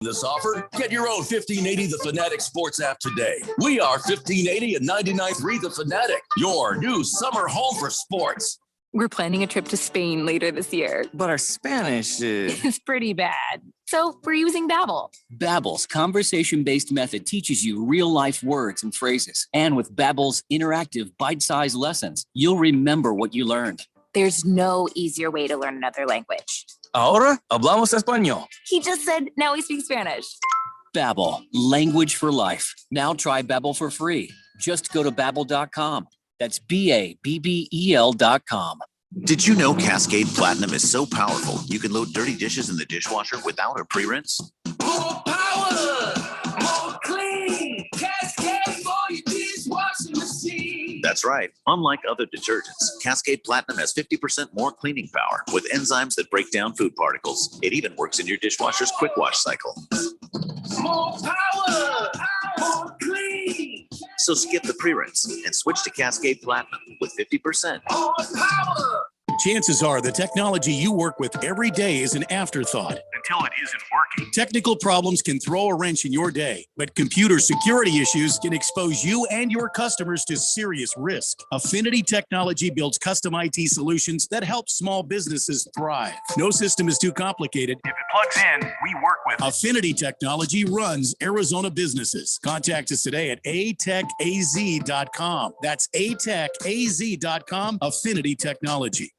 This offer? Get your own 1580 The Fanatic Sports app today. We are 1580 and 99.3 The Fanatic, your new summer home for sports. We're planning a trip to Spain later this year. But our Spanish is pretty bad. So we're using Babbel. Babbel's conversation-based method teaches you real-life words and phrases. And with Babbel's interactive bite-sized lessons, you'll remember what you learned. There's no easier way to learn another language. Ahora hablamos español. He just said now he speaks Spanish. Babbel, language for life. Now try Babbel for free. Just go to Babbel.com. That's Babbel.com. Did you know Cascade Platinum is so powerful you can load dirty dishes in the dishwasher without a pre-rinse? More power, more clean. Cascade for your dishwashing machine. That's right. Unlike other detergents, Cascade Platinum has 50% more cleaning power with enzymes that break down food particles. It even works in your dishwasher's quick wash cycle. More power, more clean. So skip the pre-rinse and switch to Cascade Platinum with 50% more power. Chances are the technology you work with every day is an afterthought until it isn't working. Technical problems can throw a wrench in your day, but computer security issues can expose you and your customers to serious risk. Affinity Technology builds custom IT solutions that help small businesses thrive. No system is too complicated. If it plugs in, we work with it. Affinity Technology runs Arizona businesses. Contact us today at atechaz.com. That's atechaz.com. Affinity Technology.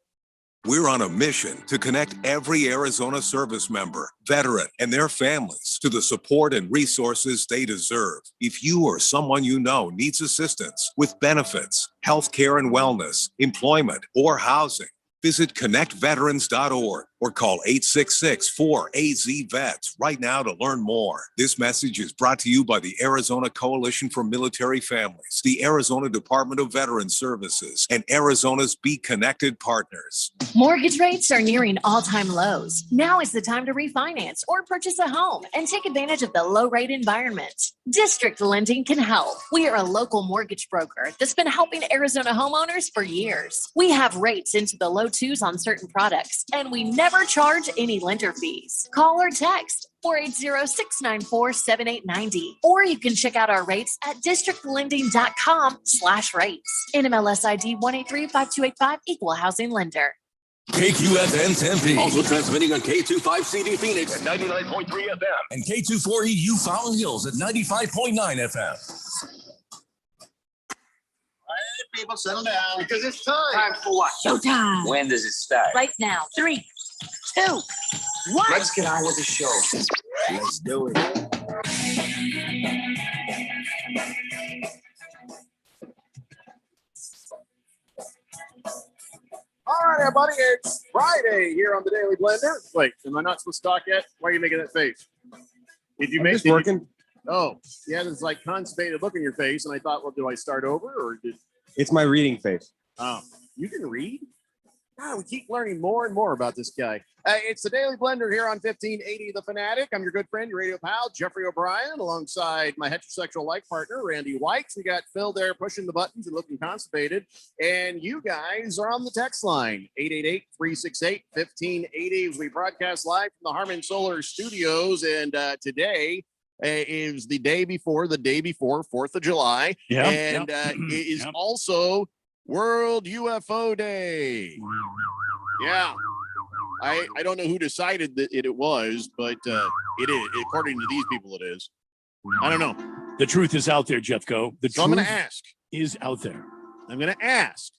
We're on a mission to connect every Arizona service member, veteran, and their families to the support and resources they deserve. If you or someone you know needs assistance with benefits, health care and wellness, employment, or housing, visit connectveterans.org or call 866-4AZ-VETS right now to learn more. This message is brought to you by the Arizona Coalition for Military Families, the Arizona Department of Veterans Services, and Arizona's Be Connected partners. Mortgage rates are nearing all-time lows. Now is the time to refinance or purchase a home and take advantage of the low-rate environment. District Lending can help. We are a local mortgage broker that's been helping Arizona homeowners for years. We have rates into the low twos on certain products, and we never charge any lender fees. Call or text 480-694-7890, or you can check out our rates at districtlending.com/rates. NMLS ID 1835285, Equal Housing Lender. KQFN Tempe. Also transmitting on K25CD Phoenix at 99.3 FM and K24EU Fountain Hills at 95.9 FM. People settle down because it's time. Time for what? Showtime. When does it start? Right now. 3, 2, 1. Let's get on with the show. Let's do it. All right, everybody, it's Friday here on the Daily Blender. Wait, am I not supposed to talk yet? Why are you making that face? Did you make it working? Oh, yeah, there's like constipated look in your face, and I thought, well, do I start over or did? It's my reading face. Oh, you can read? God, we keep learning more and more about this guy. It's the Daily Blender here on 1580 The Fanatic. I'm your good friend, your radio pal, Jeffrey O'Brien, alongside my heterosexual life partner, Randy White. We got Phil there pushing the buttons and looking constipated. And you guys are on the text line, 888-368-1580, as we broadcast live from the Harman Solar Studios. And today is the day before 4th of July. Yeah, and it is also World UFO Day. Yeah. I don't know who decided that it was, but it is. According to these people, it is. I don't know. The truth is out there, Jeffco. So I'm going to ask. Is out there. I'm going to ask.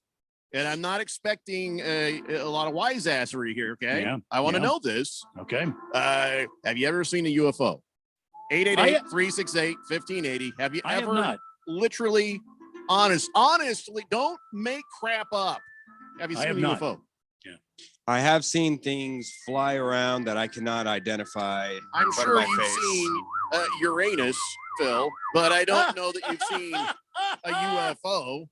And I'm not expecting a lot of wise-assery here, okay? Yeah, I want to know this. Okay. Have you ever seen a UFO? 888-368-1580. Have you ever not. Literally, honestly, don't make crap up. Have you seen a UFO? Yeah. I have seen things fly around that I cannot identify. I'm sure you've seen Uranus, Phil, but I don't know that you've seen a UFO.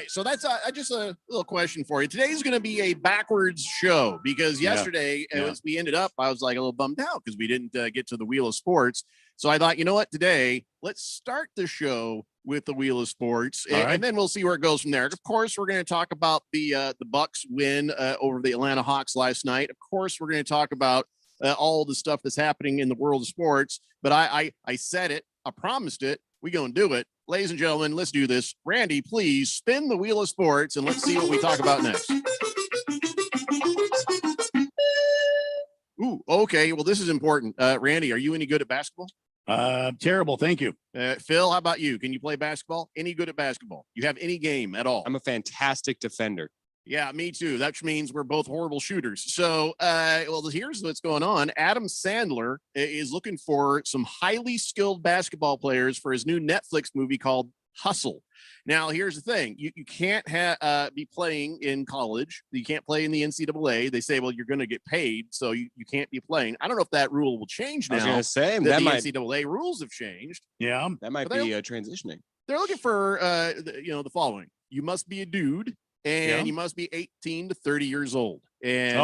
So that's just a little question for you. Today's going to be a backwards show because yesterday, as we ended up, I was like a little bummed out because we didn't get to the Wheel of Sports. So I thought, you know what, today, let's start the show with the Wheel of Sports, and then we'll see where it goes from there. Of course, we're going to talk about the Bucks win over the Atlanta Hawks last night. Of course, we're going to talk about all the stuff that's happening in the world of sports. But I said it. I promised it. We're going to do it. Ladies and gentlemen, let's do this. Randy, please spin the wheel of sports and let's see what we talk about next. Ooh, okay. Well, this is important. Randy, are you any good at basketball? Terrible. Thank you. Phil, how about you? Can you play basketball? Any good at basketball? You have any game at all? I'm a fantastic defender. Yeah, me too. That means we're both horrible shooters. So, well, here's what's going on. Adam Sandler is looking for some highly skilled basketball players for his new Netflix movie called Hustle. Now, here's the thing. You can't be playing in college. You can't play in the NCAA. They say, well, you're going to get paid, so you can't be playing. I don't know if that rule will change now. I was going to say, that the NCAA rules have changed. Yeah. That might be transitioning. They're looking for, the following. You must be a dude. And you must be 18 to 30 years old. And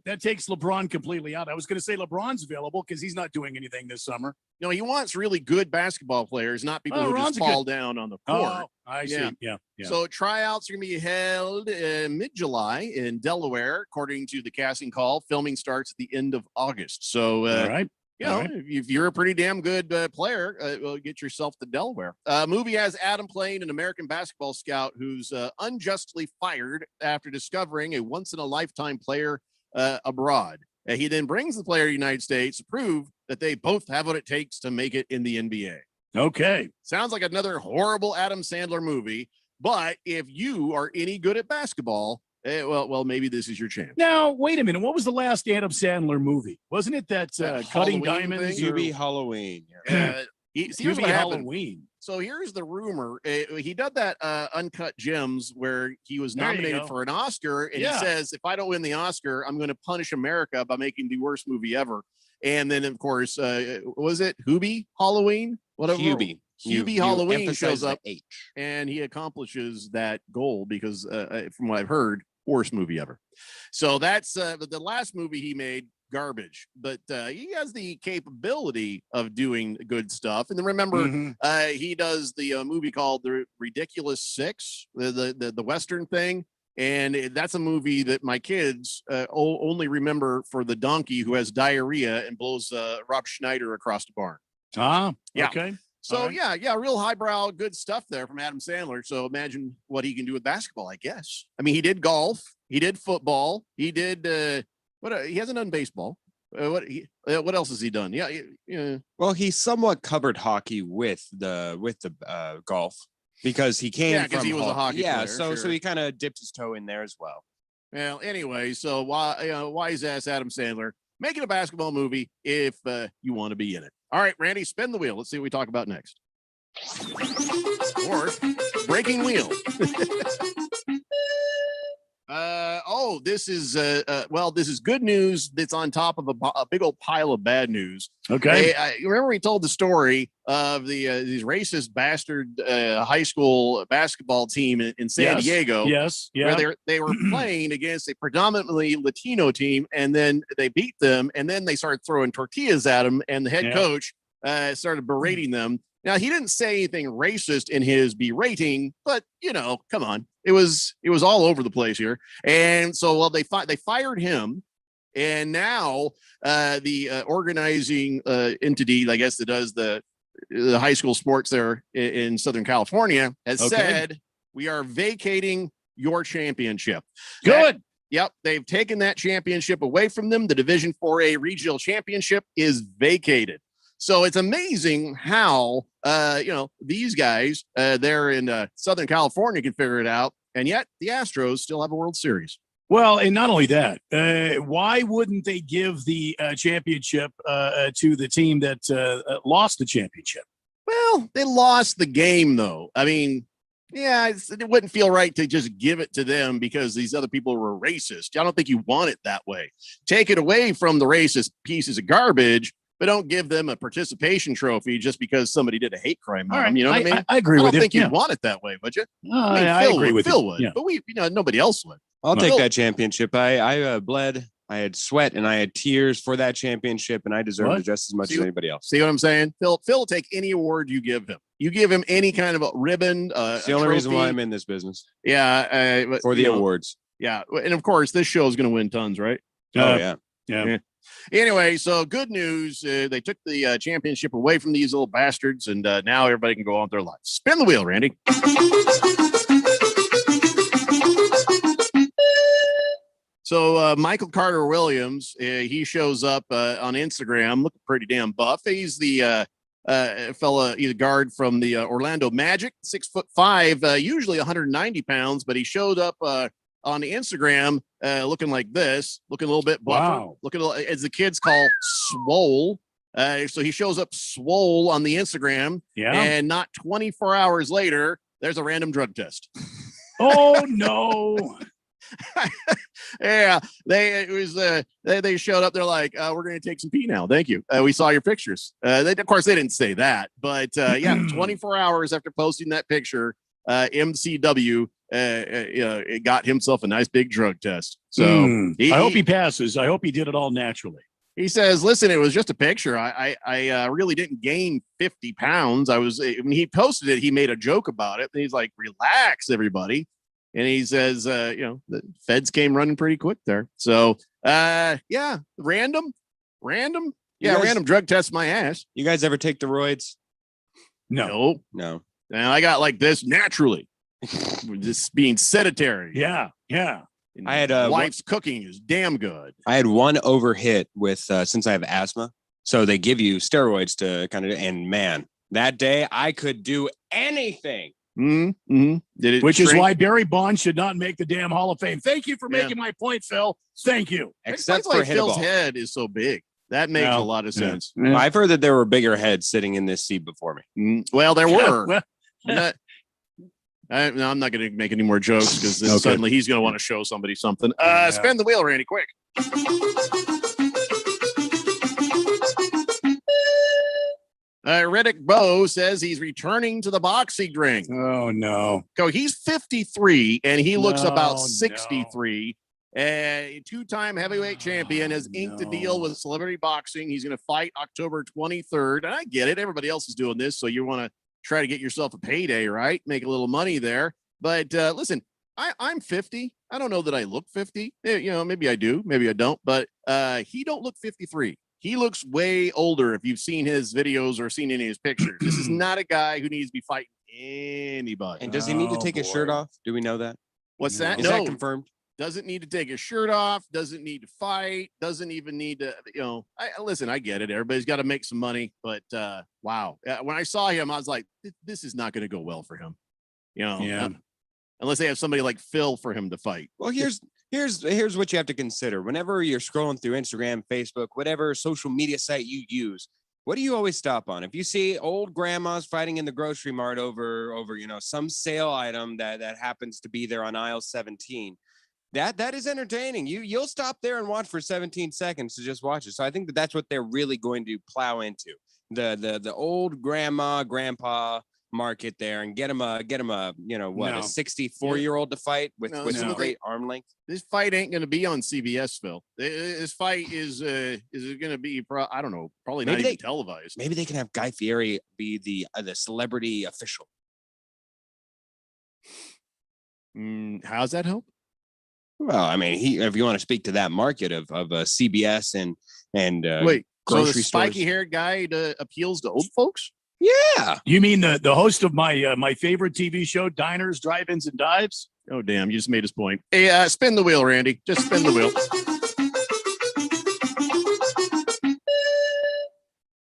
that takes LeBron completely out. I was going to say LeBron's available because he's not doing anything this summer. No, he wants really good basketball players, not people who just fall down on the court. Oh, I see. Yeah. So tryouts are going to be held mid-July in Delaware, according to the casting call. Filming starts at the end of August. So, all right. If you're a pretty damn good player, well, get yourself to Delaware. Movie has Adam playing an American basketball scout who's unjustly fired after discovering a once-in-a-lifetime player abroad. He then brings the player to the United States to prove that they both have what it takes to make it in the NBA. Okay. Sounds like another horrible Adam Sandler movie, but if you are any good at basketball, well, maybe this is your chance. Now, wait a minute. What was the last Adam Sandler movie? Wasn't it that Cutting Diamonds? Hubie Halloween. Here's what happened. So here's the rumor. He did that Uncut Gems where he was nominated for an Oscar, and he says, if I don't win the Oscar, I'm going to punish America by making the worst movie ever. And then, of course, was it Hubie Halloween? Whatever. Hubie Halloween shows up, and he accomplishes that goal because, from what I've heard, worst movie ever. So that's the last movie he made, garbage, but he has the capability of doing good stuff. And then remember, he does the movie called The Ridiculous Six, the Western thing. And that's a movie that my kids only remember for the donkey who has diarrhea and blows Rob Schneider across the barn. Yeah. Okay. So real highbrow, good stuff there from Adam Sandler. So imagine what he can do with basketball, I guess. I mean, he did golf, he did football, he did he hasn't done baseball. What else has he done? Yeah. Well, he somewhat covered hockey with the golf because he came from he was a hockey player. So he kind of dipped his toe in there as well. Well, anyway, so wise ass Adam Sandler making a basketball movie if you want to be in it. All right, Randy, spin the wheel. Let's see what we talk about next. Or breaking wheel. This is good news that's on top of a big old pile of bad news. Okay. You remember we told the story of these racist bastard high school basketball team in San Diego. Yes. Yeah. Where they were playing against a predominantly Latino team, and then they beat them, and then they started throwing tortillas at them, and the head coach started berating them. Now, he didn't say anything racist in his berating, but come on, it was all over the place here. And so, they fired him, and now the organizing entity, I guess, that does the high school sports there in Southern California has said we are vacating your championship. Good. Yep, they've taken that championship away from them. The Division 4A regional championship is vacated. So it's amazing how, these guys there in Southern California can figure it out. And yet the Astros still have a World Series. Well, and not only that, why wouldn't they give the championship to the team that lost the championship? Well, they lost the game, though. I mean, it wouldn't feel right to just give it to them because these other people were racist. I don't think you want it that way. Take it away from the racist pieces of garbage, but don't give them a participation trophy just because somebody did a hate crime on them. You know what I mean? I agree with you. I don't think you'd want it that way, would you? I agree with Phil you. would, but nobody else would. I'll take that championship. I bled, I had sweat, and I had tears for that championship, and I deserved it just as much as anybody else. See what I'm saying? Phil will take any award you give him. You give him any kind of a ribbon. It's the only reason why I'm in this business. Yeah. For the awards. Yeah. And of course, this show is going to win tons, right? Yeah. Anyway, so good news. They took the championship away from these little bastards, and now everybody can go on with their lives. Spin the wheel, Randy. So Michael Carter Williams, he shows up on Instagram looking pretty damn buff. He's the fella, he's a guard from the Orlando Magic, 6'5", usually 190 pounds, but he showed up on the Instagram looking like this, looking a little bit buffer, Wow. looking as the kids call swole. So he shows up swole on the Instagram, and not 24 hours later, there's a random drug test. Oh no. Yeah, they showed up. They're like, we're going to take some pee now. Thank you. We saw your pictures. Of course, they didn't say that, but yeah, 24 hours after posting that picture, MCW got himself a nice big drug test. So I hope he passes. I hope he did it all naturally. He says, listen, it was just a picture. I really didn't gain 50 pounds. When he posted it, he made a joke about it. And he's like, relax, everybody. And he says, the feds came running pretty quick there. So, yeah, random. Yeah, random drug test my ass. You guys ever take the roids? No. No. And I got like this naturally. Just being sedentary. Yeah. And I had wife's cooking is damn good. I had one overhit with since I have asthma, so they give you steroids to kind of. And man, that day I could do anything. Mm-hmm. Which is why Barry Bonds should not make the damn Hall of Fame. Thank you for making my point, Phil. Thank you. Except for Phil's head is so big. That makes a lot of sense. Yeah. Well, I've heard that there were bigger heads sitting in this seat before me. Well, there were. I'm not going to make any more jokes because suddenly he's going to want to show somebody something. Spin the wheel, Randy, quick. Riddick Bowe says he's returning to the boxing ring. Oh, no. So he's 53 and he looks about 63. Two-time heavyweight champion has inked a deal with Celebrity Boxing. He's going to fight October 23rd. And I get it. Everybody else is doing this. So you want to try to get yourself a payday, right? Make a little money there. But listen, I'm 50. I don't know that I look 50. Maybe I do. Maybe I don't. But he don't look 53. He looks way older if you've seen his videos or seen any of his pictures. This is not a guy who needs to be fighting anybody. And does he need to take his shirt off? Do we know that? What's that? Is that confirmed? Doesn't need to take his shirt off. Doesn't need to fight. Doesn't even need to, listen, I get it. Everybody's got to make some money. But wow. When I saw him, I was like, this is not going to go well for him. Unless they have somebody like Phil for him to fight. Well, here's what you have to consider. Whenever you're scrolling through Instagram, Facebook, whatever social media site you use, what do you always stop on? If you see old grandmas fighting in the grocery mart over some sale item that happens to be there on aisle 17, that is entertaining. You'll stop there and watch for 17 seconds to just watch it. So I think that's what they're really going to plow into the old grandma, grandpa market there and get him a 64-year-old to fight with some great arm length. This fight ain't going to be on CBS, Phil. This fight is going to be I don't know, probably not even televised. Maybe they can have Guy Fieri be the celebrity official. How's that help? Well, I mean, if you want to speak to that market of CBS and wait, so the stores. spiky-haired guy appeals to old folks? Yeah. You mean the host of my favorite TV show, Diners, Drive-Ins, and Dives? Oh, damn. You just made his point. Hey, spin the wheel, Randy. Just spin the wheel.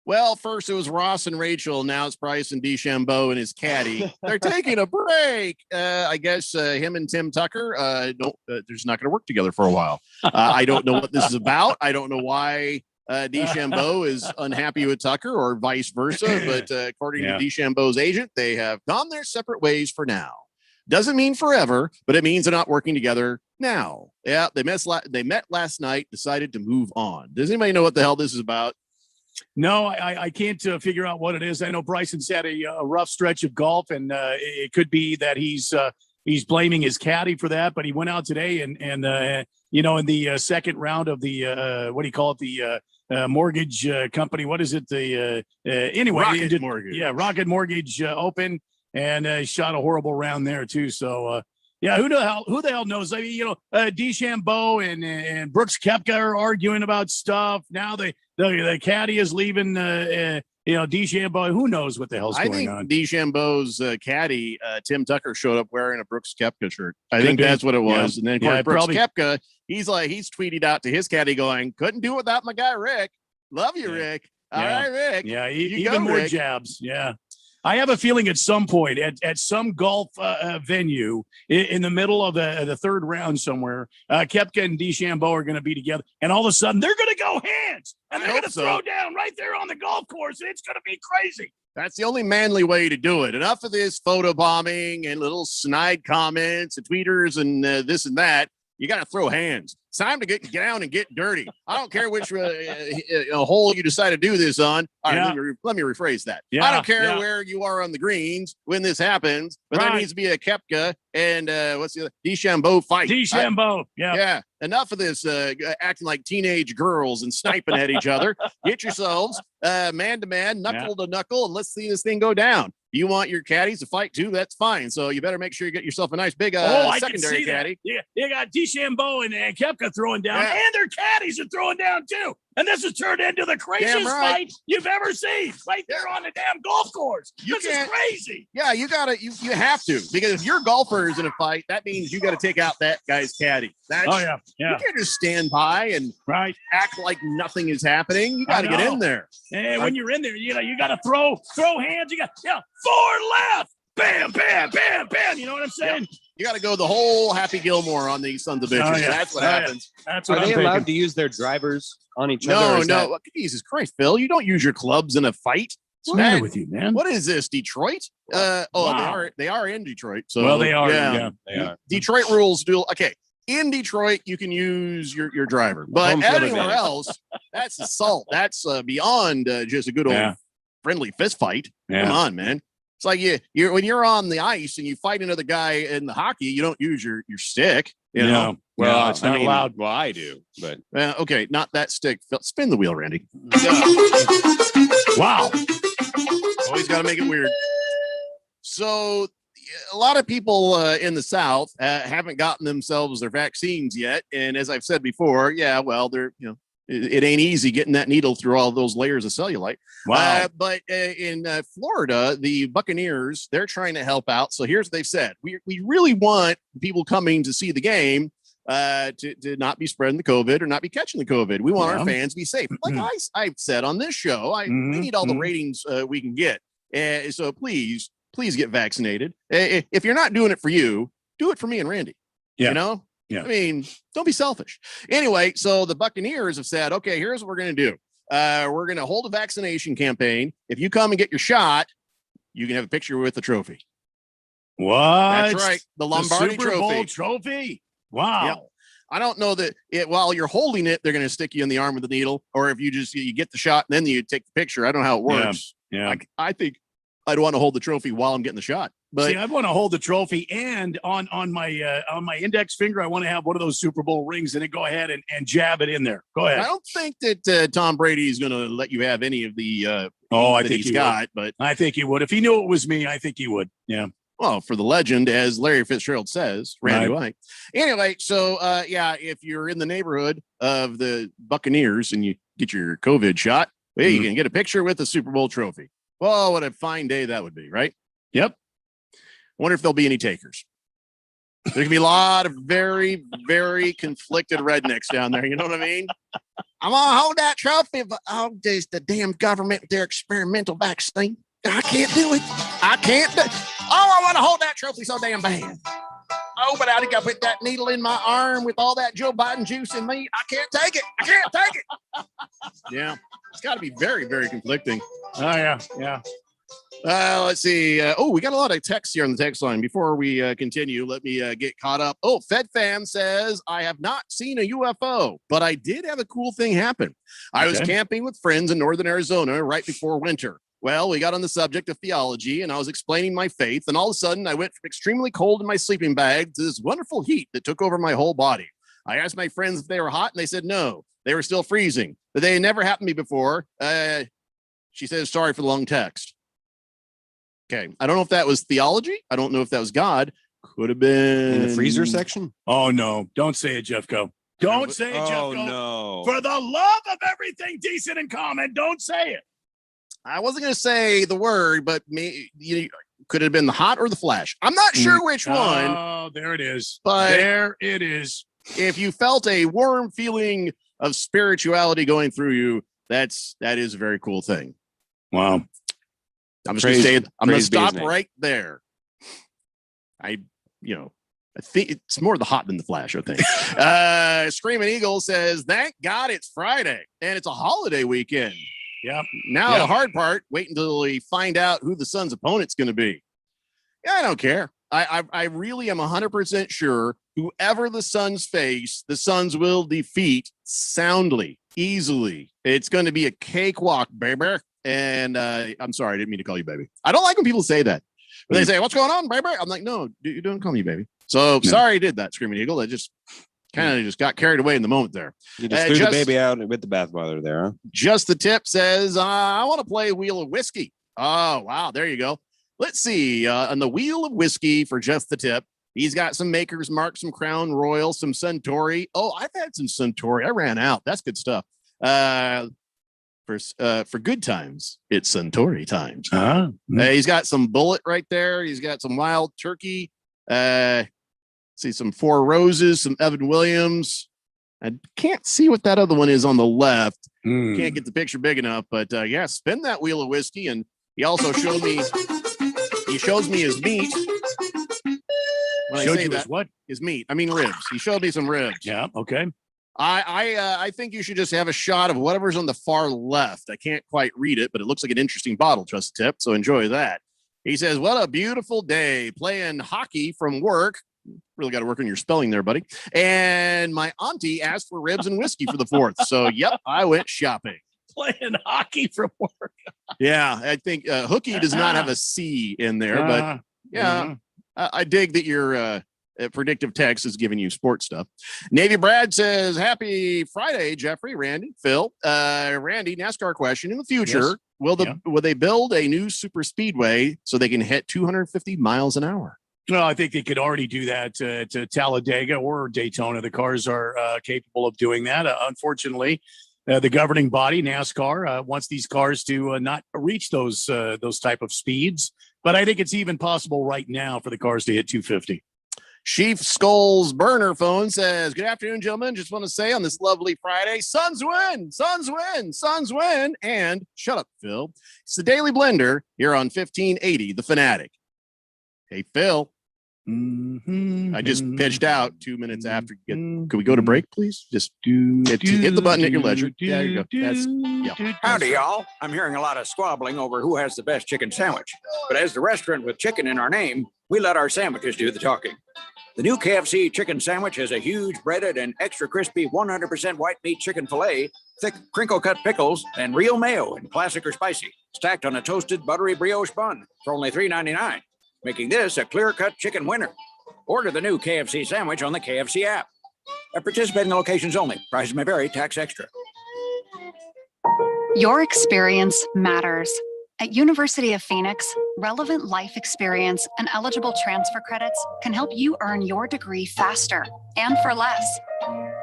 Well, first it was Ross and Rachel. Now it's Bryson DeChambeau and his caddy. They're taking a break. I guess him and Tim Tucker they're just not going to work together for a while. I don't know what this is about. I don't know why DeChambeau is unhappy with Tucker or vice versa. But according to DeChambeau's agent, they have gone their separate ways for now. Doesn't mean forever, but it means they're not working together now. Yeah, they met last night, decided to move on. Does anybody know what the hell this is about? No, I can't figure out what it is. I know Bryson's had a rough stretch of golf, and it could be that he's blaming his caddy for that. But he went out today, and in the second round of the what do you call it, the mortgage company? What is it? The anyway, Rocket Mortgage. Yeah, Rocket Mortgage Open, and shot a horrible round there too. So Yeah, who the hell knows? I mean, DeChambeau and Brooks Koepka are arguing about stuff. Now the caddy is leaving. DeChambeau. Who knows what the hell's going on? DeChambeau's caddy, Tim Tucker, showed up wearing a Brooks Koepka shirt. I Could think be. that's what it was. Yeah. And then of course, Yeah, Brooks probably. Koepka, he's tweeted out to his caddy going, "Couldn't do it without my guy Rick. Love you, Rick. All right, Rick. Yeah, You even go, more Rick." jabs. Yeah. I have a feeling at some point at some golf venue in the middle of the third round somewhere, Koepka and DeChambeau are going to be together, and all of a sudden they're going to go hands, and they're going to throw down right there on the golf course, and it's going to be crazy. That's the only manly way to do it. Enough of this photo bombing and little snide comments and tweeters and this and that. You got to throw hands. It's time to get down and get dirty. I don't care which hole you decide to do this on. All right, let me rephrase that. Yeah, I don't care where you are on the greens when this happens, but there needs to be a Koepka and what's the other? DeChambeau fight. DeChambeau. Yeah. Enough of this acting like teenage girls and sniping at each other. Get yourselves man to man, knuckle to knuckle, and let's see this thing go down. You want your caddies to fight too? That's fine. So you better make sure you get yourself a nice big secondary caddy. Yeah, you got DeChambeau and Koepka throwing down, and their caddies are throwing down too. And this has turned into the craziest fight you've ever seen, right there on the damn golf course. This is crazy. Yeah, you have to, because if your golfer is in a fight, that means you got to take out that guy's caddy. Yeah. You can't just stand by and act like nothing is happening. You got to get in there. And when you're in there, you got to throw hands. You got four left. Bam, bam, bam, bam. You know what I'm saying? Yep. You got to go the whole Happy Gilmore on these sons of bitches. That's what happens. That's what Are they allowed to use their drivers on each other? No. Jesus Christ, Phil. You don't use your clubs in a fight. What's the matter with you, man? What is this, Detroit? Wow. They are in Detroit. So they are. Yeah, they are. Detroit rules do. Okay. In Detroit, you can use your driver, but anywhere else, that's assault. That's beyond just a good old friendly fist fight. Yeah. Come on, man. It's like you're when you're on the ice and you fight another guy in the hockey, you don't use your stick. You know? Well, it's not allowed. Well, I do, but okay, not that stick. Spin the wheel, Randy. Wow. Always got to make it weird. So a lot of people in the South haven't gotten themselves their vaccines yet. And as I've said before, they're, it ain't easy getting that needle through all those layers of cellulite. Wow. But in Florida, the Buccaneers, they're trying to help out. So here's what they've said. We really want people coming to see the game to not be spreading the COVID or not be catching the COVID. We want our fans to be safe. Like I've said on this show, we need all the ratings we can get. So please get vaccinated. If you're not doing it for you, do it for me and Randy. Yeah. You know? Yeah. I mean, don't be selfish. Anyway, so the Buccaneers have said, okay, here's what we're going to do. We're going to hold a vaccination campaign. If you come and get your shot, you can have a picture with the trophy. What? That's right. The Lombardi Super Bowl trophy. trophy. Wow. Yep. I don't know that while you're holding it, they're going to stick you in the arm with the needle, or if you get the shot and then you take the picture. I don't know how it works. Yeah. I think I'd want to hold the trophy while I'm getting the shot. But see, I want to hold the trophy, and on my index finger, I want to have one of those Super Bowl rings, and then go ahead and jab it in there. Go ahead. I don't think that Tom Brady is going to let you have any of the. I think he's got, but I think he would. If he knew it was me, I think he would. Yeah. Well, for the legend, as Larry Fitzgerald says, Randy White. Anyway, so if you're in the neighborhood of the Buccaneers and you get your COVID shot, you can get a picture with the Super Bowl trophy. Well, what a fine day that would be, right? Yep. Wonder if there'll be any takers. There can be a lot of very, very conflicted rednecks down there. You know what I mean? I'm gonna hold that trophy, but there's the damn government with their experimental vaccine. I can't do it. I can't do it. Oh, I want to hold that trophy so damn bad. Oh, but I got to put that needle in my arm with all that Joe Biden juice in me. I can't take it. I can't take it. Yeah, it's got to be very, very conflicting. Oh, yeah. Let's see. We got a lot of texts here on the text line. Before we continue, let me get caught up. Oh, FedFam says, I have not seen a UFO, but I did have a cool thing happen. I was camping with friends in northern Arizona right before winter. Well, we got on the subject of theology, and I was explaining my faith, and all of a sudden, I went from extremely cold in my sleeping bag to this wonderful heat that took over my whole body. I asked my friends if they were hot, and they said no. They were still freezing. But they had never happened to me before. She says, sorry for the long text. Okay, I don't know if that was theology. I don't know if that was God, Could have been In the freezer section? Oh, no. Don't say it, Jeffco. Don't say it, Oh, Jeffco. no. For the love of everything decent and common, don't say it. I wasn't going to say the word, but could it have been the Hot or the Flash? I'm not sure which one. Oh, there it is. But there it is. If you felt a warm feeling of spirituality going through you, that is a very cool thing. Wow. I'm just going to say it. I'm going to praise be his stop name. right there. I think it's more the Hot than the Flash, I think. Screaming Eagle says, thank God it's Friday and it's a holiday weekend. Yep. Now the hard part, wait until we find out who the Suns' opponent's going to be. Yeah, I don't care. I really am 100% sure whoever the Suns face, the Suns will defeat soundly, easily. It's going to be a cakewalk, baby. And I'm sorry, I didn't mean to call you baby. I don't like when people say that. When they say, what's going on, baby? I'm like, no, you don't call me baby. So sorry I did that, Screaming Eagle. I just kind of just got carried away in the moment there. You just threw the baby out with the bathwater there, huh? Just the Tip says, I want to play Wheel of Whiskey. Oh, wow. There you go. Let's see. On the Wheel of Whiskey for Just the Tip, he's got some Maker's Mark, some Crown Royal, some Suntory. Oh, I've had some Suntory. I ran out. That's good stuff. For good times, it's Suntory times. He's got some Bullet right there. He's got some Wild Turkey. See some Four Roses, some Evan Williams. I can't see what that other one is on the left. Can't get the picture big enough, but yeah, spin that Wheel of Whiskey. And he also showed me, he shows me his meat. When Showed I say you that, his what? his meat. I mean ribs. He showed me some ribs. Yeah. Okay. I think you should just have a shot of whatever's on the far left. I can't quite read it, but it looks like an interesting bottle, Trust Tip. So enjoy that. He says, what a beautiful day playing hockey from work. Really got to work on your spelling there, buddy. And my auntie asked for ribs and whiskey for the 4th. So, yep, I went shopping. Playing hockey from work. Yeah, I think Hookie does not have a C in there, but yeah, I dig that your predictive text is giving you sports stuff. Navy Brad says, happy Friday, Jeffrey, Randy, Phil. Randy, NASCAR question. In the future, will they build a new super speedway so they can hit 250 miles an hour? Well, I think they could already do that to Talladega or Daytona. The cars are capable of doing that. Unfortunately, the governing body, NASCAR, wants these cars to not reach those type of speeds. But I think it's even possible right now for the cars to hit 250. Chief Skull's burner phone says, good afternoon, gentlemen. Just want to say on this lovely Friday, Suns win, Suns win, Suns win. And shut up, Phil. It's the Daily Blender here on 1580, The Fanatic. Hey, Phil. I just pitched out 2 minutes after. Can we go to break, please? Just hit the button at your leisure. There you go. Howdy, y'all. I'm hearing a lot of squabbling over who has the best chicken sandwich. But as the restaurant with chicken in our name, we let our sandwiches do the talking. The new KFC chicken sandwich has a huge breaded and extra crispy 100% white meat chicken filet, thick crinkle-cut pickles, and real mayo in classic or spicy, stacked on a toasted buttery brioche bun for only $3.99. Making this a clear-cut chicken winner. Order the new KFC sandwich on the KFC app. At participating locations only. Prices may vary. Tax extra. Your experience matters. At University of Phoenix, relevant life experience and eligible transfer credits can help you earn your degree faster and for less.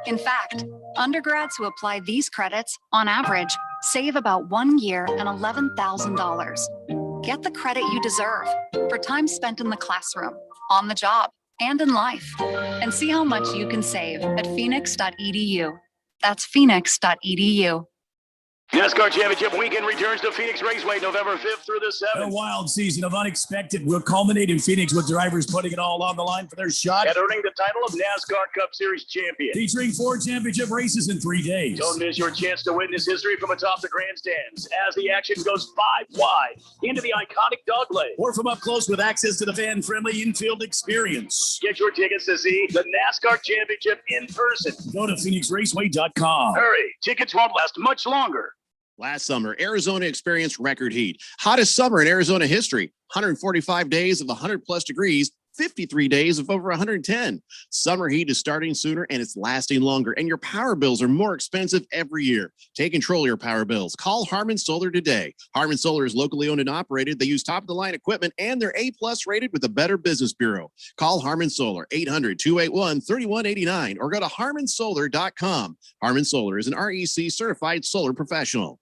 In fact, undergrads who apply these credits, on average, save about 1 year and $11,000. Get the credit you deserve for time spent in the classroom, on the job, and in life. And see how much you can save at phoenix.edu. That's phoenix.edu. NASCAR Championship Weekend returns to Phoenix Raceway November 5th through the 7th. A wild season of unexpected will culminate in Phoenix with drivers putting it all on the line for their shot And earning the title of NASCAR Cup Series champion. Featuring 4 championship races in 3 days. Don't miss your chance to witness history from atop the grandstands as the action goes 5 wide into the iconic dog leg. Or from up close with access to the fan-friendly infield experience. Get your tickets to see the NASCAR Championship in person. Go to phoenixraceway.com. Hurry, tickets won't last much longer. Last summer, Arizona experienced record heat. Hottest summer in Arizona history. 145 days of 100-plus degrees, 53 days of over 110. Summer heat is starting sooner and it's lasting longer, and your power bills are more expensive every year. Take control of your power bills. Call Harmon Solar today. Harmon Solar is locally owned and operated. They use top-of-the-line equipment, and they're A-plus rated with the Better Business Bureau. Call Harmon Solar, 800-281-3189, or go to harmonsolar.com. Harmon Solar is an REC certified solar professional.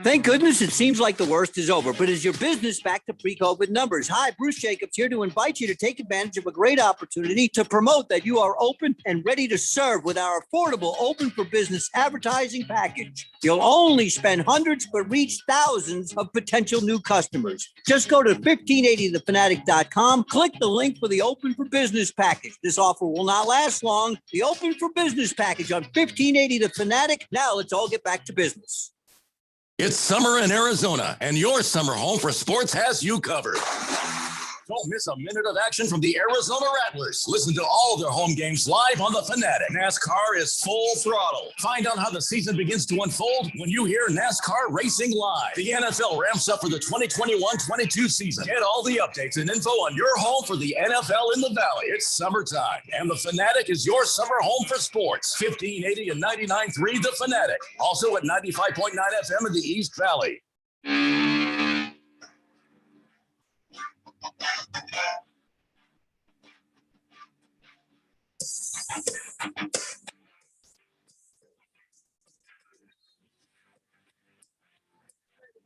Thank goodness it seems like the worst is over, but is your business back to pre-COVID numbers? Hi, Bruce Jacobs here to invite you to take advantage of a great opportunity to promote that you are open and ready to serve with our affordable Open for Business advertising package. You'll only spend hundreds but reach thousands of potential new customers. Just go to 1580thefanatic.com, click the link for the Open for Business package. This offer will not last long. The Open for Business package on 1580 The Fanatic. Now let's all get back to business. It's summer in Arizona, and your summer home for sports has you covered. Don't miss a minute of action from the Arizona Rattlers. Listen to all their home games live on The Fanatic. NASCAR is full throttle. Find out how the season begins to unfold when you hear NASCAR racing live. The NFL ramps up for the 2021-22 season. Get all the updates and info on your home for the NFL in the Valley. It's summertime, and The Fanatic is your summer home for sports. 1580 and 99.3 The Fanatic. Also at 95.9 FM in the East Valley.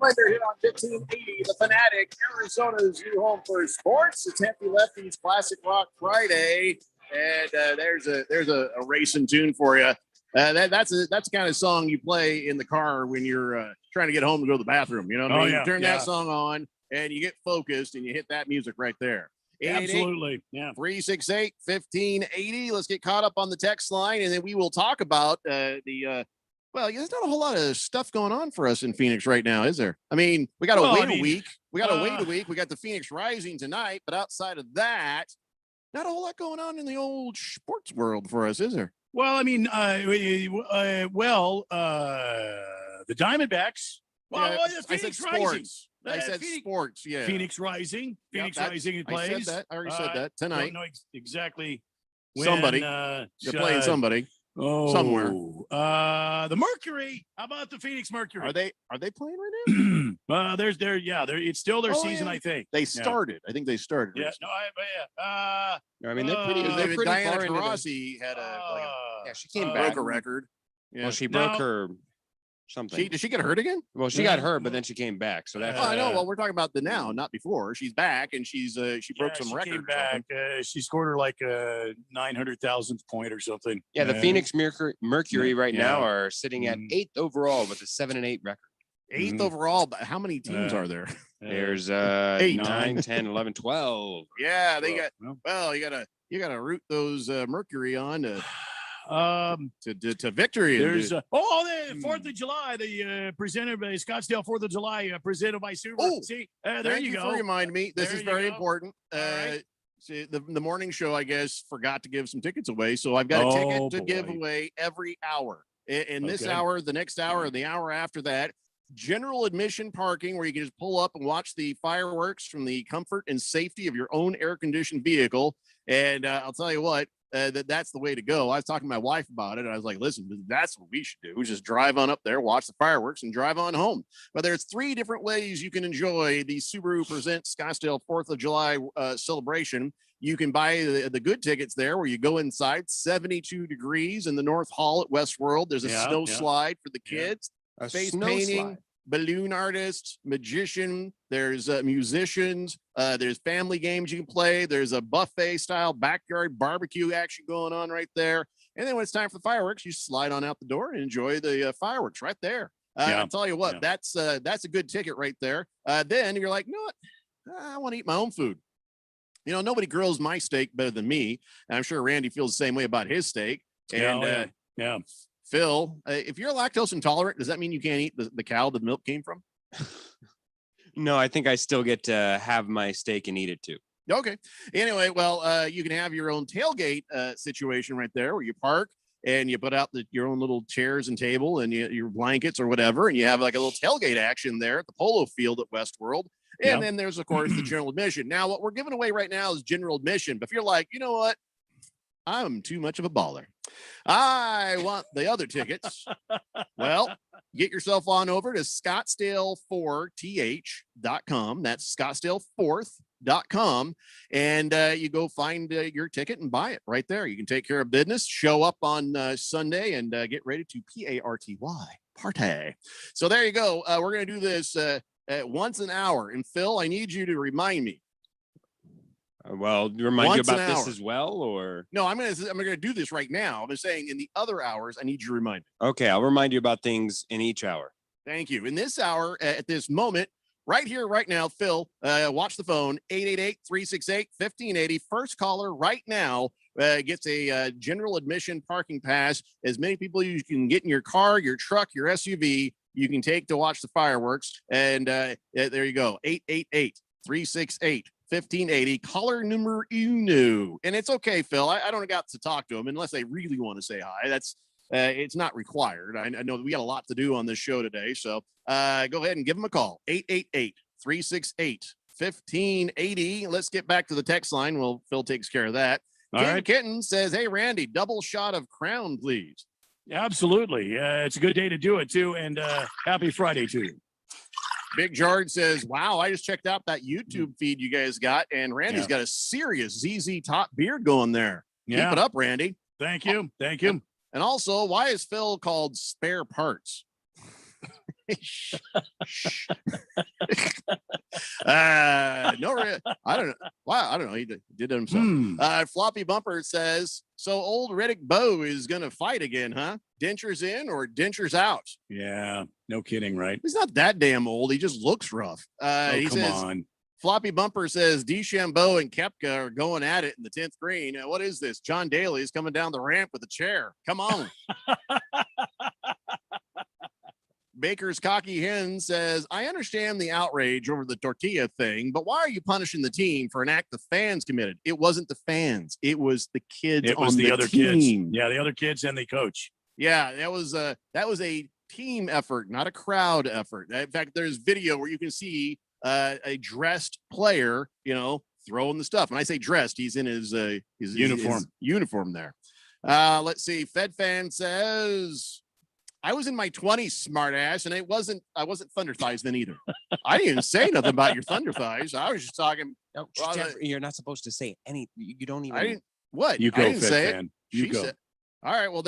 Blender here on 1580, The Fanatic, Arizona's new home for sports. It's Happy Lefties Classic Rock Friday, and there's a racing tune for you. That's the kind of song you play in the car when you're trying to get home to go to the bathroom. You know what I mean? Yeah, You turn that song on, and you get focused, and you hit that music right there. Absolutely. 368-1580. Let's get caught up on the text line, and then we will talk about well, there's not a whole lot of stuff going on for us in Phoenix right now, is there? I mean, we got to wait a week. We got to wait a week. We got the Phoenix Rising tonight, but outside of that, not a whole lot going on in the old sports world for us, is there? Well, I mean, the Diamondbacks. Well, the Phoenix Rising. I said sports. Yeah. Phoenix Rising. Rising plays. I said that. I already said that tonight. Don't know exactly when, somebody. They're playing somebody. Somewhere. The Mercury. How about the Phoenix Mercury? Are they playing right now? It's still their season, I think. They started. I think they started. Yeah. I mean, they're pretty Diana far into Taurasi had she came broke back. a record. Yeah. Well, she broke her something. Did she get hurt again? Well, she got hurt, but then she came back. So that's. I know. Well, we're talking about the now, not before. She's back, and she broke some record. Came back. She scored her like a 900,000th point or something. Yeah, the Phoenix Mercury right now are sitting at 8th overall with a 7-8 record. 8th overall, but how many teams are there? There's 8, 9, 10, 11, 12. Yeah, they got. Well, you gotta root those Mercury on to victory. There's the 4th of July, the presented by Scottsdale 4th of July, presented by Subaru. Oh, see, there thank you go. For reminding me, this is very important. Right. See, the morning show, I guess, forgot to give some tickets away, so I've got a ticket to give away every hour. In this hour, the next hour, and the hour after that. General admission parking, where you can just pull up and watch the fireworks from the comfort and safety of your own air-conditioned vehicle. And I'll tell you what, that's the way to go. I was talking to my wife about it, and I was like, listen, that's what we should do. We just drive on up there, watch the fireworks, and drive on home. But there's 3 different ways you can enjoy the Subaru Presents Scottsdale 4th of July celebration. You can buy the good tickets there, where you go inside, 72 degrees in the North Hall at Westworld. There's a snow slide for the kids. Face painting, balloon artists, magician. There's musicians. There's family games you can play. There's a buffet style backyard barbecue action going on right there. And then when it's time for the fireworks, you slide on out the door and enjoy the fireworks right there. I'll tell you what, that's a good ticket right there. Then you're like, you know what? I want to eat my own food. You know, nobody grills my steak better than me. And I'm sure Randy feels the same way about his steak. And Phil, if you're lactose intolerant, does that mean you can't eat the cow the milk came from? No, I think I still get to have my steak and eat it too. Okay. Anyway, well, you can have your own tailgate situation right there, where you park and you put out your own little chairs and table and your blankets or whatever, and you have like a little tailgate action there at the polo field at Westworld. And then there's, of course, the general admission. Now, what we're giving away right now is general admission. But if you're like, you know what? I'm too much of a baller. I want the other tickets. Well, get yourself on over to Scottsdale4th.com. That's Scottsdale4th.com. And you go find your ticket and buy it right there. You can take care of business, show up on Sunday, and get ready to party. So there you go. We're going to do this once an hour. And Phil, I need you to remind me. Well, remind you Once an about this hour. as well, or No, I'm gonna do this right now. I'm saying in the other hours, I need you to remind me. okay, I'll remind you about things in each hour. Thank you. In this hour, at this moment, right here, right now, Phil, watch the phone, 888-368-1580. First caller right now gets a general admission parking pass. As many people you can get in your car, your truck, your SUV, you can take to watch the fireworks. And there you go, 888-368-1580, caller numero uno. And it's okay, Phil. I don't got to talk to them unless they really want to say hi. That's it's not required. I know that we got a lot to do on this show today. So go ahead and give them a call. 888-368-1580. Let's get back to the text line. Well, Phil takes care of that. All Ken right. Kitten says, hey, Randy, double shot of Crown, please. Absolutely. It's a good day to do it, too. And happy Friday to you. Big George says, wow, I just checked out that YouTube feed you guys got, and Randy's got a serious ZZ Top beard going there. Keep it up, Randy. Thank you. Thank you. And also, why is Phil called Spare Parts? I don't know. Wow, I don't know. He did it himself. Floppy Bumper says, so old Riddick Bowe is going to fight again, huh? Dentures in or dentures out? Yeah, no kidding, right? He's not that damn old. He just looks rough. He come says, on. Floppy Bumper says DeChambeau and Koepka are going at it in the 10th green. What is this? John Daly is coming down the ramp with a chair. Come on. Baker's Cocky Hen says, I understand the outrage over the tortilla thing, but why are you punishing the team for an act the fans committed? It wasn't the fans. It was the kids. It was on the other team. kids. Yeah, the other kids and the coach. Yeah, that was a team effort, not a crowd effort. In fact, there's video where you can see a dressed player, throwing the stuff. When I say dressed, he's in his Uniform. his uniform there. Let's see. Fed fan says, I was in my 20s, smartass, and I wasn't thunder thighs then either. I didn't even say nothing about your thunder thighs. I was just talking. No, you're not supposed to say any. You don't even. I didn't. What? You go, I didn't Fed say fan. it. You She go. said. All right. Well,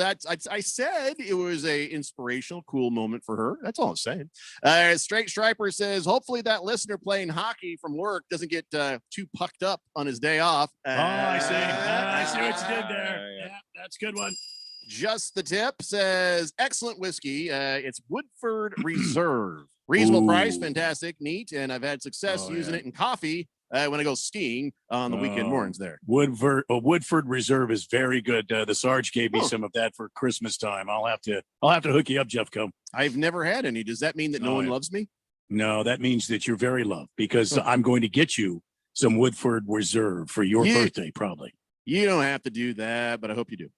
I said it was a inspirational, cool moment for her. That's all I'm saying. Straight Striper says, hopefully that listener playing hockey from work doesn't get too pucked up on his day off. I see. I see what you did there. Yeah, that's a good one. Just the Tip says, excellent whiskey. It's Woodford Reserve. Reasonable price, fantastic, neat, and I've had success using it in coffee when I go skiing on the weekend mornings there. Woodford Reserve is very good. The Sarge gave me some of that for Christmas time. I'll have to hook you up, Jeff Co. I've never had any. Does that mean that no one loves me? No, that means that you're very loved because I'm going to get you some Woodford Reserve for your birthday, probably. You don't have to do that, but I hope you do.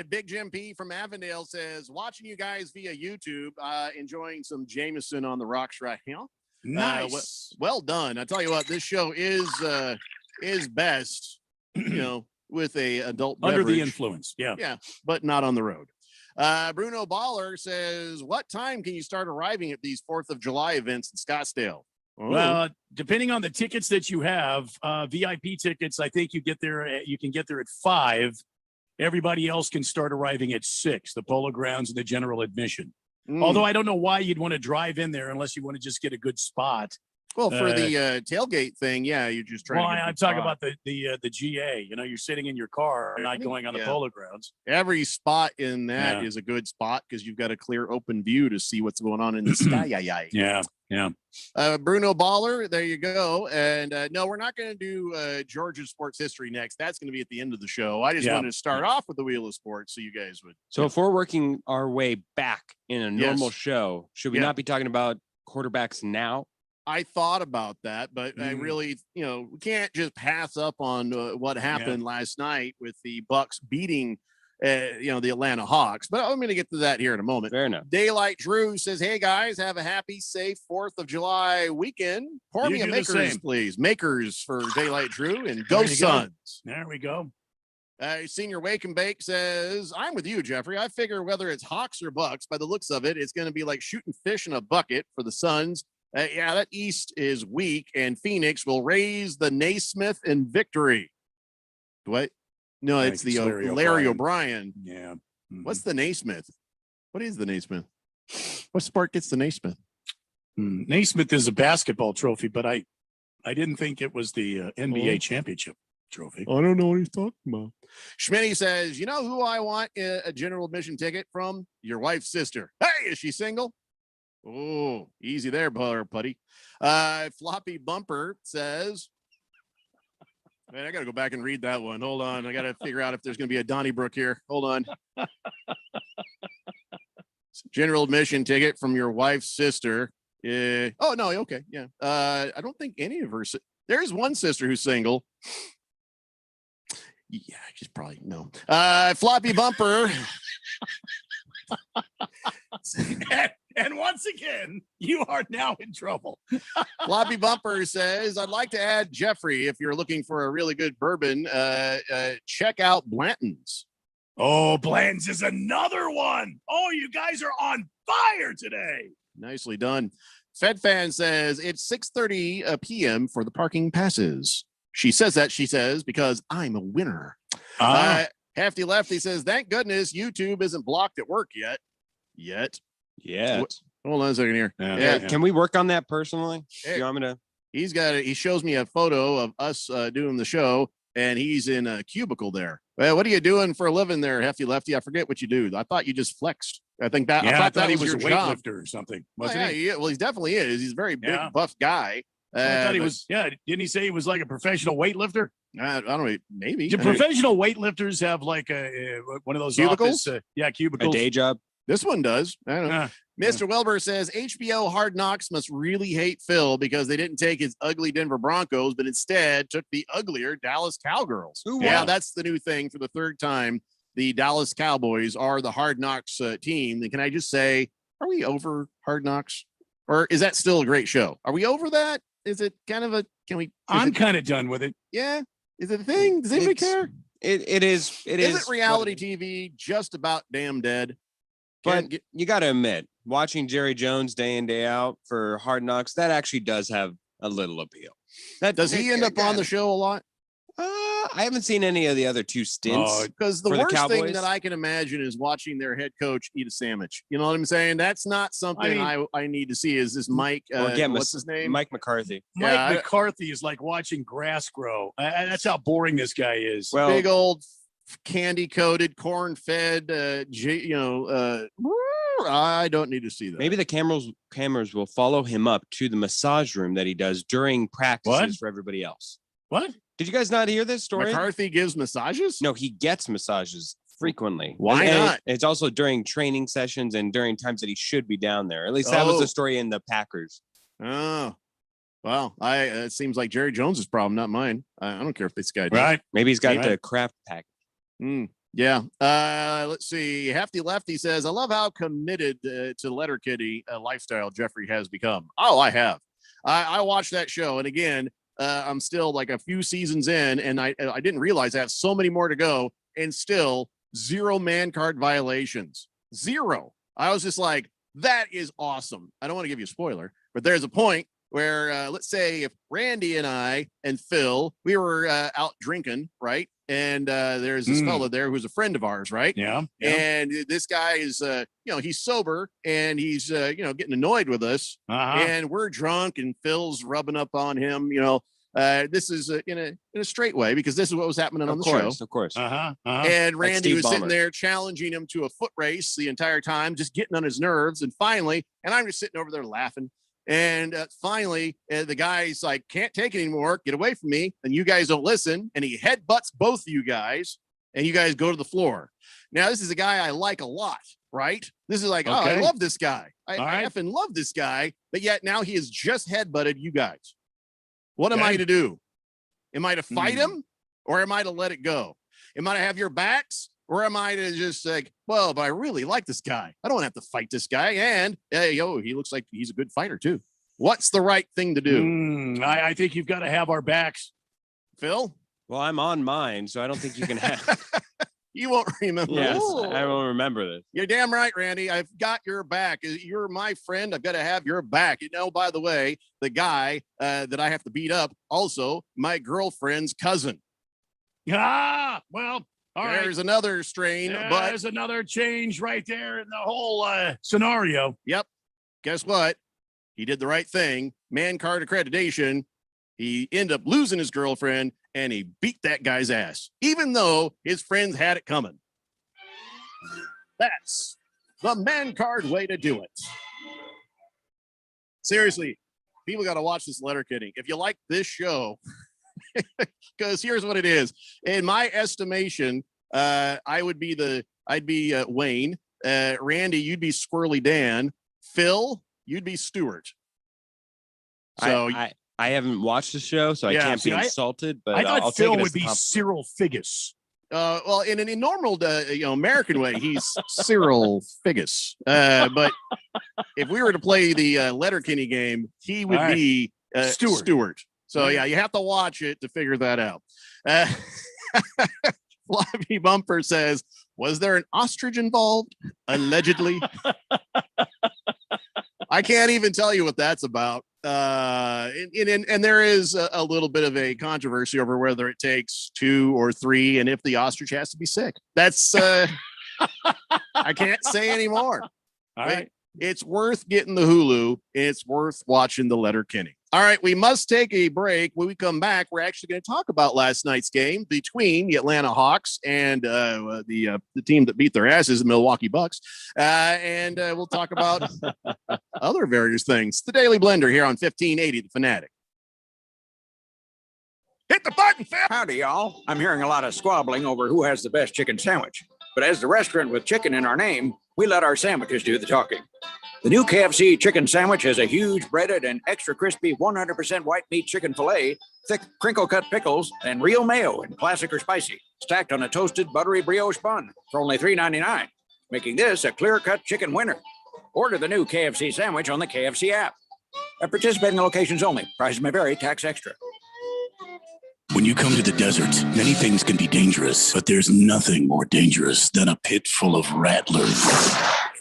Big Jim P from Avondale says, watching you guys via YouTube, enjoying some Jameson on the rocks right now. Nice. Well done. I tell you what, this show is best, with a adult Under beverage. the influence. Yeah. Yeah, but not on the road. Bruno Baller says, what time can you start arriving at these 4th of July events in Scottsdale? Oh. Well, depending on the tickets that you have, VIP tickets, I think you can get there at 5. Everybody else can start arriving at 6, the Polo Grounds and the general admission. Although I don't know why you'd want to drive in there unless you want to just get a good spot. Well, for the tailgate thing, yeah, you're just trying. Well, to get I'm talking about the GA. You're sitting in your car, not going on the Polo Grounds. Every spot in that is a good spot because you've got a clear, open view to see what's going on in the sky. Yeah. Bruno Baller, there you go. And no, we're not going to do Georgia sports history next. That's going to be at the end of the show. I just wanted to start off with the Wheel of Sports so you guys would. So if we're working our way back in a normal show, should we not be talking about quarterbacks now? I thought about that, but I really, we can't just pass up on what happened last night with the Bucks beating the Atlanta Hawks. But I'm going to get to that here in a moment. Fair enough. Daylight Drew says, "Hey guys, have a happy, safe 4th of July weekend. Pour You me a do the Makers, same. please. Makers for Daylight Drew and go There you go. Suns." There we go. Senior Wake and Bake says, "I'm with you, Jeffrey. I figure whether it's Hawks or Bucks, by the looks of it, it's going to be like shooting fish in a bucket for the Suns. Yeah, that East is weak, and Phoenix will raise the Naismith in victory." What? No, I it's think the it's Larry O'Brien. Yeah. What's the Naismith? What is the Naismith? What sport gets the Naismith? Naismith is a basketball trophy, but I didn't think it was the NBA championship trophy. I don't know what he's talking about. Schmitty says, "You know who I want a general admission ticket from? Your wife's sister. Hey, is she single?" Oh, easy there, buddy. Floppy Bumper says, man, I got to go back and read that one. Hold on. I got to figure out if there's going to be a Donnybrook here. Hold on. General admission ticket from your wife's sister. Oh, no. Okay. Yeah. I don't think any of her. There's one sister who's single. Yeah, she's probably no. Floppy Bumper. And once again, you are now in trouble. Floppy Bumper says, "I'd like to add Jeffrey, if you're looking for a really good bourbon, check out Blanton's." Oh, Blanton's is another one. Oh, you guys are on fire today. Nicely done. Fed Fan says, "It's 6:30 p.m. for the parking passes." She says, because I'm a winner. Hefty Lefty says, "Thank goodness YouTube isn't blocked at work yet." Hold on a second here. Yeah. Can we work on that personally? Hey. You want me to? He shows me a photo of us doing the show, and he's in a cubicle there. Well, what are you doing for a living there, Hefty Lefty? I forget what you do. I thought you just flexed. I think that. Yeah, I thought he that was a your job. weightlifter or something. Well, Wasn't he? Well, he definitely is. He's a very big, buff guy. I thought he was. Yeah, didn't he say he was like a professional weightlifter? I don't know. Maybe. Do professional weightlifters have like one of those Cubicles? office, cubicles? A day job. This one does. I don't know. Mr. Wilbur says HBO Hard Knocks must really hate Phil because they didn't take his ugly Denver Broncos, but instead took the uglier Dallas Cowgirls. Yeah, that's the new thing for the third time. The Dallas Cowboys are the Hard Knocks team. And can I just say, are we over Hard Knocks? Or is that still a great show? Are we over that? Is it kind of a, I'm kind of done with it. Yeah. Is it a thing? Does anybody care? It is. Isn't reality TV just about damn dead? But you got to admit, watching Jerry Jones day in, day out for Hard Knocks, that actually does have a little appeal. Does he end up on the show a lot? I haven't seen any of the other two stints. Because the worst thing that I can imagine is watching their head coach eat a sandwich. You know what I'm saying? That's not something I need to see. Is this Mike? What's his name? Mike McCarthy. Mike McCarthy is like watching grass grow. That's how boring this guy is. Well, big old candy coated, corn fed. I don't need to see that. Maybe the cameras will follow him up to the massage room that he does during practices for everybody else. What? Did you guys not hear this story? McCarthy gives massages? No, he gets massages frequently. Why not? It's also during training sessions and during times that he should be down there. At least that was the story in the Packers. Oh, well, it seems like Jerry Jones's problem, not mine. I don't care if this guy does. Right. Maybe he's got the craft pack. Yeah. Let's see. Hefty Lefty says, "I love how committed to Letterkenny lifestyle Jeffrey has become." Oh, I have. I watched that show, and again, I'm still like a few seasons in, and I didn't realize I have so many more to go, and still 0 man card violations. 0. I was just like, that is awesome. I don't want to give you a spoiler, but there's a point where let's say if Randy and I and Phil, we were out drinking, right? And there's this fellow there who's a friend of ours, right? Yeah. And this guy is, he's sober and he's, getting annoyed with us. And we're drunk and Phil's rubbing up on him. This is in a straight way because this is what was happening on the show. Of course. And Randy was sitting there challenging him to a foot race the entire time, just getting on his nerves. And finally, and I'm just sitting over there laughing. And finally, the guy's like, "Can't take it anymore. Get away from me." And you guys don't listen. And he headbutts both of you guys. And you guys go to the floor. Now, this is a guy I like a lot, right? This is like, oh, I love this guy. I effing love this guy. But yet now he has just headbutted you guys. What am I to do? Am I to fight him or am I to let it go? Am I to have your backs Or am I to just like, well, but I really like this guy. I don't have to fight this guy. And he looks like he's a good fighter too. What's the right thing to do? I think you've got to have our backs. Phil? Well, I'm on mine, so I don't think you can have. You won't remember. Yes, this. I will remember this. You're damn right, Randy. I've got your back. You're my friend. I've got to have your back. You know, by the way, the guy that I have to beat up, also my girlfriend's cousin. Ah, well, all right. There's another strain, but there's another change right there in the whole scenario. Yep. Guess what? He did the right thing. Man card accreditation. He ended up losing his girlfriend and he beat that guy's ass, even though his friends had it coming. That's the man card way to do it. Seriously, people got to watch this letterkenny. If you like this show, because here's what it is. In my estimation, I'd be Wayne. Randy, you'd be Squirrely Dan. Phil, you'd be Stuart. So I haven't watched the show, so I can't be insulted. But I thought I'll Phil take it would as be Cyril Figgis. Well, in a normal, American way, he's Cyril Figgis. But if we were to play the Letterkenny game, he would be Stuart. So yeah, you have to watch it to figure that out. Floppy Bumper says, "Was there an ostrich involved? Allegedly." I can't even tell you what that's about. And there is a little bit of a controversy over whether it takes 2 or 3, and if the ostrich has to be sick. That's I can't say anymore. All right. It's worth getting the Hulu. It's worth watching the Letterkenny. All right, we must take a break. When we come back, we're actually going to talk about last night's game between the Atlanta Hawks and the team that beat their asses, the Milwaukee Bucks. And we'll talk about other various things. The Daily Blender here on 1580 The Fanatic. Hit the button, Phil. Howdy, y'all. I'm hearing a lot of squabbling over who has the best chicken sandwich. But as the restaurant with chicken in our name, we let our sandwiches do the talking. The new KFC chicken sandwich has a huge breaded and extra crispy 100% white meat chicken filet, thick crinkle-cut pickles, and real mayo in classic or spicy, stacked on a toasted buttery brioche bun for only $3.99, making this a clear-cut chicken winner. Order the new KFC sandwich on the KFC app. At participating locations only. Prices may vary. Tax extra. When you come to the desert, many things can be dangerous, but there's nothing more dangerous than a pit full of rattlers.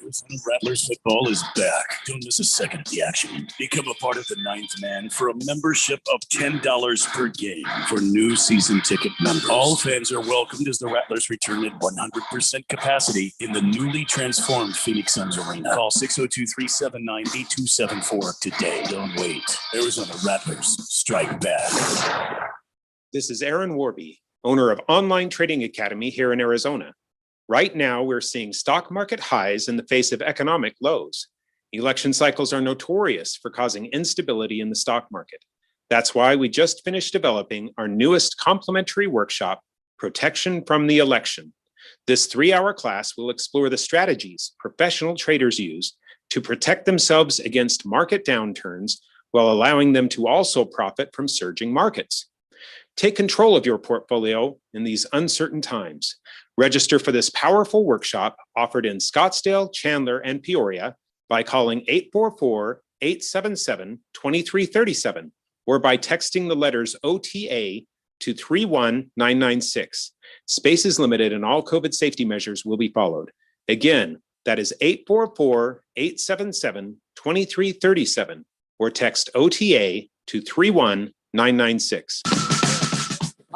Arizona Rattlers football is back. Don't miss a second of the action. Become a part of the Ninth Man for a membership of $10 per game for new season ticket members. All fans are welcomed as the Rattlers return at 100% capacity in the newly transformed Phoenix Suns Arena. Call 602-379-8274 today. Don't wait. Arizona Rattlers, strike back. This is Aaron Warby, owner of Online Trading Academy here in Arizona. Right now, we're seeing stock market highs in the face of economic lows. Election cycles are notorious for causing instability in the stock market. That's why we just finished developing our newest complimentary workshop, Protection from the Election. This 3-hour class will explore the strategies professional traders use to protect themselves against market downturns while allowing them to also profit from surging markets. Take control of your portfolio in these uncertain times. Register for this powerful workshop offered in Scottsdale, Chandler, and Peoria by calling 844-877-2337 or by texting the letters OTA to 31996. Space is limited and all COVID safety measures will be followed. Again, that is 844-877-2337 or text OTA to 31996.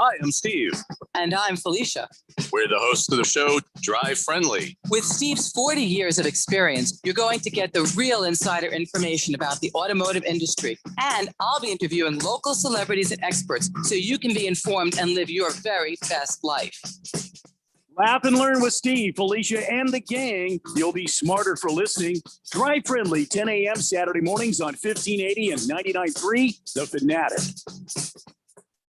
Hi, I'm Steve. And I'm Felicia. We're the hosts of the show, Drive Friendly. With Steve's 40 years of experience, you're going to get the real insider information about the automotive industry. And I'll be interviewing local celebrities and experts so you can be informed and live your very best life. Laugh and learn with Steve, Felicia, and the gang. You'll be smarter for listening. Drive Friendly, 10 a.m. Saturday mornings on 1580 and 99.3 The Fanatic.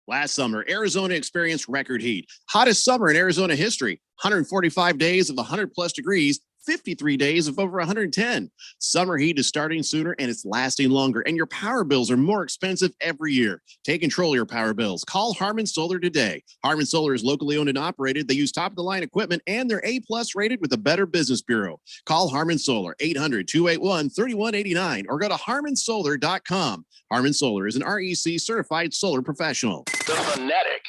Last summer, Arizona experienced record heat. Hottest summer in Arizona history. 145 days of 100 plus degrees, 53 days of over 110. Summer heat is starting sooner and it's lasting longer, and your power bills are more expensive every year. Take control of your power bills. Call Harmon Solar today. Harmon Solar is locally owned and operated. They use top-of-the-line equipment, and they're A-plus rated with the Better Business Bureau. Call Harmon Solar, 800-281-3189, or go to harmonsolar.com. Harmon Solar is an REC certified solar professional. The Fanatic.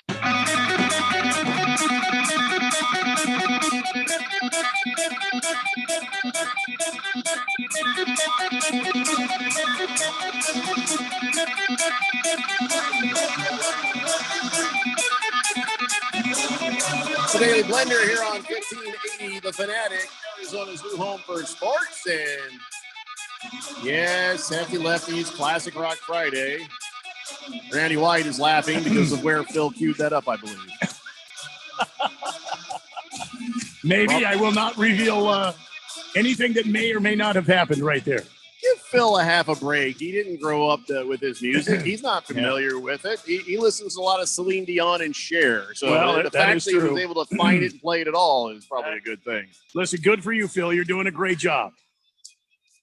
The Daily Blender here on 1580 The Fanatic, Arizona's new home for sports. And yes, Hefty Lefty's Classic Rock Friday. Randy White is laughing because of where Phil queued that up, I believe. Maybe I will not reveal anything that may or may not have happened right there. Give Phil a half a break. He didn't grow up with his music. He's not familiar with it. He listens to a lot of Celine Dion and Cher. So Well, the that fact is that he was true. able to find it and play it at all is probably a good thing. Listen, good for you, Phil. You're doing a great job.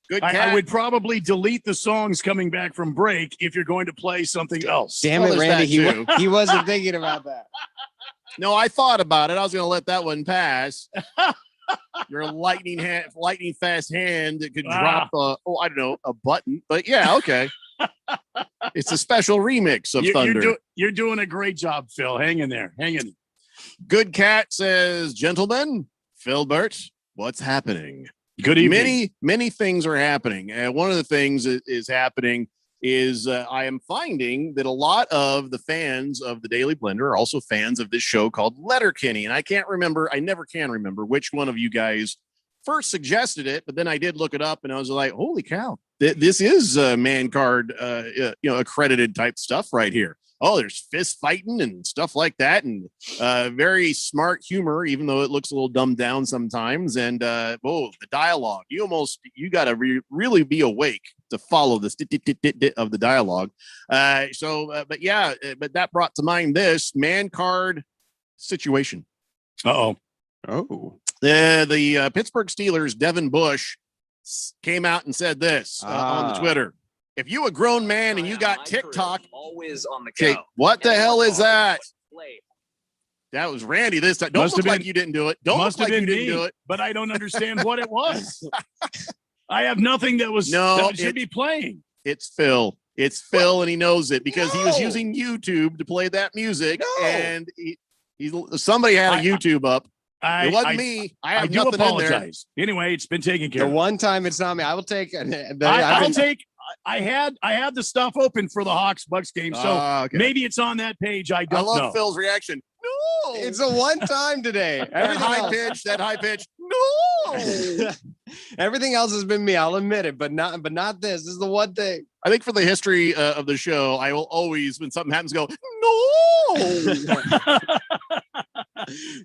Good I cat. would probably delete the songs coming back from break if you're going to play something else. Damn Well, it, there's Randy. that too. He wasn't thinking about that. No, I thought about it. I was going to let that one pass. Your lightning fast hand that could drop I don't know, a button. But yeah, okay. It's a special remix of Thunder. You're doing a great job, Phil. Hang in there. Hang in. Good Cat says, gentlemen, Philbert, what's happening? Good evening. Many things are happening. One of the things that is happening is I am finding that a lot of the fans of the Daily Blender are also fans of this show called Letterkenny. And I never can remember which one of you guys first suggested it, but then I did look it up and I was like, holy cow, this is man card, accredited type stuff right here. Oh, there's fist fighting and stuff like that, and very smart humor, even though it looks a little dumbed down sometimes. And the dialogue, you got to really be awake to follow this of the dialogue. But that brought to mind this man card situation. Oh, the Pittsburgh Steelers, Devin Bush, came out and said this on the Twitter. If you a grown man and you got TikTok, always on the okay, couch. what the hell is that? That was Randy this time. Don't Must look have like been- you didn't do it. Don't Must look have like you been didn't me, do it. but I don't understand what it was. I have nothing that should be playing. It's Phil. It's Phil, and he knows it because he was using YouTube to play that music, and somebody had a YouTube up. It wasn't me. I have do nothing in there. apologize. Anyway, it's been taken care The of. one time it's not me, I will take. I had the stuff open for the Hawks-Bucks game, so maybe it's on that page. I I don't love know. Phil's reaction. No, It's a one time today. that high pitch. No. Everything else has been me. I'll admit it, but not this. This is the one thing. I think for the history of the show, I will always, when something happens, go no.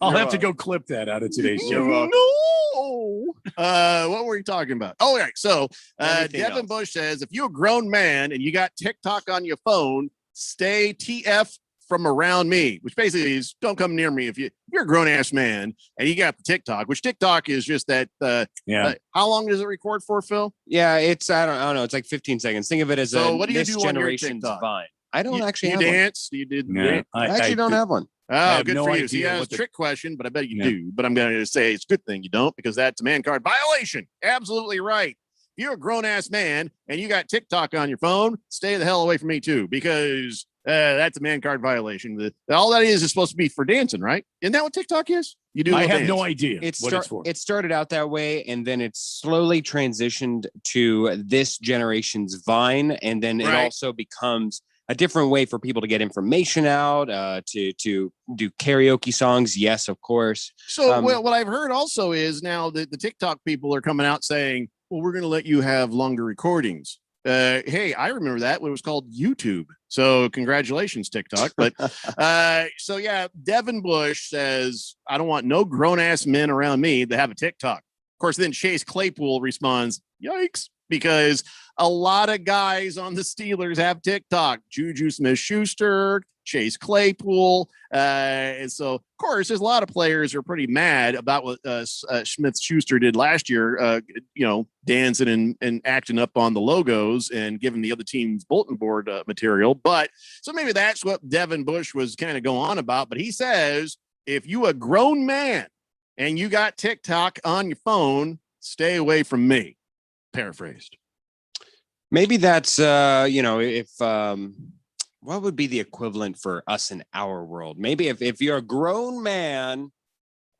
I'll have to go clip that out of today's show. No. What were we talking about? Oh, all right. So Anything Devin else? Bush says, if you're a grown man and you got TikTok on your phone, stay TF from around me, which basically is don't come near me if you're a grown ass man and you got the TikTok, which TikTok is just that. How long does it record for, Phil? Yeah, it's I don't know. It's like 15 seconds. Think of it as So a what do you this do on your generation's TikTok? Vine. I don't You actually have dance. You did. Yeah, one. I actually don't have one. I Oh, have good no for you. See, idea that's what a the- trick question, but I bet you Yeah. do. But I'm going to say it's a good thing you don't because that's a man card violation. Absolutely right. If you're a grown ass man and you got TikTok on your phone, stay the hell away from me too because that's a man card violation. All that is supposed to be for dancing, right? Isn't that what TikTok is? You do. a I little have no dance. idea what it's for. It started out that way, and then it slowly transitioned to this generation's Vine, and then it Right. also becomes a different way for people to get information out, to do karaoke songs. Yes, of course. So what I've heard also is now that the TikTok people are coming out saying, well, we're going to let you have longer recordings. Hey, I remember that when it was called YouTube. So congratulations, TikTok. But so yeah, Devin Bush says, I don't want no grown ass men around me that have a TikTok. Of course, then Chase Claypool responds, yikes, because a lot of guys on the Steelers have TikTok. Juju Smith-Schuster, Chase Claypool. And so, of course, there's a lot of players who are pretty mad about what Smith-Schuster did last year, dancing and acting up on the logos and giving the other team's bulletin board material. But so maybe that's what Devin Bush was kind of going on about. But he says, if you a grown man and you got TikTok on your phone, stay away from me. Paraphrased. Maybe that's what would be the equivalent for us in our world? Maybe if you're a grown man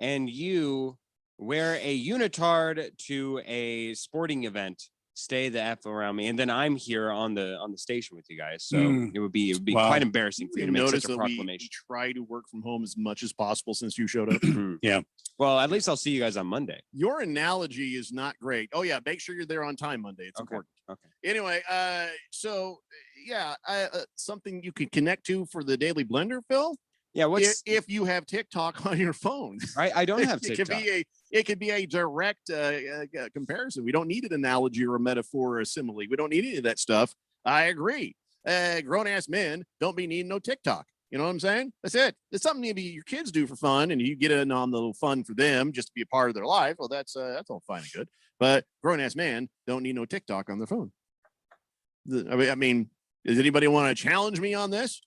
and you wear a unitard to a sporting event, stay the F around me, and then I'm here on the station with you guys. So it would be Wow. quite embarrassing for you to make Notice such a that we proclamation. try to work from home as much as possible since you showed up. Yeah. Well, at least I'll see you guys on Monday. Your analogy is not great. Oh yeah, make sure you're there on time Monday. It's important. Okay. Anyway, something you can connect to for the Daily Blender, Phil. Yeah, what's if you have TikTok on your phone? I don't have it TikTok. could be a direct comparison. We don't need an analogy or a metaphor or a simile. We don't need any of that stuff. I agree. Grown ass men don't be needing no TikTok. You know what I'm saying? That's it. It's something maybe your kids do for fun, and you get in on the little fun for them just to be a part of their life. Well, that's all fine and good. But grown ass men don't need no TikTok on their phone. I mean, does anybody want to challenge me on this?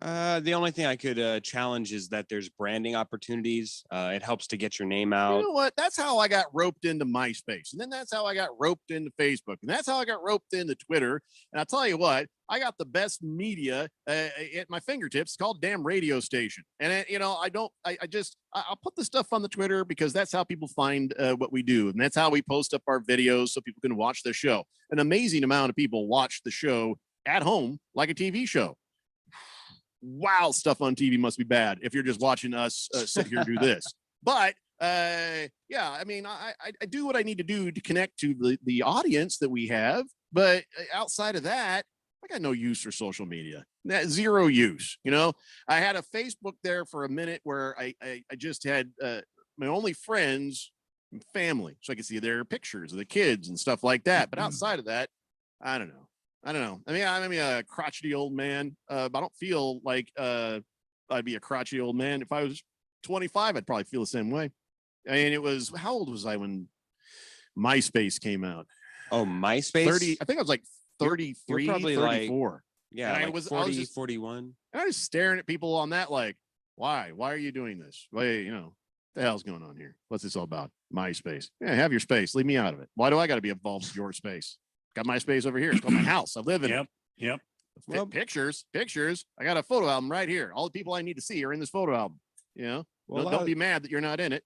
The only thing I could challenge is that there's branding opportunities. It helps to get your name out. You know what? That's how I got roped into MySpace. And then that's how I got roped into Facebook. And that's how I got roped into Twitter. And I'll tell you what, I got the best media at my fingertips. It's called damn radio station. And, I'll put the stuff on the Twitter because that's how people find what we do. And that's how we post up our videos so people can watch the show. An amazing amount of people watch the show at home like a TV show. Wow, stuff on TV must be bad if you're just watching us sit here and do this. But I do what I need to do to connect to the audience that we have. But outside of that, I got no use for social media. Zero use. I had a Facebook there for a minute where I just had my only friends and family, so I could see their pictures of the kids and stuff like that. But outside of that, I don't know. I mean, I'm a crotchety old man, but I don't feel like I'd be a crotchety old man. If I was 25, I'd probably feel the same way. I mean, how old was I when MySpace came out? Oh, MySpace? 30. I think I was like 33, You're probably 34. Like, yeah, and like 40, 41. And I was staring at people on that like, why? Why are you doing this? What the hell's going on here? What's this all about? MySpace. Yeah, have your space. Leave me out of it. Why do I got to be involved with your space? Got my space over here. It's called my house. I live in it. Yep. Well, pictures. I got a photo album right here. All the people I need to see are in this photo album. Don't be mad that you're not in it.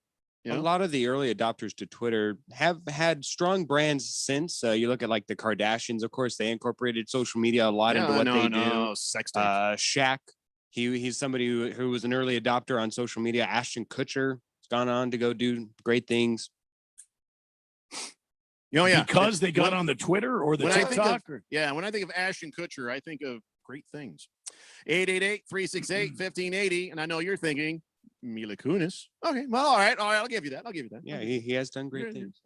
A lot of the early adopters to Twitter have had strong brands since. You look at like the Kardashians, of course, they incorporated social media a lot into what they do. Sexting. Shaq, he's somebody who was an early adopter on social media. Ashton Kutcher has gone on to go do great things. Because they got on the Twitter or the TikTok? When I think of Ashton Kutcher, I think of great things. 888-368-1580. And I know you're thinking Mila Kunis. Okay, well, all right, I'll give you that. Yeah, he has done great things.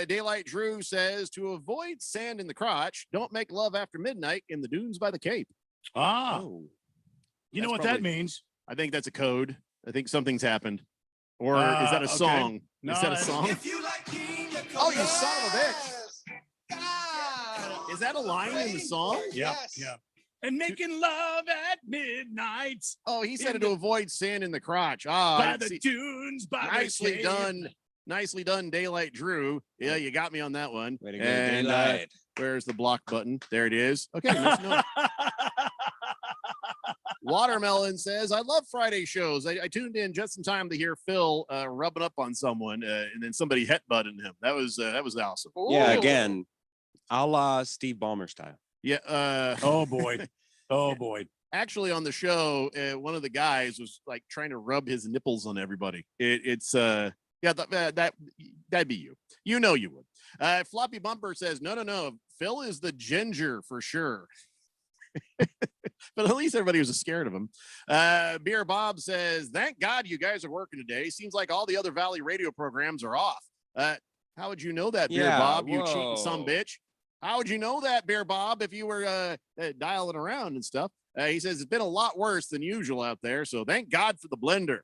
Daylight Drew says, to avoid sand in the crotch, don't make love after midnight in the dunes by the Cape. You know what that means? I think that's a code. I think something's happened. Or is that a song? No, is that a song? Oh, you son of a bitch. Is that a line in the song? Yeah. And making love at midnight. Oh, he said to avoid sand in the crotch. By the dunes, by nicely the cave. done. Nicely done, Daylight Drew. Yeah, you got me on that one. Way to go, and Daylight. Where's the block button? There it is. Okay, nice to know. Watermelon says, I love Friday shows. I tuned in just in time to hear Phil rubbing up on someone and then somebody headbutting him. That was awesome. Yeah, again, a la Steve Ballmer style. Yeah. Oh boy. Actually, on the show, one of the guys was like trying to rub his nipples on everybody. That'd be you. You know you would. Floppy Bumper says, no. Phil is the ginger for sure. But at least everybody was scared of him. Beer Bob says, thank God you guys are working today. Seems like all the other Valley radio programs are off. How would you know that, Beer Yeah, Bob? You cheating whoa. some bitch. How would you know that, Beer Bob, if you were dialing around and stuff? He says it's been a lot worse than usual out there. So thank God for the blender.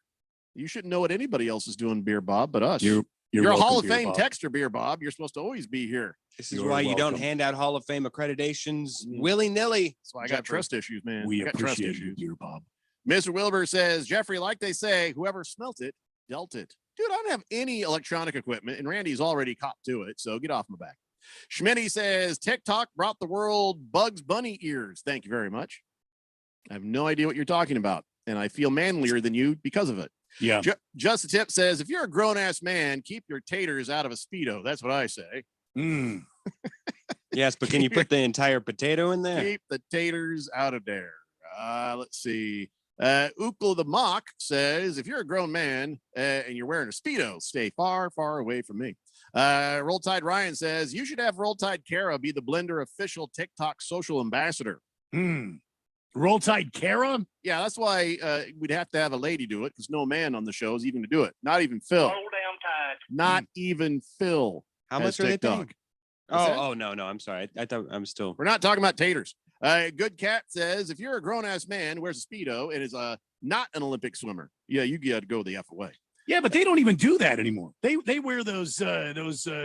You shouldn't know what anybody else is doing, Beer Bob, but us. You're a welcome, Hall of Beer Fame Bob. texter, Beer Bob. You're supposed to always be here. This is why you don't hand out Hall of Fame accreditations willy-nilly. That's why I got trust issues, man. We I got trust appreciate you, issues. Beer Bob. Mr. Wilbur says, Jeffrey, like they say, whoever smelt it, dealt it. Dude, I don't have any electronic equipment, and Randy's already copped to it, so get off my back. Schmitty says, TikTok brought the world Bugs Bunny ears. Thank you very much. I have no idea what you're talking about, and I feel manlier than you because of it. Yeah. Just a tip says, if you're a grown-ass man, keep your taters out of a Speedo. That's what I say. Yes, but can you put the entire potato in there? Keep the taters out of there. Let's see. Ukla the Mock says, if you're a grown man and you're wearing a Speedo, stay far, far away from me. Roll Tide Ryan says, you should have Roll Tide Kara be the Blender official TikTok social ambassador. Roll Tide Kara? Yeah, that's why we'd have to have a lady do it because no man on the show is even to do it. Not even Phil. Roll damn tide. Not even Phil. How has much are they TikTok. paying? What's that? Oh, no, I'm sorry. I thought I'm still. We're not talking about taters. Good Cat says, if you're a grown-ass man who wears a Speedo and is not an Olympic swimmer, yeah, you got to go the F away. Yeah, but they don't even do that anymore. They wear those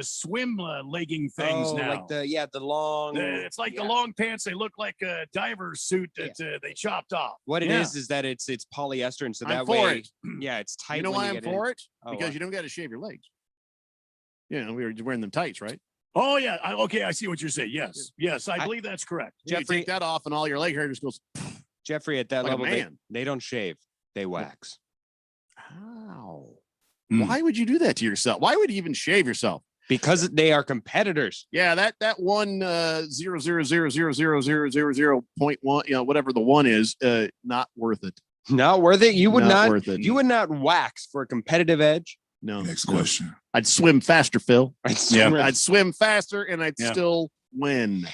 swim legging things now. Like the long. It's like the long pants. They look like a diver's suit that they chopped off. What it is that it's polyester, and so I'm that for way, it. yeah, it's tight. You know when why you I'm get for in. it? Oh, Because why? you don't got to shave your legs. You know, we were wearing them tights, right? Oh yeah. Okay, I see what you're saying. Yes, I believe that's correct. You take that off, and all your leg hair just goes. Jeffrey, at that Like a level, man. they don't shave; they wax. How? Why would you do that to yourself? Why would you even shave yourself? Because they are competitors. Yeah, that one 0.1, you know, whatever the one is, not worth it. Not worth it. You would not. Worth it. You would not wax for a competitive edge. No. Next question. I'd swim faster, Phil. Yeah. I'd swim faster, and I'd still win.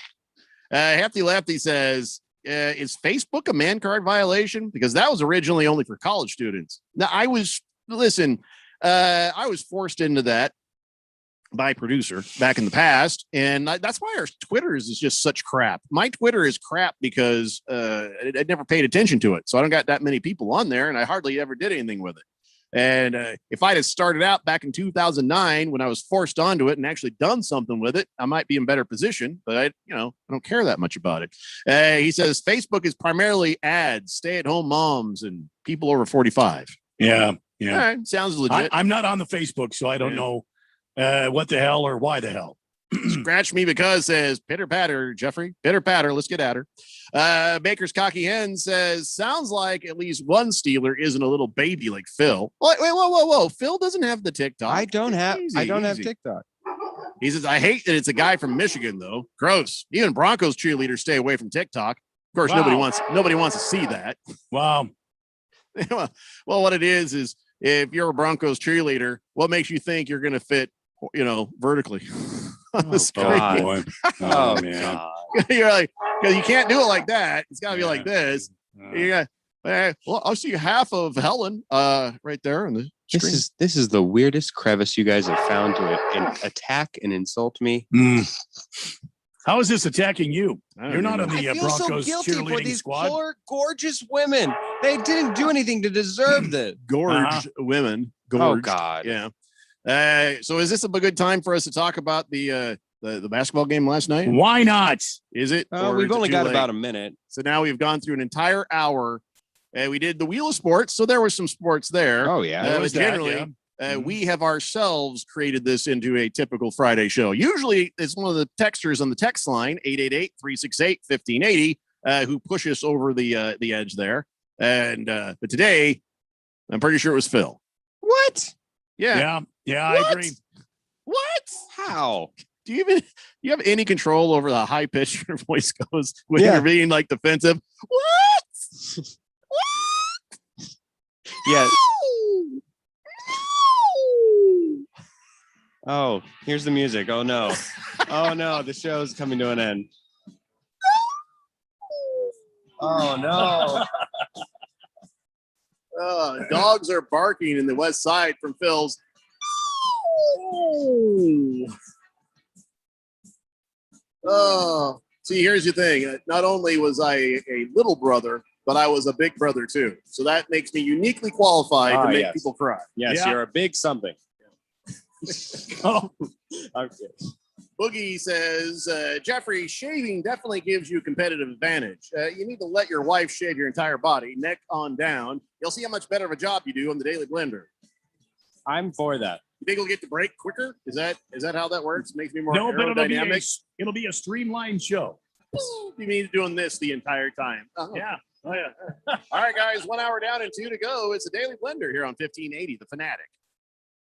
Hefty Lefty says, is Facebook a man card violation? Because that was originally only for college students. Now, I was forced into that by producer back in the past, and that's why our Twitter is just such crap. My Twitter is crap because I never paid attention to it, so I don't got that many people on there, and I hardly ever did anything with it. And if I'd have started out back in 2009 when I was forced onto it and actually done something with it, I might be in better position. But I don't care that much about it. He says Facebook is primarily ads, stay-at-home moms, and people over 45. Yeah. All right, sounds legit. I'm not on the Facebook, so I don't know what the hell or why the hell. Scratch me because says pitter patter, Jeffrey. Pitter patter. Let's get at her. Baker's Cocky Hen says, sounds like at least one Steeler isn't a little baby like Phil. Wait, whoa. Phil doesn't have the TikTok. I don't have Easy. TikTok. He says, I hate that it's a guy from Michigan, though. Gross. Even Broncos cheerleaders stay away from TikTok. Of course, nobody wants to see that. Wow. Well, what it is if you're a Broncos cheerleader, what makes you think you're going to fit, vertically on the screen? Oh, man. You're like, because you can't do it like that. It's got to be like this. You got, well, I'll see half of Helen right there on the screen. This is the weirdest crevice you guys have found to attack and insult me. How is this attacking you? You're not on the I feel Broncos so guilty for cheerleading these squad. poor, gorgeous women. They didn't do anything to deserve this. Gorged women. Oh Gorged. God. Yeah. So is this a good time for us to talk about the basketball game last night? Why not? Is it? Or We've is it only too got late? about a minute. So now we've gone through an entire hour. We did the Wheel of Sports, so there was some sports there. Oh yeah. There But was that, generally, we have ourselves created this into a typical Friday show. Usually, it's one of the texters on the text line 888-368-1580 who push us over the edge there. And but today, I'm pretty sure it was Phil. What? Yeah. Yeah, What? I agree. What? How? Do you have any control over the high pitch your voice goes when you're being like defensive? What? Yeah. Oh, here's the music. Oh no. Oh no, the show's coming to an end. Oh no. Dogs are barking in the west side from Phil's. Oh, see, here's the thing. Not only was I a little brother, but I was a big brother too. So that makes me uniquely qualified to make people cry. Yes, Yeah. you're a big something. Oh, okay. Boogie says, Jeffrey, shaving definitely gives you a competitive advantage. You need to let your wife shave your entire body, neck on down. You'll see how much better of a job you do on the Daily Blender. I'm for that. You think it'll get to break quicker? Is that how that works? Makes me more No, but aerodynamic. it'll be a streamlined show. You mean doing this the entire time? Uh-huh. Yeah. Oh, yeah. All right, guys, 1 hour down and 2 to go. It's the Daily Blender here on 1580, The Fanatic.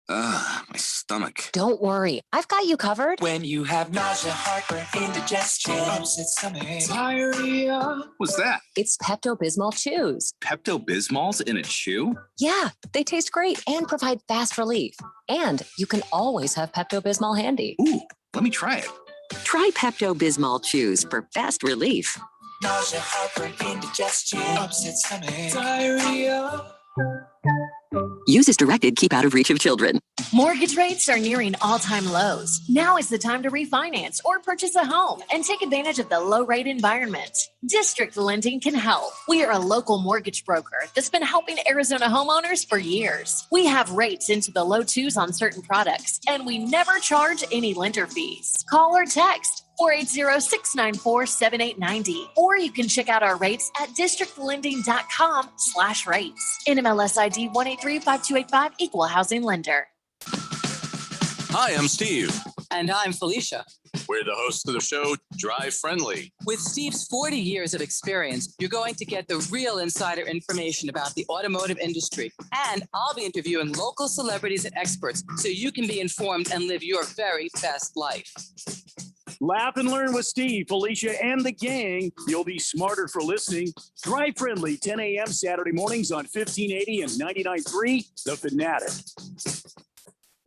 My stomach. Don't worry, I've got you covered. When you have nausea, heartburn, indigestion, upset stomach, diarrhea. What's that? It's Pepto-Bismol Chews. Pepto-Bismol's in a chew? Yeah, they taste great and provide fast relief. And you can always have Pepto-Bismol handy. Ooh, let me try it. Try Pepto-Bismol Chews for fast relief. Nausea, heartburn, indigestion, upset stomach, diarrhea. Use as directed, keep out of reach of children. Mortgage rates are nearing all-time lows. Now is the time to refinance or purchase a home and take advantage of the low-rate environment. District Lending can help. We are a local mortgage broker that's been helping Arizona homeowners for years. We have rates into the low twos on certain products, and we never charge any lender fees. Call or text 480-694-7890. Or you can check out our rates at districtlending.com/rates. NMLS ID 1835285, Equal Housing Lender. Hi, I'm Steve. And I'm Felicia. We're the hosts of the show, Drive Friendly. With Steve's 40 years of experience, you're going to get the real insider information about the automotive industry. And I'll be interviewing local celebrities and experts so you can be informed and live your very best life. Laugh and learn with Steve, Felicia, and the gang. You'll be smarter for listening. Drive Friendly, 10 a.m. Saturday mornings on 1580 and 99.3, The Fanatic.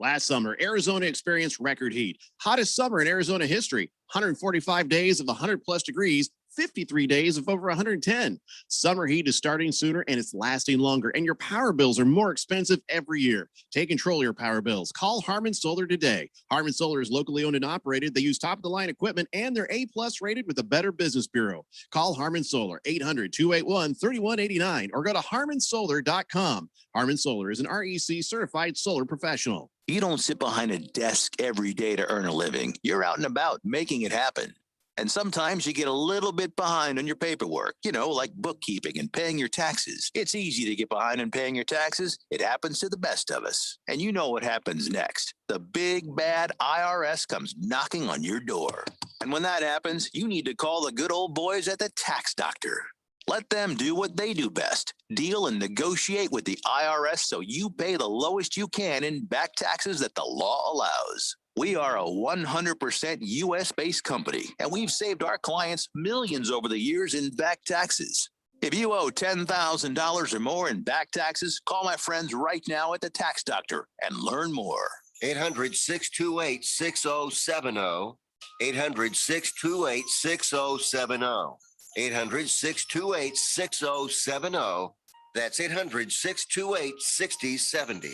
Last summer, Arizona experienced record heat. Hottest summer in Arizona history. 145 days of 100+ degrees. 53 days of over 110. Summer heat is starting sooner and it's lasting longer, and your power bills are more expensive every year. Take control of your power bills. Call Harmon Solar today. Harmon Solar is locally owned and operated. They use top-of-the-line equipment, and they're A+ rated with the Better Business Bureau. Call Harmon Solar, 800-281-3189, or go to harmonsolar.com. Harmon Solar is an REC certified solar professional. You don't sit behind a desk every day to earn a living. You're out and about making it happen. And sometimes you get a little bit behind on your paperwork, like bookkeeping and paying your taxes. It's easy to get behind in paying your taxes. It happens to the best of us. And you know what happens next. The big bad IRS comes knocking on your door. And when that happens, you need to call the good old boys at the Tax Doctor. Let them do what they do best. Deal and negotiate with the IRS so you pay the lowest you can in back taxes that the law allows. We are a 100% U.S.-based company, and we've saved our clients millions over the years in back taxes. If you owe $10,000 or more in back taxes, call my friends right now at the Tax Doctor and learn more. 800-628-6070. 800-628-6070. 800-628-6070. That's 800-628-6070.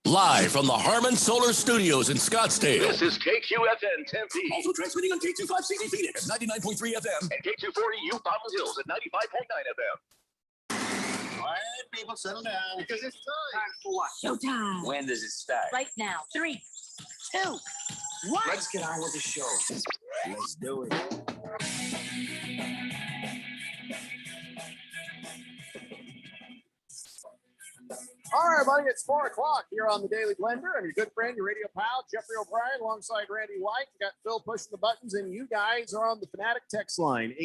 Live from the Harmon Solar Studios in Scottsdale. This is KQFN Tempe. Also transmitting on K25CD Phoenix, 99.3 FM. And K240U Fountain Hills at 95.9 FM. Quiet, people, settle down. Because it's time for what? Showtime. When does it start? Right now. 3, 2, 1. Let's get on with the show. Let's do it. All right, buddy, it's 4 o'clock here on the Daily Blender. I'm your good friend, your radio pal, Jeffrey O'Brien, alongside Randy White. We got Phil pushing the buttons, and you guys are on the Fanatic text line,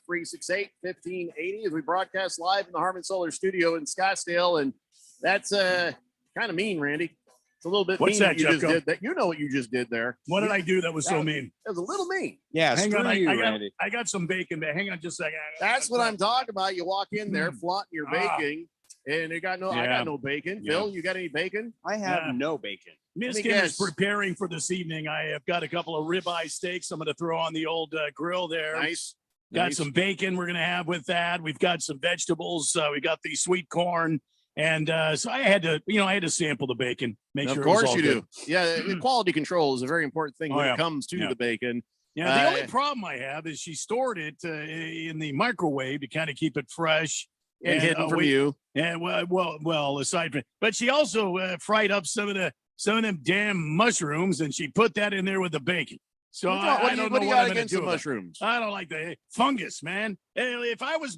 888-368-1580, as we broadcast live in the Harmon Solar Studio in Scottsdale. And that's kind of mean, Randy. It's a little bit What's mean that, you just Jeffco? did that. You know what you just did there. What did I do that was so mean? It was a little mean. Yeah, Hang on, Randy. I got some bacon, but hang on just a second. That's what I'm talking about. You walk in there flaunting your bacon, and I got no bacon. Yeah. Phil, you got any bacon? I have no bacon. Miss Let me Kim is guess. preparing for this evening. I have got a couple of ribeye steaks I'm going to throw on the old grill there. Nice. Got Nice. some bacon we're going to have with that. We've got some vegetables. We got the sweet corn And so I had to, sample the bacon, make Of sure. It was course all you good. do. Yeah, the quality control is a very important thing Oh, when yeah. it comes to Yeah. the bacon. Yeah, the only problem I have is she stored it in the microwave to kind of keep it fresh And hidden from wait- you. And well, aside from, but she also fried up some of them damn mushrooms, and she put that in there with the bacon. So I don't know what do you what got I'm gonna against do the about it. mushrooms? I don't like the fungus, man. If I was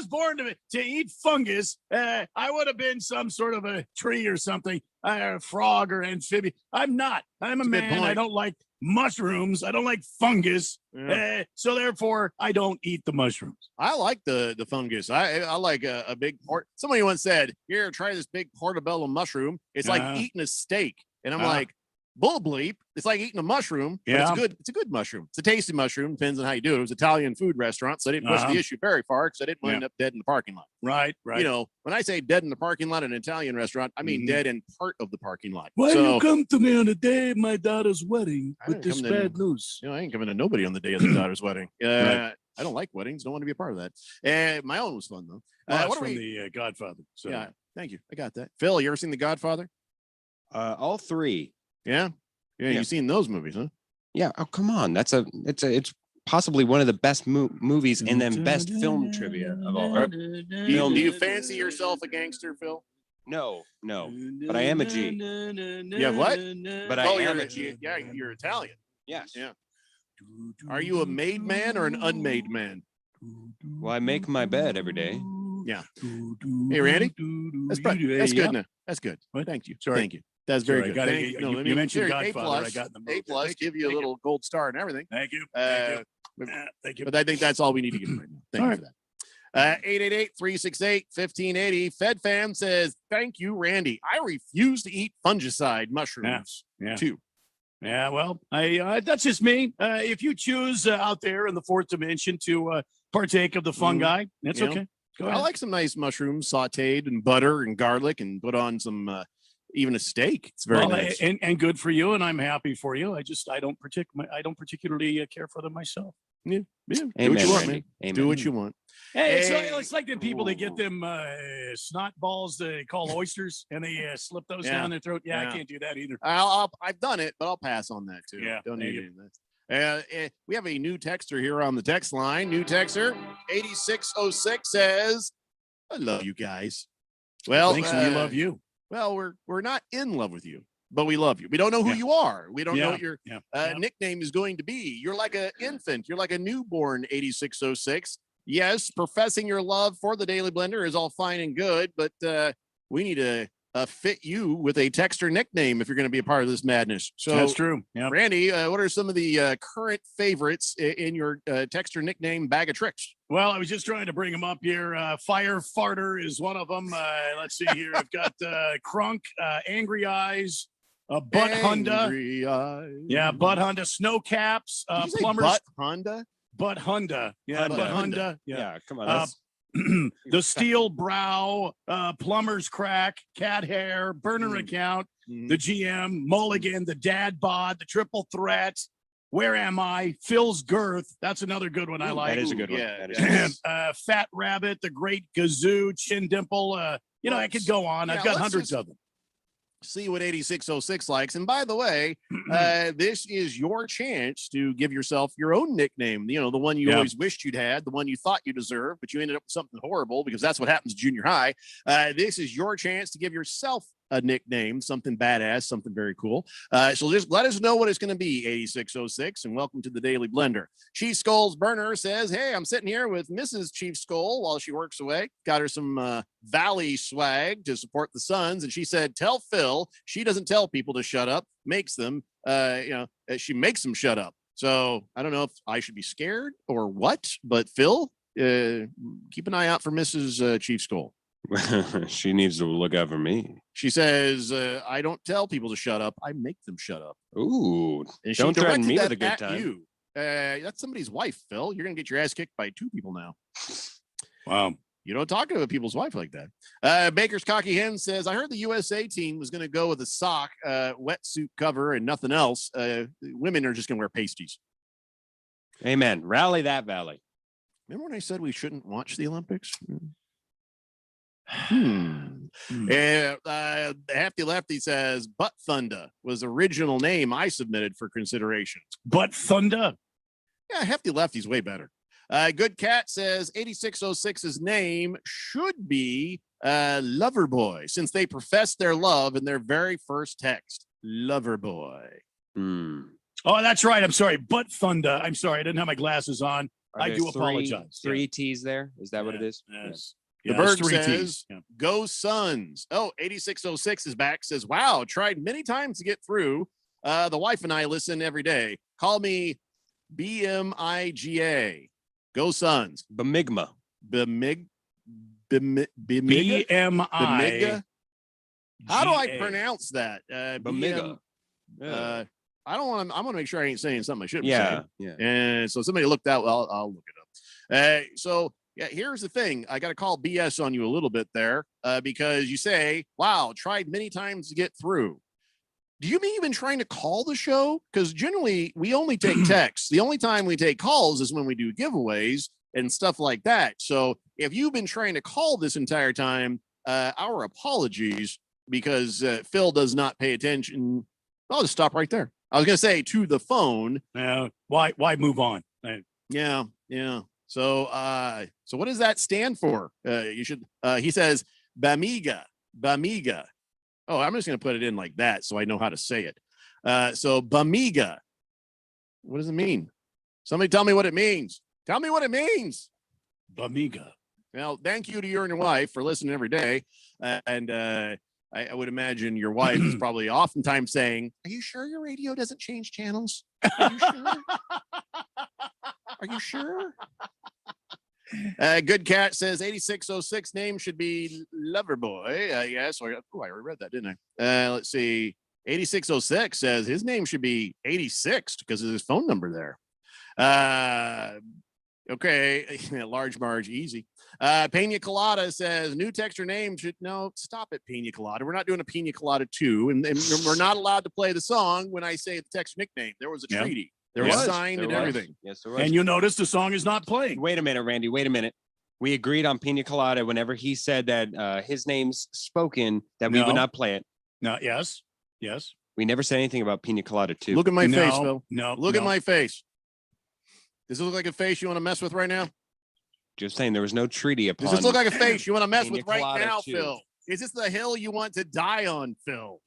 born to eat fungus, I would have been some sort of a tree or something, a frog or amphibian. I'm not. I'm a That's a good man. I point. don't like mushrooms. I don't like fungus. Yeah. So therefore, I don't eat the mushrooms. I like the fungus. I like a big port. Somebody once said, "Here, try this big portobello mushroom. It's like Uh-huh. eating a steak." And I'm Uh-huh. like, "Bull bleep! It's like eating a mushroom. But Yeah. it's a good mushroom. It's a tasty mushroom. Depends on how you do it. It was an Italian food restaurant, so I didn't push Uh-huh. the issue very far because I didn't wind Yeah. up dead in the parking lot. Right. You know, when I say dead in the parking lot in an Italian restaurant, I mean Mhm. dead in part of the parking lot. Why so, you come to me on the day of my daughter's wedding I with didn't this come to- bad news? I ain't coming to nobody on the day of the daughter's wedding. Right. I don't like weddings. Don't want to be a part of that. My own was fun though. Well, that's what are from we? the Godfather. So. Yeah, thank you. I got that. Phil, you ever seen The Godfather? All three. Yeah. Yeah. You've seen those movies, huh? Yeah. Oh, come on. It's possibly one of the best movies and then best film trivia of all. Do you fancy yourself a gangster, Phil? No, but I am a G. Yeah, what? But I Oh, am you're a G. Yeah, you're Italian. Yes. Yeah. Are you a made man or an unmade man? Well, I make my bed every day. Yeah. Hey, Randy. That's good Yeah. enough. That's good. Thank you. Sorry. Thank you. That's very Sorry, good. gotta Thank get- no, you- I you mean, mentioned seriously, Godfather, I got in the mood. A plus, Thank you, give you a thank you. little gold star and everything. Thank you. Thank you. But I think that's all we need to get right now. Thank All you right. for that. 888-368-1580. Fed fam says, thank you, Randy. I refuse to eat fungicide mushrooms Yeah. too. Yeah, well, I that's just me. If you choose out there in the fourth dimension to partake of the fungi, that's You know, okay. Go I ahead. like some nice mushrooms sauteed in butter and garlic and put on some even a steak. It's very Well, nice. and good for you, and I'm happy for you. I don't particularly care for them myself. Yeah. Do what Amen, you want, Randy. man. Amen. Do what you want. Hey, Hey. it's like the people that get them snot balls they call oysters, and they slip those Yeah. down their throat. Yeah, Yeah. I can't do that either. I've done it, but I'll pass on that too. Yeah, Don't there need you any of that. We have a new texter here on the text line. New texter 8606 says, "I love you guys." Well, Thanks, we love you. Well, we're not in love with you, but we love you. We don't know who Yeah. you are. We don't know Yeah. what your Yeah. Yeah. nickname is going to be. You're like an infant. You're like a newborn 8606. Yes, professing your love for the Daily Blender is all fine and good, but we need to fit you with a texter nickname if you're going to be a part of this madness. So That's true. Yeah. Randy, what are some of the current favorites in your texter nickname bag of tricks? Well, I was just trying to bring them up here. Fire Farter is one of them. Let's see here. I've got Crunk, Angry Eyes, Butt Honda. Angry Eyes. Yeah, Butt Honda, Snow Caps, Did you say Plumbers. Butt Honda? Butt Honda. Yeah, Butt Butt Honda. Honda. Yeah. Yeah, come on. Uh, That's, the Steel Brow, Plumber's Crack, Cat Hair, Burner Mm. Account, Mhm. the GM, Mulligan, the Dad Bod, the Triple Threat. Where am I? Phil's Girth. That's another good one I like. that is a good one. yeah, That is yeah. good. Fat Rabbit, the Great Gazoo, Chin Dimple. I could go on. Yeah, I've got let's hundreds just- of them. See what 8606 likes. And by the way, this is your chance to give yourself your own nickname. You know, the one you Yeah. always wished you'd had, the one you thought you deserved, but you ended up with something horrible because that's what happens in junior high. This is your chance to give yourself a nickname, something badass, something very cool. So just let us know what it's going to be, 8606, and welcome to the Daily Blender. Chief Skull's Burner says, hey, I'm sitting here with Mrs. Chief Skull while she works away. Got her some Valley swag to support the Suns. And she said, tell Phil she doesn't tell people to shut up, makes them, she makes them shut up. So I don't know if I should be scared or what, but Phil, keep an eye out for Mrs. Chief Skull. She needs to look out for me. She says, I don't tell people to shut up. I make them shut up. Ooh, And she don't threaten directed me that with a good at time. You. That's somebody's wife, Phil. You're going to get your ass kicked by two people now. Wow. You don't talk to people's wife like that. Baker's Cocky Hen says, I heard the USA team was going to go with a sock, wetsuit cover, and nothing else. Women are just going to wear pasties. Amen. Rally that valley. Remember when I said we shouldn't watch the Olympics? Hefty Lefty says Butt Thunder was the original name I submitted for consideration. Butt Thunder? Yeah, Hefty Lefty's way better. Good Cat says 8606's name should be Loverboy, since they professed their love in their very first text. Loverboy. Oh, that's right. I'm sorry. Butt Thunder. I'm sorry. I didn't have my glasses on. I do apologize. Three T's there. Is that what it is? Yes. The Yeah, Berg it's 3 says, T's. Yeah. Go Suns. Oh, 8606 is back. Says, wow, tried many times to get through. The wife and I listen every day. Call me BMIGA. Go Suns. Bemigma. Bemiga? BMI. How do I GA. pronounce that? Bemiga. I don't want to. I'm going to make sure I ain't saying something I shouldn't Yeah, say. yeah. And so somebody looked that. Well, I'll look it up. So yeah, here's the thing. I got to call BS on you a little bit there because you say, "Wow, tried many times to get through." Do you mean you've been trying to call the show? Because generally we only take texts. The only time we take calls is when we do giveaways and stuff like that. So if you've been trying to call this entire time, our apologies because Phil does not pay attention. I'll just stop right there. I was going to say to the phone. Why move on? Yeah. So what does that stand for? You should. He says Bamiga. Oh, I'm just going to put it in like that so I know how to say it. So Bamiga. What does it mean? Somebody tell me what it means. Tell me what it means. Bamiga. Well, thank you to you and your wife for listening every day. I would imagine your wife is probably oftentimes saying, "Are you sure your radio doesn't change channels? Are you sure? Are you sure?" Good Cat says 8606 name should be Loverboy. Yes. I already read that, didn't I? Let's see. 8606 says his name should be 86 because of his phone number there. Okay. Large Marge, easy. Pina Colada says new texture name should stop it, Pina Colada. We're not doing a Pina Colada 2, and we're not allowed to play the song when I say the text nickname. There was a treaty. There was signed and everything. Yes, there was. And you'll notice the song is not playing. Wait a minute, Randy. Wait a minute. We agreed on Pina Colada whenever he said that his name's spoken, that we would not play it. No, yes. We never said anything about Pina Colada 2. Look at my face, Phil. No. Look at my face. Does this look like a face you want to mess with right now? Just saying there was no treaty upon. Does this look like a face you want to mess Pina with right Colada now, 2. Phil? Is this the hill you want to die on, Phil?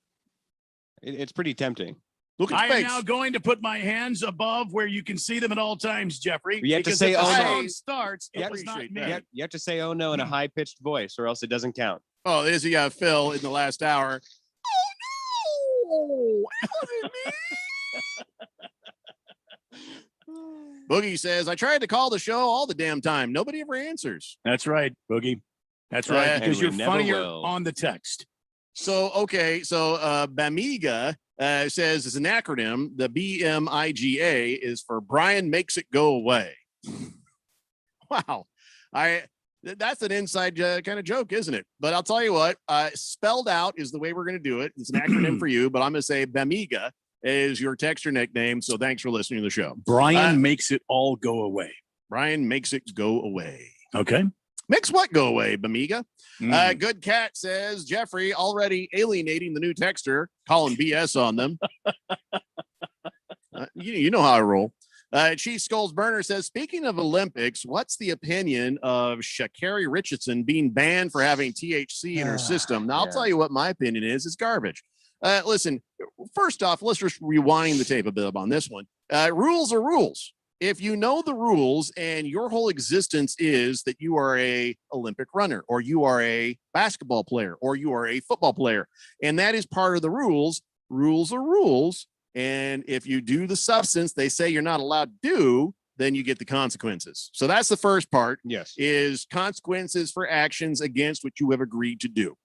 It's pretty tempting. Look at I the am face. now going to put my hands above where you can see them at all times, Jeffrey. You have to because say, if the "Oh, no." song starts, it was not me. You have to say "oh no" in a high pitched voice, or else it doesn't count. Oh, there's Phil in the last hour. Oh no! It wasn't me. Boogie says, I tried to call the show all the damn time. Nobody ever answers. That's right, Boogie. That's right. Because you're funnier on the text. So, okay. So, Bamiga says it's an acronym. The BMIGA is for Brian Makes It Go Away. Wow. That's an inside kind of joke, isn't it? But I'll tell you what, spelled out is the way we're going to do it. It's an acronym for you, but I'm going to say Bamiga is your texture nickname. So thanks for listening to the show. Brian makes it all go away. Brian makes it go away. Okay. Makes what go away, Bamiga? Good Cat says, Jeffrey already alienating the new texter, calling BS on them. You know how I roll. Chief Skulls Burner says, speaking of Olympics, what's the opinion of Sha'Carri Richardson being banned for having THC in her system? Now, I'll tell you what my opinion is. It's garbage. Listen, first off, let's just rewind the tape a bit on this one. Rules are rules. If you know the rules and your whole existence is that you are a Olympic runner or you are a basketball player or you are a football player, and that is part of the rules, rules are rules. And if you do the substance they say you're not allowed to do, then you get the consequences. So that's the first part. Yes. Is consequences for actions against what you have agreed to do.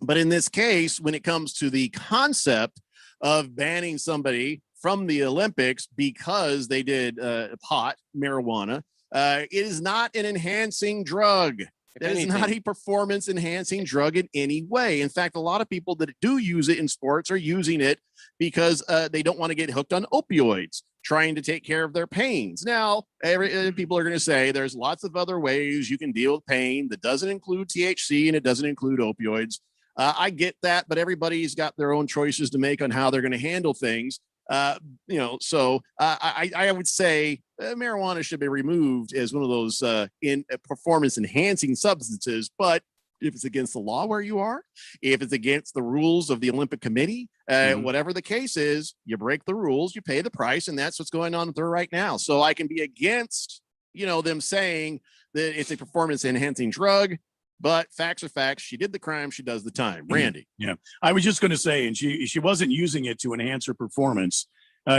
But in this case, when it comes to the concept of banning somebody from the Olympics because they did pot, marijuana, it is not an enhancing drug. That is not a performance enhancing drug in any way. In fact, a lot of people that do use it in sports are using it because they don't want to get hooked on opioids, trying to take care of their pains. Now, people are going to say there's lots of other ways you can deal with pain that doesn't include THC and it doesn't include opioids. I get that, but everybody's got their own choices to make on how they're going to handle things. So I would say marijuana should be removed as one of those in performance enhancing substances. But if it's against the law where you are, if it's against the rules of the Olympic Committee, whatever the case is, you break the rules, you pay the price, and that's what's going on with her right now. So I can be against, them saying that it's a performance enhancing drug. But facts are facts. She did the crime. She does the time. Randy. Yeah. I was just going to say, and she wasn't using it to enhance her performance.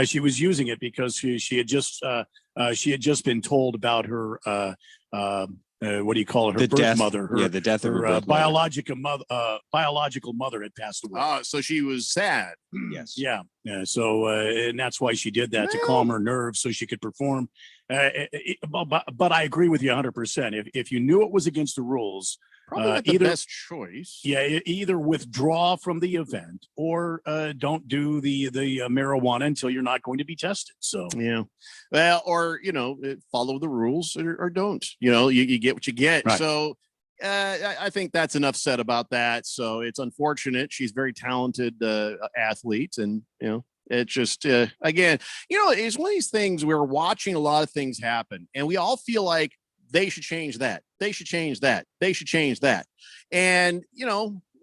She was using it because she had just been told about her, what do you call it? Her birth mother. The death of her birth biological mother had passed away. So she was sad. Yes. Yeah. So, and that's why she did that, to calm her nerves so she could perform. But I agree with you 100%. If you knew it was against the rules, probably not the best choice. Yeah, either withdraw from the event or don't do the marijuana until you're not going to be tested. So yeah, well, or follow the rules or don't. You get what you get. Right. So I think that's enough said about that. So it's unfortunate. She's a very talented athlete, and it's just again, it's one of these things. We're watching a lot of things happen, and we all feel like they should change that. They should change that. They should change that. And,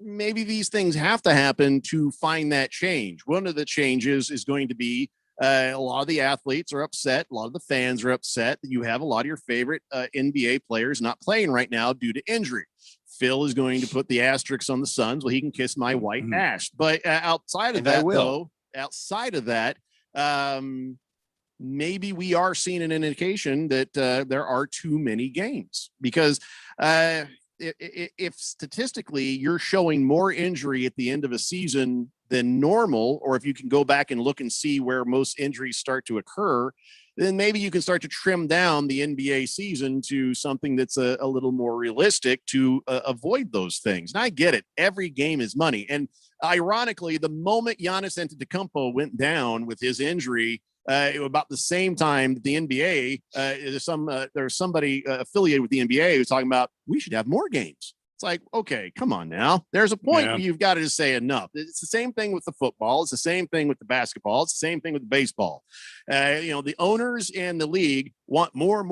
maybe these things have to happen to find that change. One of the changes is going to be a lot of the athletes are upset. A lot of the fans are upset that you have a lot of your favorite NBA players not playing right now due to injury. Phil is going to put the asterisks on the Suns. Well, he can kiss my white ash. But outside of that, maybe we are seeing an indication that there are too many games, because if statistically you're showing more injury at the end of a season than normal, or if you can go back and look and see where most injuries start to occur, then maybe you can start to trim down the NBA season to something that's a little more realistic to avoid those things. And I get it. Every game is money. And ironically, the moment Giannis Antetokounmpo went down with his injury, about the same time that the NBA, there's somebody affiliated with the NBA who's talking about we should have more games. It's like, okay, come on now. There's a point where you've got to just say enough. It's the same thing with the football. It's the same thing with the basketball. It's the same thing with the baseball. The owners and the league want more.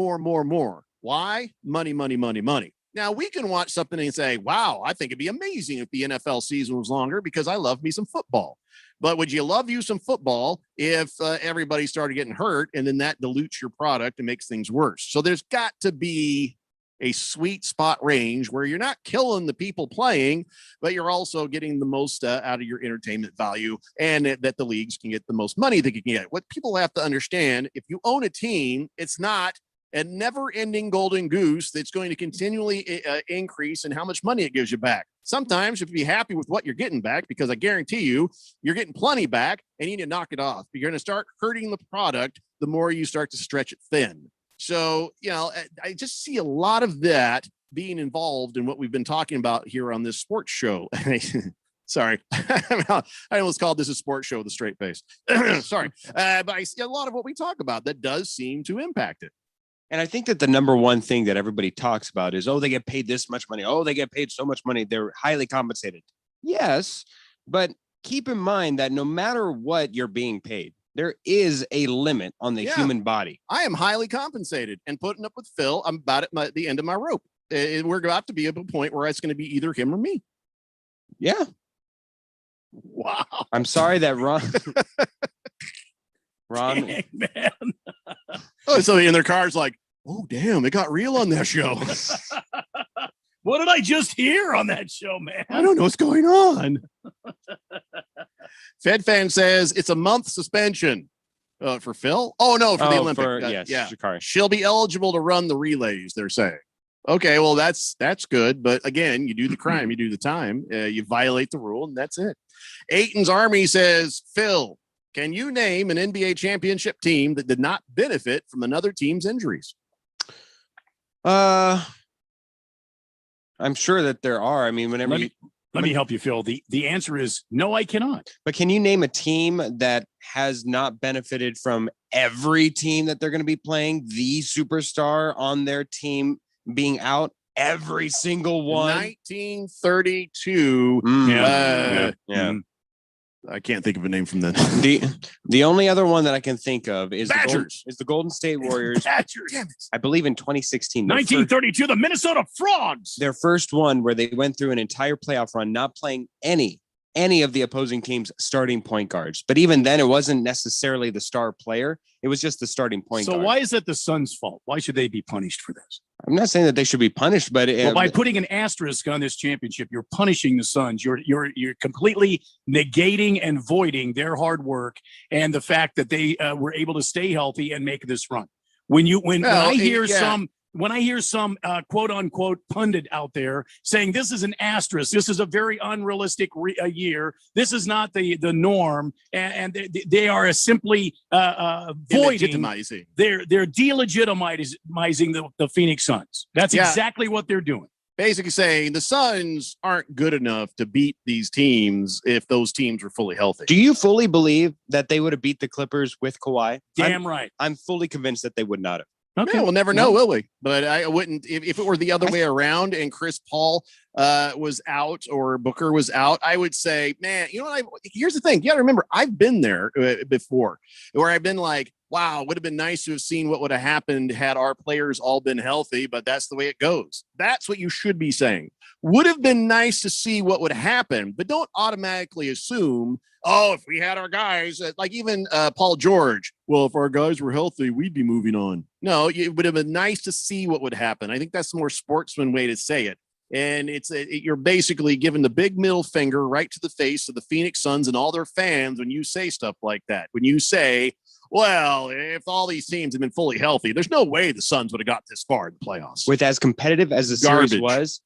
Why? Money. Now, we can watch something and say, wow, I think it'd be amazing if the NFL season was longer because I love me some football. But would you love you some football if everybody started getting hurt, and then that dilutes your product and makes things worse? So there's got to be a sweet spot range where you're not killing the people playing, but you're also getting the most out of your entertainment value, and that the leagues can get the most money they can get. What people have to understand, if you own a team, it's not a never-ending golden goose that's going to continually increase in how much money it gives you back. Sometimes if you be happy with what you're getting back, because I guarantee you're getting plenty back, and you need to knock it off. You're going to start hurting the product the more you start to stretch it thin. So, I just see a lot of that being involved in what we've been talking about here on this sports show. Sorry, I almost called this a sports show with a straight face. Sorry, but I see a lot of what we talk about that does seem to impact it. And I think that the number one thing that everybody talks about is, oh, they get paid this much money. Oh, they get paid so much money. They're highly compensated. Yes, but keep in mind that no matter what you're being paid, there is a limit on the human body. I am highly compensated, and putting up with Phil, I'm about at the end of my rope. We're about to be at a point where it's going to be either him or me. Yeah. Wow. I'm sorry that Ron. Dang, man. So in their car's like, oh, damn, it got real on that show. What did I just hear on that show, man? I don't know what's going on. FedFan says it's a month suspension for Phil. Oh, no, for the Olympic. Yes, Shikari. She'll be eligible to run the relays, they're saying. Okay, well, that's good. But again, you do the crime, you do the time, you violate the rule, and that's it. Aiton's Army says, Phil, can you name an NBA championship team that did not benefit from another team's injuries? I'm sure that there are. I mean, whenever let me help you, Phil. The answer is no, I cannot. But can you name a team that has not benefited from every team that they're going to be playing, the superstar on their team being out? Every single one. 1932. I can't think of a name from then. The only other one that I can think of is Badgers. the Golden State Warriors. Badgers. Damn it. I believe in 2016. 1932, the Minnesota Frogs. Their first one where they went through an entire playoff run, not playing any of the opposing team's starting point guards. But even then, it wasn't necessarily the star player. It was just the starting point guard. So why is that the Suns' fault? Why should they be punished for this? I'm not saying that they should be punished, but by putting an asterisk on this championship, you're punishing the Suns. You're completely negating and voiding their hard work and the fact that they were able to stay healthy and make this run. When I hear some quote unquote pundit out there saying this is an asterisk, this is a very unrealistic year, this is not the norm, and they are simply voiding, they're delegitimizing the Phoenix Suns. That's exactly what they're doing. Basically saying the Suns aren't good enough to beat these teams if those teams were fully healthy. Do you fully believe that they would have beat the Clippers with Kawhi? Right. I'm fully convinced that they would not have. Okay, yeah, we'll never know, will we? But I wouldn't if it were the other way around and Chris Paul was out or Booker was out. I would say, man, you know what? Here's the thing. You got to remember, I've been there before, where I've been like, wow, it would have been nice to have seen what would have happened had our players all been healthy. But that's the way it goes. That's what you should be saying. Would have been nice to see what would happen, but don't automatically assume, oh, if we had our guys, like even Paul George, well, if our guys were healthy, we'd be moving on. No, it would have been nice to see what would happen. I think that's the more sportsman way to say it. And you're basically giving the big middle finger right to the face of the Phoenix Suns and all their fans when you say stuff like that. When you say, well, if all these teams have been fully healthy, there's no way the Suns would have got this far in the playoffs. With as competitive as the series was,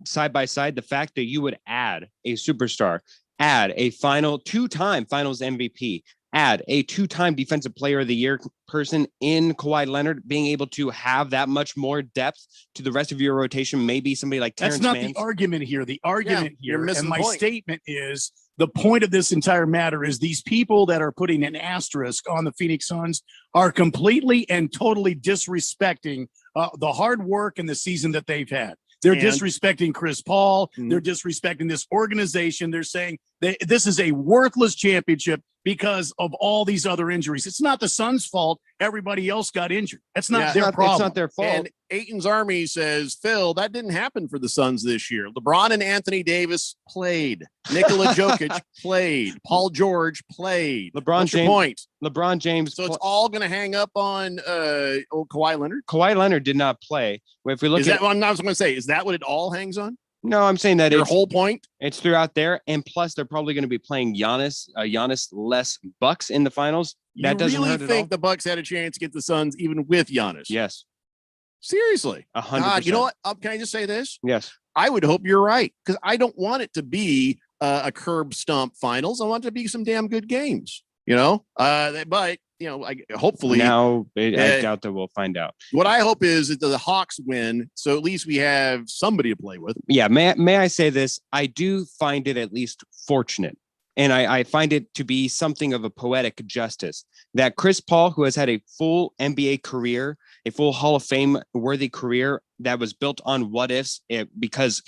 side by side, the fact that you would add a superstar, add a two-time finals MVP, add a two-time defensive player of the year person in Kawhi Leonard, being able to have that much more depth to the rest of your rotation, maybe somebody like Terrence That's not Mann. the argument here. The argument here, and my point. Statement is, the point of this entire matter is these people that are putting an asterisk on the Phoenix Suns are completely and totally disrespecting the hard work and the season that they've had. They're disrespecting Chris Paul. They're disrespecting this organization. They're saying this is a worthless championship because of all these other injuries. It's not the Suns' fault. Everybody else got injured. That's not their problem. It's not their fault. And Aiton's Army says, Phil, that didn't happen for the Suns this year. LeBron and Anthony Davis played. Nikola Jokic played. Paul George played. What's your point? LeBron James. So it's all going to hang up on old Kawhi Leonard? Kawhi Leonard did not play. If we look is that what I was going to say? Is that what it all hangs on? No, I'm saying that your whole point. It's throughout there, and plus they're probably going to be playing Giannis less Bucks in the finals. That doesn't really hurt at all. think the Bucks had a chance to get the Suns even with Giannis? Yes. Seriously, 100%. You know what? Can I just say this? Yes. I would hope you're right, because I don't want it to be a curb stomp finals. I want it to be some damn good games. You know, but you know, hopefully now I doubt that we'll find out. What I hope is that the Hawks win, so at least we have somebody to play with. Yeah, may I say this? I do find it at least fortunate, and I find it to be something of a poetic justice that Chris Paul, who has had a full NBA career, a full Hall of Fame worthy career that was built on what ifs, because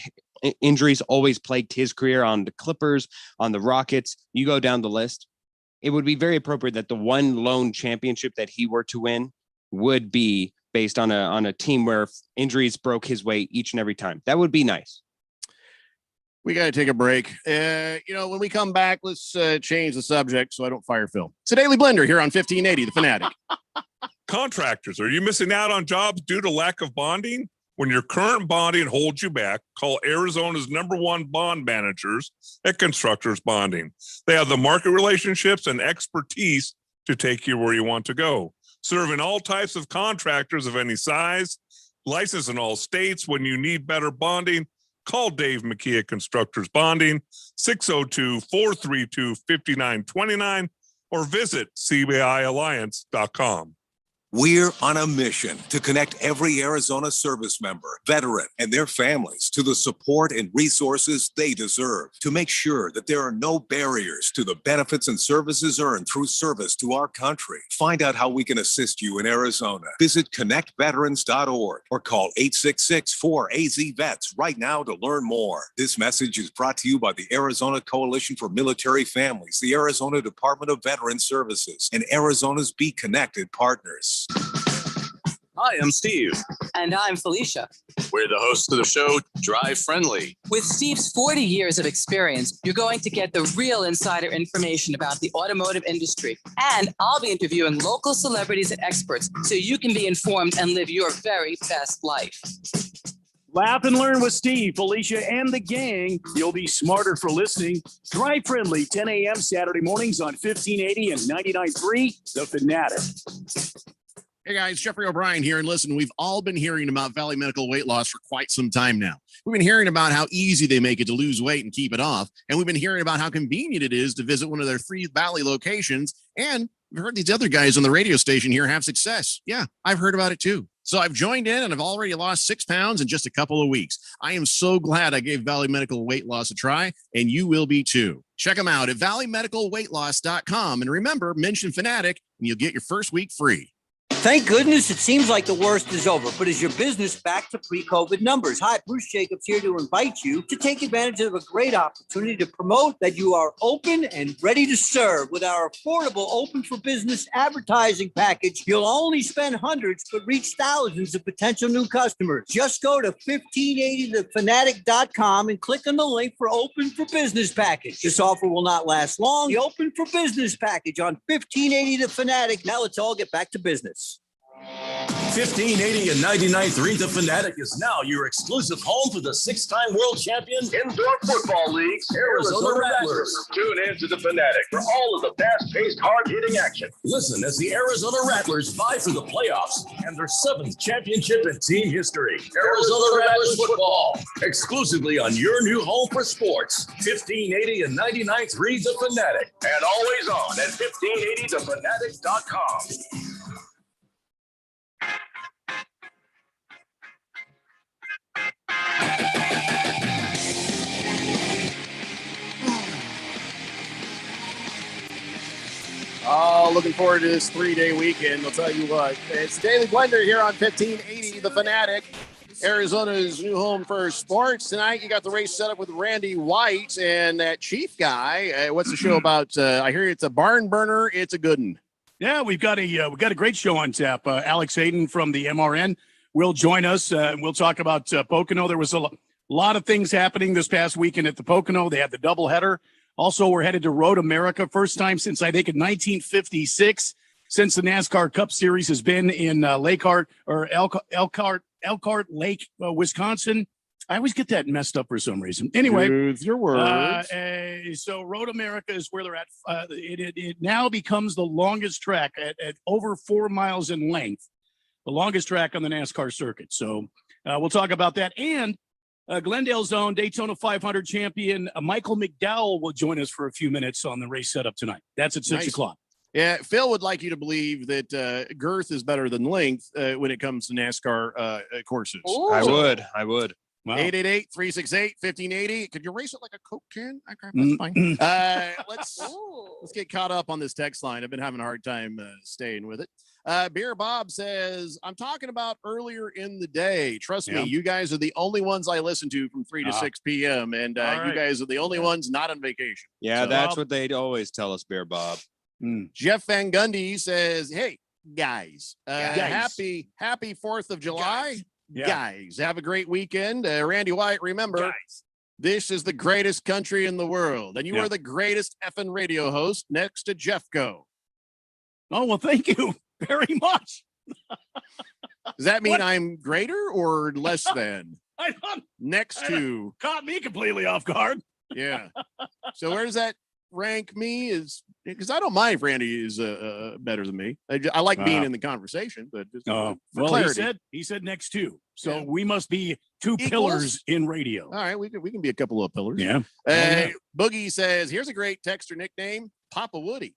injuries always plagued his career on the Clippers, on the Rockets. You go down the list. It would be very appropriate that the one lone championship that he were to win would be based on a team where injuries broke his way each and every time. That would be nice. We got to take a break. You know, when we come back, let's change the subject so I don't fire Phil. It's a Daily Blender here on 1580, The Fanatic. Contractors, are you missing out on jobs due to lack of bonding? When your current bonding holds you back, call Arizona's #1 bond managers at Constructors Bonding. They have the market relationships and expertise to take you where you want to go. Serving all types of contractors of any size, licensed in all states. When you need better bonding, call Dave McKee at Constructors Bonding, 602-432-5929, or visit CBIalliance.com. We're on a mission to connect every Arizona service member, veteran, and their families to the support and resources they deserve to make sure that there are no barriers to the benefits and services earned through service to our country. Find out how we can assist you in Arizona. Visit connectveterans.org or call 866-4AZ-VETS right now to learn more. This message is brought to you by the Arizona Coalition for Military Families, the Arizona Department of Veterans Services, and Arizona's Be Connected partners. Hi, I'm Steve. And I'm Felicia. We're the hosts of the show, Drive Friendly. With Steve's 40 years of experience, you're going to get the real insider information about the automotive industry. And I'll be interviewing local celebrities and experts so you can be informed and live your very best life. Laugh and learn with Steve, Felicia, and the gang. You'll be smarter for listening. Drive Friendly, 10 a.m. Saturday mornings on 1580 and 99.3 The Fanatic. Hey guys, Jeffrey O'Brien here. And listen, we've all been hearing about Valley Medical weight loss for quite some time now. We've been hearing about how easy they make it to lose weight and keep it off. And we've been hearing about how convenient it is to visit one of their 3 Valley locations. And we've heard these other guys on the radio station here have success. Yeah, I've heard about it too. So I've joined in and I've already lost 6 pounds in just a couple of weeks. I am so glad I gave Valley Medical weight loss a try, and you will be too. Check them out at valleymedicalweightloss.com. And remember, mention Fanatic and you'll get your first week free. Thank goodness it seems like the worst is over, but is your business back to pre-COVID numbers? Hi, Bruce Jacobs here to invite you to take advantage of a great opportunity to promote that you are open and ready to serve. With our affordable Open for Business advertising package, you'll only spend hundreds but reach thousands of potential new customers. Just go to 1580thefanatic.com and click on the link for Open for Business package. This offer will not last long. The Open for Business package on 1580 The Fanatic. Now let's all get back to business. 1580 and 99.3 The Fanatic is now your exclusive home for the 6-time world champion Indoor Football League's Arizona Rattlers. Tune in to the Fanatic for all of the fast-paced, hard-hitting action. Listen as the Arizona Rattlers vie for the playoffs and their 7th championship in team history. Arizona Rattlers football, exclusively on your new home for sports. 1580 and 99.3 The Fanatic. And always on at 1580thefanatic.com. Oh, looking forward to this 3-day weekend. I'll tell you what, it's Daily Blender here on 1580 The Fanatic, Arizona's new home for sports. Tonight, you got the race set up with Randy White and that Chief guy. What's the show about? I hear it's a barn burner. It's a good one. Yeah, we've got a great show on tap. Alex Hayden from the MRN will join us. We'll talk about Pocono. There was a lot of things happening this past weekend at the Pocono. They had the doubleheader. Also, we're headed to Road America. First time since, I think, in 1956, since the NASCAR Cup Series has been in Elkhart Lake, Wisconsin. I always get that messed up for some reason. Anyway, use your words. So Road America is where they're at. It now becomes the longest track at over 4 miles in length, the longest track on the NASCAR circuit. So we'll talk about that. And Glendale's own Daytona 500 champion Michael McDowell will join us for a few minutes on the race setup tonight. That's at 6 o'clock. Yeah, Phil would like you to believe that girth is better than length when it comes to NASCAR courses. Ooh. I would. Wow. 888-368-1580. Could you race it like a Coke can? Okay, that's fine. Let's get caught up on this text line. I've been having a hard time staying with it. Beer Bob says, I'm talking about earlier in the day. Trust me, you guys are the only ones I listen to from 3 to 6 p.m. And you guys are the only ones not on vacation. Yeah, so, that's what they'd always tell us, Beer Bob. Jeff Van Gundy says, hey, guys, happy 4th of July. Guys, have a great weekend. Randy White, remember, this is the greatest country in the world. And you are the greatest effing radio host next to Jeffco. Oh, well, thank you very much. Does that mean I'm greater or less than? Next to. Caught me completely off guard. Yeah. So where does that rank me? Is because I don't mind if Randy is better than me. I like being in the conversation, but just for clarity. he said next to. So we must be two pillars in radio. All right, we can be a couple of pillars. Yeah. Boogie says, here's a great texter nickname, Papa Woody.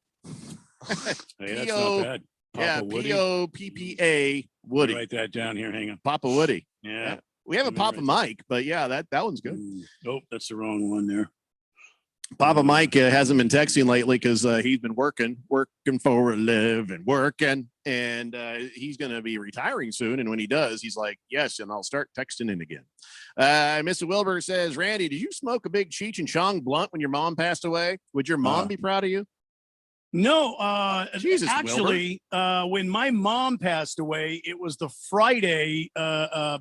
Hey, that's not bad. Yeah, Papa Woody. Poppa Woody. Write that down here. Hang on. Papa Woody. Yeah. We have a Let me Papa write Mike, but yeah, that one's good. Nope, that's the wrong one there. Papa Mike hasn't been texting lately because he's been working for a living, working, and he's going to be retiring soon. And when he does, he's like, yes, and I'll start texting in again. Mr. Wilbur says, Randy, did you smoke a big Cheech and Chong blunt when your mom passed away? Would your mom be proud of you? No, Jesus, actually, when my mom passed away, it was the Friday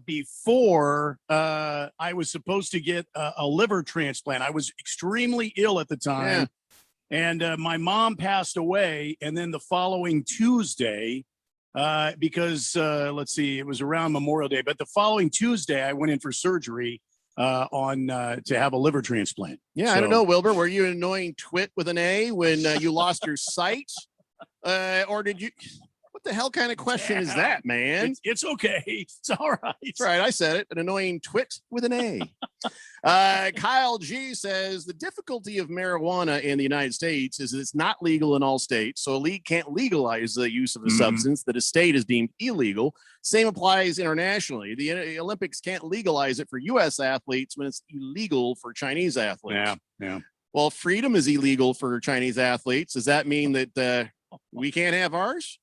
before I was supposed to get a liver transplant. I was extremely ill at the time, and my mom passed away. And then the following Tuesday, because let's see, it was around Memorial Day, but the following Tuesday, I went in for surgery to have a liver transplant. Yeah, I don't know, Wilbur. Were you an annoying twit with an A when you lost your sight? Or did you? What the hell kind of question is that, man? It's okay. It's all right. That's right. I said it. An annoying twit with an A. Kyle G says the difficulty of marijuana in the United States is that it's not legal in all states. So a league can't legalize the use of a substance that a state is deemed illegal. Same applies internationally. The Olympics can't legalize it for U.S. athletes when it's illegal for Chinese athletes. Yeah. Well, freedom is illegal for Chinese athletes. Does that mean that we can't have ours?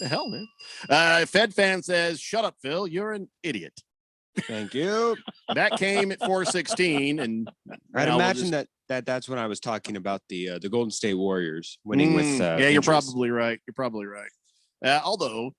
The hell, man. Fed fan says, shut up, Phil. You're an idiot. Thank you. That came at 4:16, and I'd imagine that's when I was talking about the Golden State Warriors winning with. Yeah, you're probably right. You're probably right. Although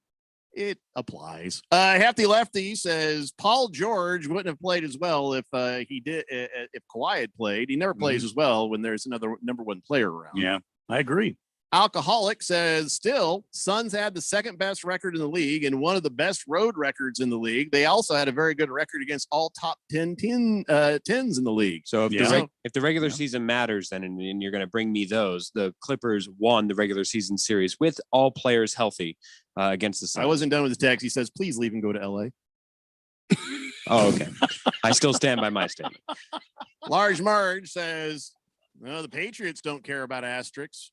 it applies. Hefty Lefty says Paul George wouldn't have played as well if he did if Kawhi had played. He never plays as well when there's another number one player around. Yeah, I agree. Alcoholic says still Suns had the second best record in the league and one of the best road records in the league. They also had a very good record against all top 10 tens in the league. So if the regular season matters, then and you're going to bring me those, the Clippers won the regular season series with all players healthy against the Suns. I wasn't done with the text. He says, please leave and go to LA. Oh, okay. I still stand by my statement. Large Marge says, no, the Patriots don't care about asterisks.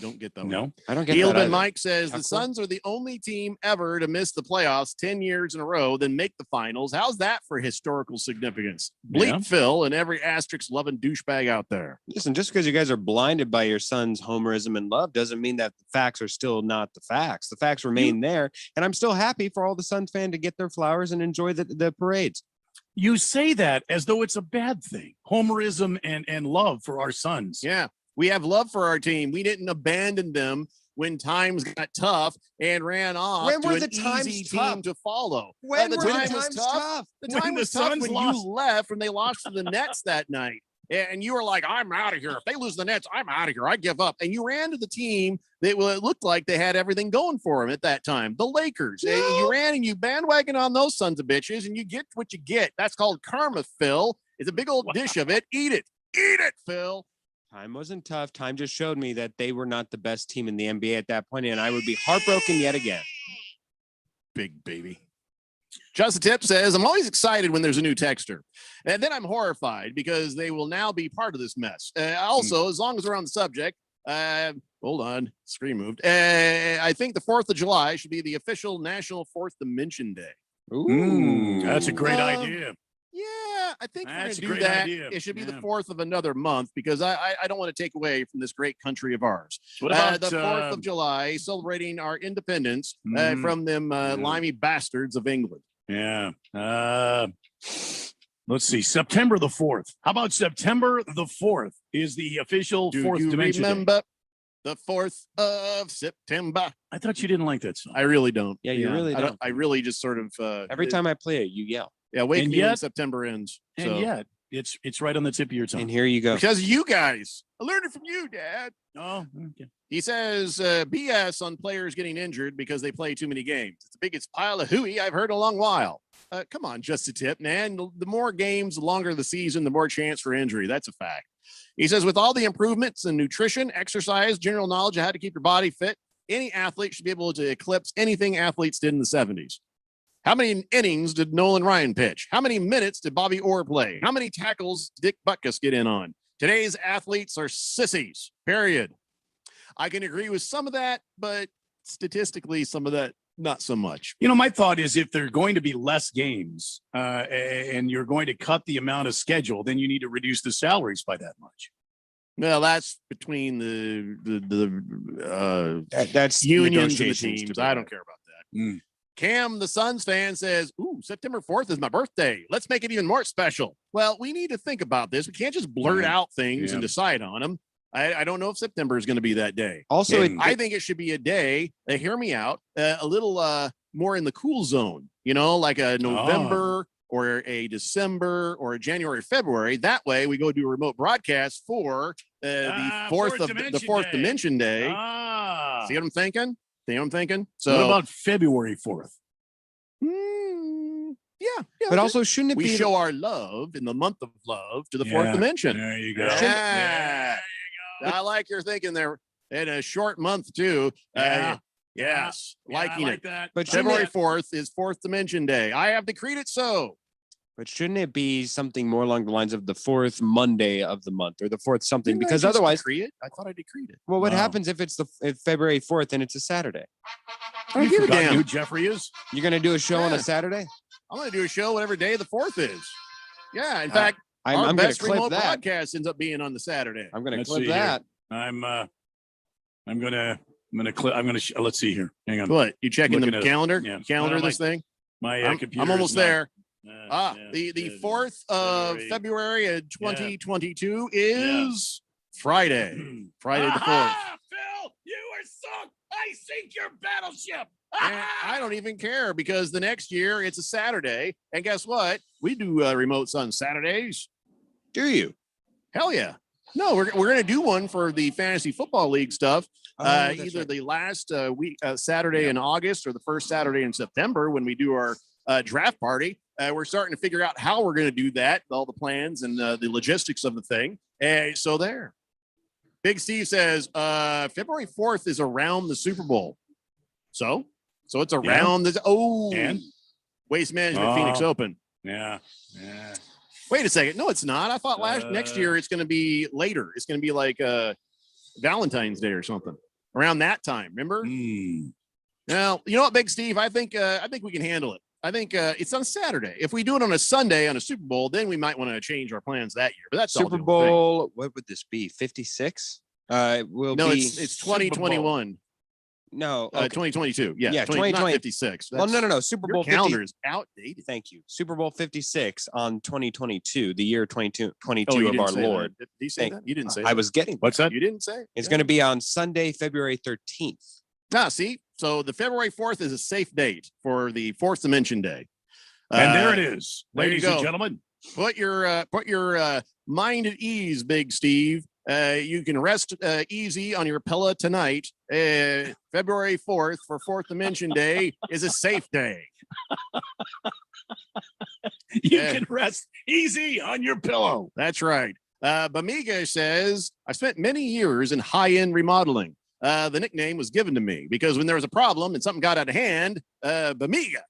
Don't get that. No, I don't get that. Either. Mike says the Suns are the only team ever to miss the playoffs 10 years in a row, then make the finals. How's that for historical significance? Bleep Phil and every asterisk loving douchebag out there. Listen, just because you guys are blinded by your son's homerism and love doesn't mean that the facts are still not the facts. The facts remain there, and I'm still happy for all the Suns fans to get their flowers and enjoy the parades. You say that as though it's a bad thing. Homerism and love for our sons. Yeah. We have love for our team. We didn't abandon them when times got tough and ran off when to were an the times easy tough? team to follow. When the were time the was times tough? tough? The When time the was tough Suns when lost. you left, when they lost to the Nets that night. And you were like, I'm out of here. If they lose the Nets, I'm out of here. I give up. And you ran to the team that it looked like they had everything going for them at that time, the Lakers. And you ran and you bandwagon on those sons of bitches, and you get what you get. That's called karma, Phil. It's a big old dish of it. Eat it. Eat it, Phil. Time wasn't tough. Time just showed me that they were not the best team in the NBA at that point, and I would be heartbroken yet again. Big baby. Justin Tip says, I'm always excited when there's a new texter. And then I'm horrified because they will now be part of this mess. Also, as long as we're on the subject, hold on, screen moved. I think the 4th of July should be the official National Fourth Dimension Day. Ooh, that's a great idea. Yeah, I think That's a we're going great to do that. idea. It should be the 4th of another month because I don't want to take away from this great country of ours. What about the 4th of July, celebrating our independence from them limey bastards of England. Yeah. Let's see. September the 4th. How about September the 4th is the official Do Fourth you Dimension Day? remember the 4th of September? I thought you didn't like that song. I really don't. Yeah, you really don't. I really just sort of Every time I play it, you yell. Yeah, wake And me when yet- September ends. And So. yet, it's right on the tip of your tongue. And here you go. Because of you guys. I learned it from you, Dad. Oh, okay. He says BS on players getting injured because they play too many games. It's the biggest pile of hooey I've heard in a long while. Come on, just a tip, man. The more games, the longer the season, the more chance for injury. That's a fact. He says with all the improvements in nutrition, exercise, general knowledge of how to keep your body fit, any athlete should be able to eclipse anything athletes did in the 70s. How many innings did Nolan Ryan pitch? How many minutes did Bobby Orr play? How many tackles did Dick Butkus get in on? Today's athletes are sissies, period. I can agree with some of that, but statistically, some of that not so much. You know, my thought is if there are going to be less games and you're going to cut the amount of schedule, then you need to reduce the salaries by that much. Well, that's between that's unions and the negotiations to teams. be I had. don't care about that. Cam, the Suns fan, says, "Ooh, September 4th is my birthday. Let's make it even more special." Well, we need to think about this. We can't just blurt out things and decide on them. I don't know if September is going to be that day. Also, I think it should be a day. Hear me out. A little more in the cool zone. You know, like a November or a December or a January, February. That way, we go do a remote broadcast for the fourth dimension day. See what I'm thinking? See what I'm thinking? So, what about February 4th? Yeah, but also, shouldn't it we be show our love in the month of love to the fourth dimension? There you go. Yeah. I like your thinking there. In a short month too. Yes, liking I like it. that. But February 4th is fourth dimension day. I have decreed it so. But shouldn't it be something more along the lines of the fourth Monday of the month or the fourth something? Didn't I Because just otherwise, decree it? I thought I decreed it. well, what happens if it's if February 4th and it's a Saturday? I don't give a damn. Who Jeffrey is? You're going to do a show on a Yeah. Saturday? I'm going to do a show whatever day the 4th is. Yeah, in fact, I'm our gonna best clip remote that. broadcast ends up being on the Saturday. I'm going to Let's clip see here. that. Let's see here. Hang on. What? You checking Looking the at- calendar? yeah. Calendar Well, this thing? My computer. I'm almost is not- there. yeah, The 4th of February. February 2022 is Friday. Friday the 4th. Phil, you are sunk. I sink your battleship. And I don't even care because the next year it's a Saturday. And guess what? We do remotes on Saturdays. Do you? Hell yeah. No, we're going to do one for the fantasy football league stuff. Either the last week Saturday in August or the first Saturday in September when we do our draft party. We're starting to figure out how we're going to do that, all the plans and the logistics of the thing. So there. Big Steve says February 4th is around the Super Bowl. So it's around And? Waste Management Phoenix Open. Yeah. Wait a second. No, it's not. I thought next year it's going to be later. It's going to be like Valentine's Day or something around that time. Remember? Now, you know what, Big Steve? I think we can handle it. I think it's on Saturday. If we do it on a Sunday on a Super Bowl, then we might want to change our plans that year. But that's all Super the Bowl. What would this be? 56? Will no, be it's 2021. No, okay. 2022. Yeah, 2020. 56. Well, no. Super Bowl your calendar 50 is outdated. Thank you. Super Bowl 56 on 2022, the year 2022 Oh, you of didn't our say that. Lord. Did you say that? You didn't say I that. was getting. What's that? You didn't say. It's going to be on Sunday, February 13th. See, so the February 4th is a safe date for the fourth dimension day. And there it is, there you ladies go. and gentlemen. Put your mind at ease, Big Steve. You can rest easy on your pillow tonight. February 4th for fourth dimension day is a safe day. You can rest easy on your pillow. That's right. Bamiga says, I spent many years in high-end remodeling. The nickname was given to me because when there was a problem and something got out of hand, Bamiga,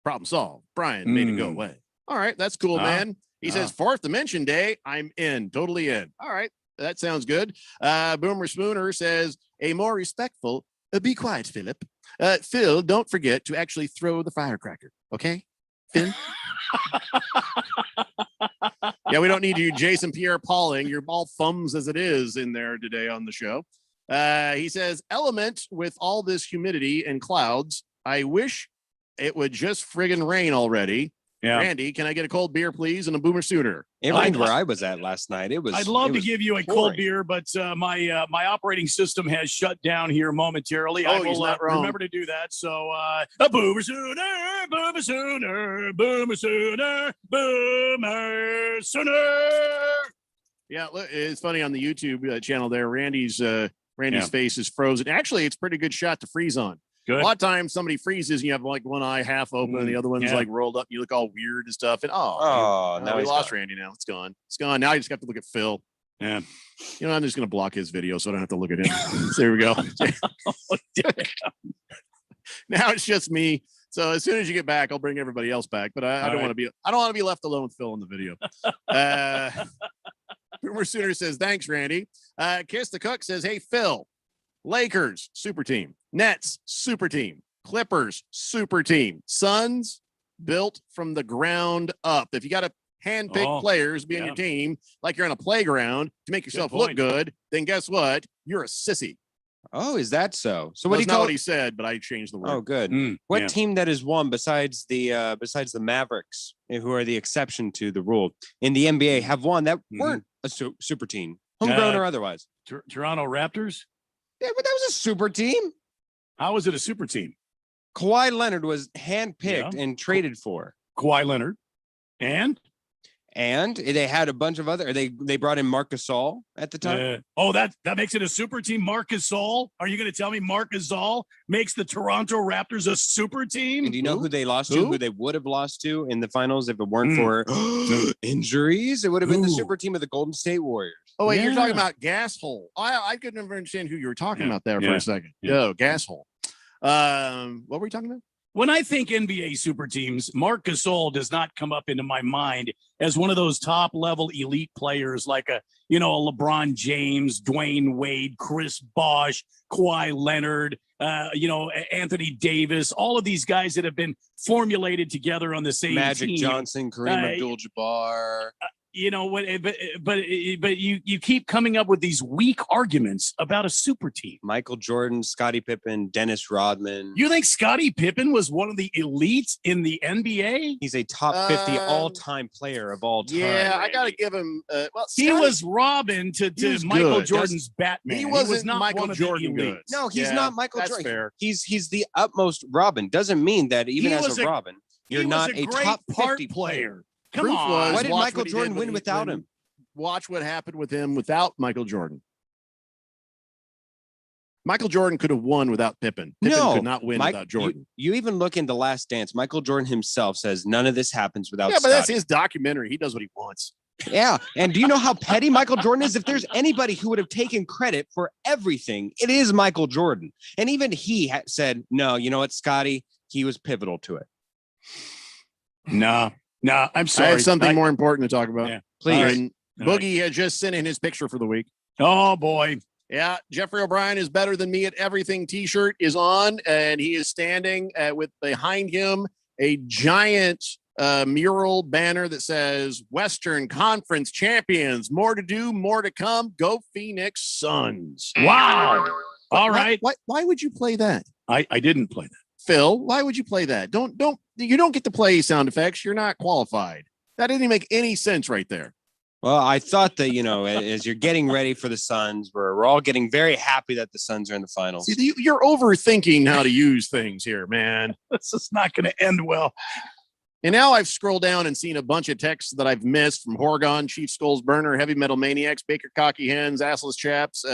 problem solved. Brian made it go away. All right, that's cool, man. He says, fourth dimension day, I'm in, totally in. All right, that sounds good. Boomer Spooner says, a more respectful, be quiet, Philip. Phil, don't forget to actually throw the firecracker, okay? Phil? Yeah, we don't need you, Jason Pierre Pauling. You're all thumbs as it is in there today on the show. He says, element with all this humidity and clouds, I wish it would just friggin' rain already. Yeah. Randy, can I get a cold beer, please, and a Boomer Sooner? It rained where I was at last night. It was. I'd love it to was give you a pouring. cold beer, but my operating system has shut down here momentarily. I he's will not wrong. remember to do that. So, a Boomer Sooner, Boomer Sooner, Boomer Sooner, Boomer Sooner. Yeah, look, it's funny on the YouTube channel there. Randy's face is frozen. Actually, it's a pretty good shot to freeze on. Good. A lot of times somebody freezes and you have like one eye half open and the other one's Yeah. like rolled up. And you look all weird and stuff. And now we he's lost gone. Randy now. It's gone. It's gone. Now you just have to look at Phil. Yeah. You know, I'm just going to block his video so I don't have to look at him. So there we go. Now it's just me. So as soon as you get back, I'll bring everybody else back. But I don't want to be left alone with Phil in the video. Boomer Sooner says, thanks, Randy. Kiss the Cook says, hey, Phil, Lakers, super team. Nets, super team. Clippers, super team. Suns, built from the ground up. If you got to handpick players be on your team like you're on a playground to make yourself look good, then guess what? You're a sissy. Oh, is that so? So Well, what do you that's not call what he said, but I changed the word. Oh, good. What team that has won besides the Mavericks, who are the exception to the rule in the NBA, have won that weren't a super team, homegrown or otherwise? Toronto Raptors. Yeah, but that was a super team. How was it a super team? Kawhi Leonard was handpicked and traded for. Kawhi Leonard, and they had a bunch of other. They brought in Marc Gasol at the time. That makes it a super team. Marc Gasol. Are you going to tell me Marc Gasol makes the Toronto Raptors a super team? And do you know who they lost to? Who they would have lost to in the finals if it weren't for injuries? It would have been the super team of the Golden State Warriors. Oh, wait, you're talking about gas hole. I couldn't ever understand who you were talking about there for a second. Oh, gas hole. What were you talking about? When I think NBA super teams, Marc Gasol does not come up into my mind as one of those top level elite players like a LeBron James, Dwayne Wade, Chris Bosh, Kawhi Leonard, Anthony Davis, all of these guys that have been formulated together on the same Magic team. Johnson, Kareem Abdul-Jabbar. But you keep coming up with these weak arguments about a super team. Michael Jordan, Scottie Pippen, Dennis Rodman. You think Scottie Pippen was one of the elites in the NBA? He's a top 50 all-time player of all time. Yeah, I got to give him. He was Robin to Michael good. Jordan's Batman. He was not Michael one of the Jordan elites. good. No, he's not Michael Jordan. Fair. He's the utmost Robin. Doesn't mean that even as a Robin, you're not a great top part 50 player. Come Come on. on. Why did Watch Michael what he Jordan did win without him? Watch what happened with him without Michael Jordan. Michael Jordan could have won without Pippen. Pippen could not win without Jordan. You even look in The Last Dance. Michael Jordan himself says none of this happens without. Yeah, but that's Scottie. his documentary. He does what he wants. Yeah. And do you know how petty Michael Jordan is? If there's anybody who would have taken credit for everything, it is Michael Jordan. And even he said, no, you know what, Scottie, he was pivotal to it. No, I'm sorry. I have something more important to talk about. Yeah. Please. Boogie had just sent in his picture for the week. Oh, boy. Yeah, Jeffrey O'Brien is better than me at everything t-shirt is on, and he is standing with behind him a giant mural banner that says Western Conference Champions. More to do, more to come. Go Phoenix Suns. Wow. All right. Why would you play that? I didn't play that. Phil, why would you play that? You don't get to play sound effects. You're not qualified. That didn't make any sense right there. Well, I thought that, as you're getting ready for the Suns, we're all getting very happy that the Suns are in the finals. See, you're overthinking how to use things here, man. This is not going to end well. And now I've scrolled down and seen a bunch of texts that I've missed from Horgon, Chief Skulls Burner, Heavy Metal Maniacs, Baker Cocky Hens, Assless Chaps,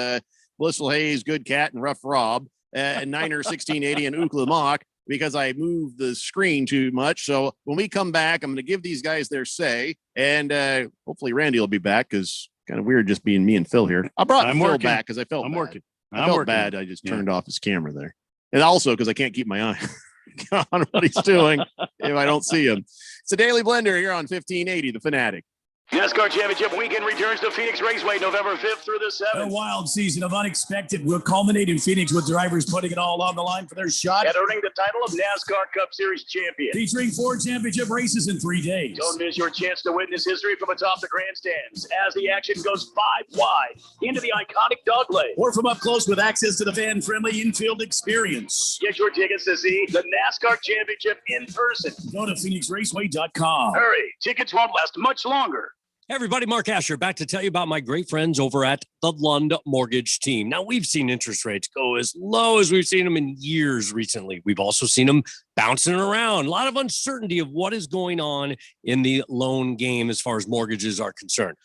Blissful Haze, Good Cat, and Rough Rob, and Niner 1680 and Ookla Mock, because I moved the screen too much. So when we come back, I'm going to give these guys their say, and hopefully Randy will be back, because kind of weird just being me and Phil here. I brought Phil back because I felt I'm bad. working. I felt bad. I just turned off his camera there. And also because I can't keep my eye on what he's doing if I don't see him. It's a Daily Blender here on 1580, The Fanatic. NASCAR Championship Weekend returns to Phoenix Raceway November 5th through the 7th. A wild season of unexpected will culminate in Phoenix with drivers putting it all on the line for their shot And earning the title of NASCAR Cup Series champion. featuring 4 championship races in 3 days. Don't miss your chance to witness history from atop the grandstands as the action goes 5 wide into the iconic dog leg. Or from up close with access to the fan-friendly infield experience. Get your tickets to see the NASCAR Championship in person. Go to PhoenixRaceway.com. Hurry, tickets won't last much longer. Hey everybody, Mark Asher back to tell you about my great friends over at the Lund Mortgage Team. Now, we've seen interest rates go as low as we've seen them in years recently. We've also seen them bouncing around. A lot of uncertainty of what is going on in the loan game as far as mortgages are concerned.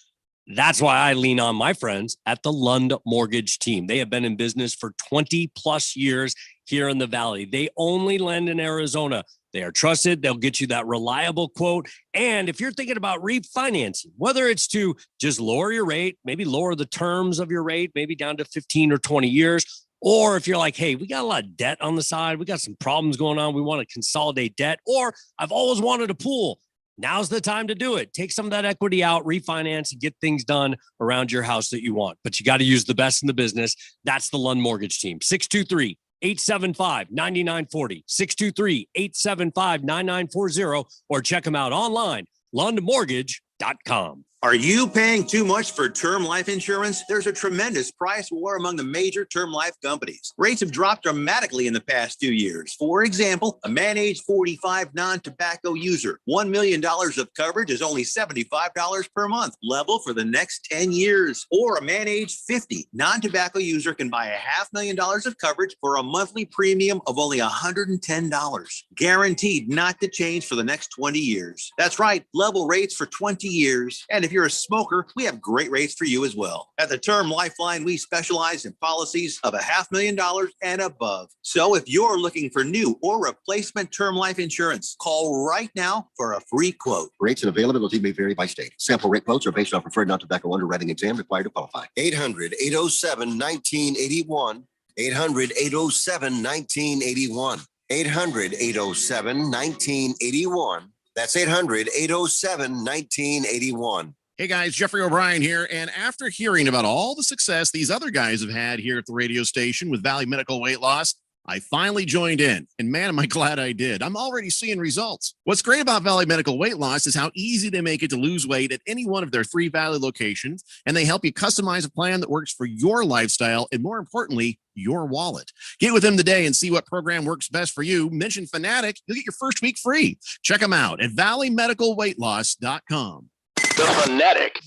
That's why I lean on my friends at the Lund Mortgage Team. They have been in business for 20 plus years here in the Valley. They only lend in Arizona. They are trusted. They'll get you that reliable quote. And if you're thinking about refinancing, whether it's to just lower your rate, maybe lower the terms of your rate, maybe down to 15 or 20 years, or if you're like, hey, we got a lot of debt on the side, we got some problems going on, we want to consolidate debt, or I've always wanted a pool. Now's the time to do it. Take some of that equity out, refinance, and get things done around your house that you want. But you got to use the best in the business. That's the Lund Mortgage Team. 623-875-9940. 623-875-9940. Or check them out online, lundmortgage.com. Are you paying too much for term life insurance? There's a tremendous price war among the major term life companies. Rates have dropped dramatically in the past 2 years. For example, a man age 45 non-tobacco user, $1 million of coverage is only $75 per month, level for the next 10 years. Or a man age 50 non-tobacco user can buy $500,000 of coverage for a monthly premium of only $110, guaranteed not to change for the next 20 years. That's right, level rates for 20 years. And if you're a smoker, we have great rates for you as well. At the Term Lifeline, we specialize in policies of $500,000 and above. So if you're looking for new or replacement term life insurance, call right now for a free quote. Rates and availability may vary by state. Sample rate quotes are based on preferred non-tobacco underwriting exam required to qualify. 800-807-1981. 800-807-1981. 800-807-1981. That's 800-807-1981. Hey guys, Jeffrey O'Brien here. And after hearing about all the success these other guys have had here at the radio station with Valley Medical Weight Loss, I finally joined in. And man, am I glad I did. I'm already seeing results. What's great about Valley Medical Weight Loss is how easy they make it to lose weight at any one of their 3 Valley locations. And they help you customize a plan that works for your lifestyle and, more importantly, your wallet. Get with them today and see what program works best for you. Mention Fanatic. You'll get your first week free. Check them out at valleymedicalweightloss.com. The Fanatic.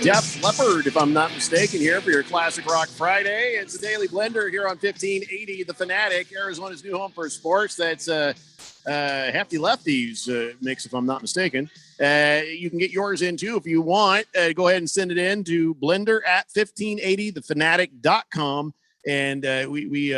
Def Leppard, if I'm not mistaken, here for your Classic Rock Friday. It's a Daily Blender here on 1580 The Fanatic, Arizona's new home for sports. That's Hefty Lefties mix, if I'm not mistaken. You can get yours in too if you want. Go ahead and send it in to blender at 1580thefanatic.com. And we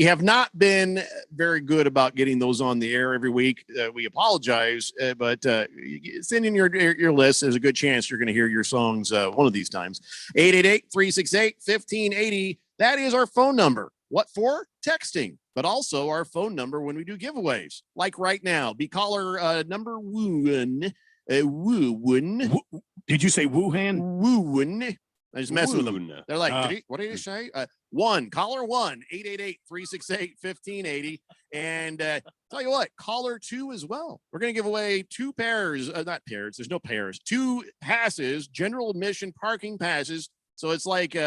have not been very good about getting those on the air every week. We apologize, but send in your list. There's a good chance you're going to hear your songs one of these times. 888-368-1580. That is our phone number. What for? Texting, but also our phone number when we do giveaways. Like right now, be caller number one. Woo-wun. Did you say Wuhan? Woo-wun. I just mess with them. They're like, what did he say? Caller 1-888-368-1580. And tell you what, caller 2 as well. We're going to give away 2 pairs, not pairs. There's no pairs. 2 passes, general admission parking passes. So it's like,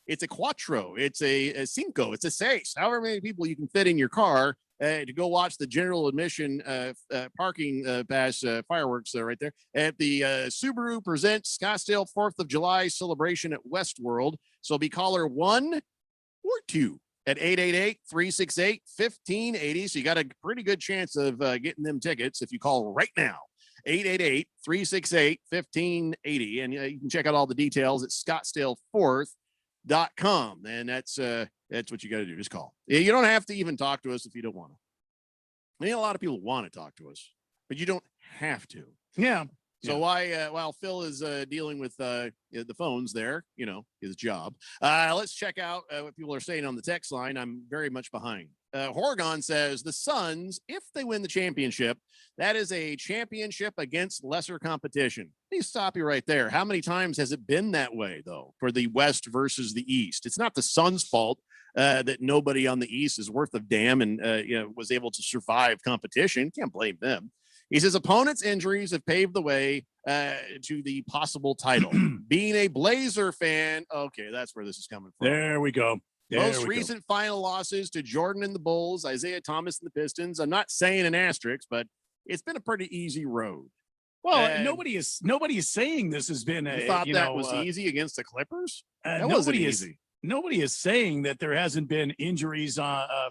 it's a quattro, it's a cinco, it's a seis, however many people you can fit in your car to go watch the general admission parking pass fireworks right there at the Subaru Presents Scottsdale 4th of July celebration at Westworld. So be caller 1 or 2 at 888-368-1580. So you got a pretty good chance of getting them tickets if you call right now. 888-368-1580. And you can check out all the details at scottsdale4th.com. And that's what you got to do. Just call. You don't have to even talk to us if you don't want to. I mean, a lot of people want to talk to us, but you don't have to. Yeah. So while Phil is dealing with the phones there, his job, let's check out what people are saying on the text line. I'm very much behind. Horgon says the Suns, if they win the championship, that is a championship against lesser competition. Let me stop you right there. How many times has it been that way, though, for the West versus the East? It's not the Suns' fault that nobody on the East is worth a damn and was able to survive competition. Can't blame them. He says opponents' injuries have paved the way to the possible title. Being a Blazer fan, okay, that's where this is coming from. There we go. Most recent final losses to Jordan and the Bulls, Isaiah Thomas and the Pistons. I'm not saying an asterisk, but it's been a pretty easy road. Well, nobody is saying this has been a. You thought that was easy against the Clippers? That wasn't easy. Nobody is saying that there hasn't been injuries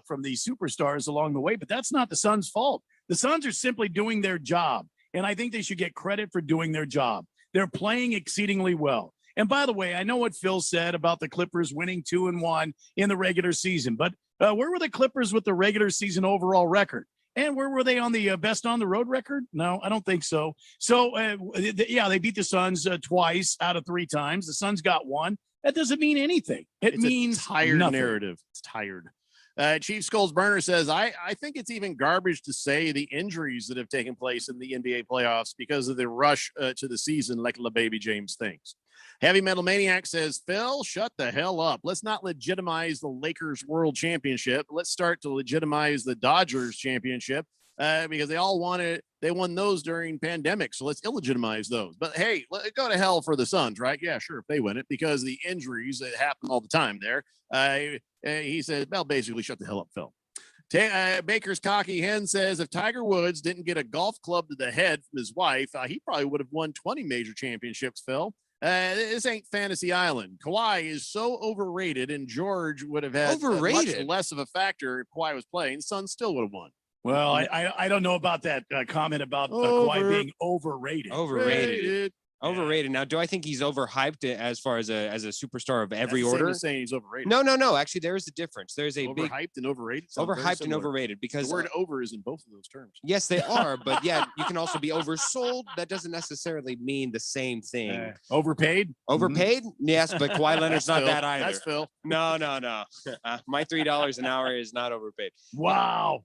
from the superstars along the way, but that's not the Suns' fault. The Suns are simply doing their job, and I think they should get credit for doing their job. They're playing exceedingly well. And by the way, I know what Phil said about the Clippers winning 2-1 in the regular season, but where were the Clippers with the regular season overall record? And where were they on the best on the road record? No, I don't think so. So, they beat the Suns twice out of 3 times. The Suns got 1. That doesn't mean anything. It means a tired nothing. narrative. It's tired. Chief Skulls Burner says, I think it's even garbage to say the injuries that have taken place in the NBA playoffs because of the rush to the season, like LaBaby James thinks. Heavy Metal Maniac says, Phil, shut the hell up. Let's not legitimize the Lakers World Championship. Let's start to legitimize the Dodgers Championship because they won those during pandemic. So let's illegitimize those. But hey, let go to hell for the Suns, right? Yeah, sure, if they win it, because the injuries that happen all the time there. He said, well, basically, shut the hell up, Phil. Baker's Cocky Hen says, if Tiger Woods didn't get a golf club to the head from his wife, he probably would have won 20 major championships, Phil. This ain't Fantasy Island. Kawhi is so overrated, and George would have had much less of a factor if Kawhi was playing. The Suns still would have won. Well, I don't know about that comment about Kawhi being overrated. Overrated. Now, do I think he's overhyped as far as a superstar of every That's the same order? as saying he's overrated. No. Actually, there is a difference. There's a big overhyped and overrated. Overhyped and overrated, because the word over is in both of those terms. Yes, they are. But yeah, you can also be oversold. That doesn't necessarily mean the same thing. Overpaid? Overpaid? Yes, but Kawhi Leonard's not Phil. that either. That's Phil. No. My $3 an hour is not overpaid. Wow.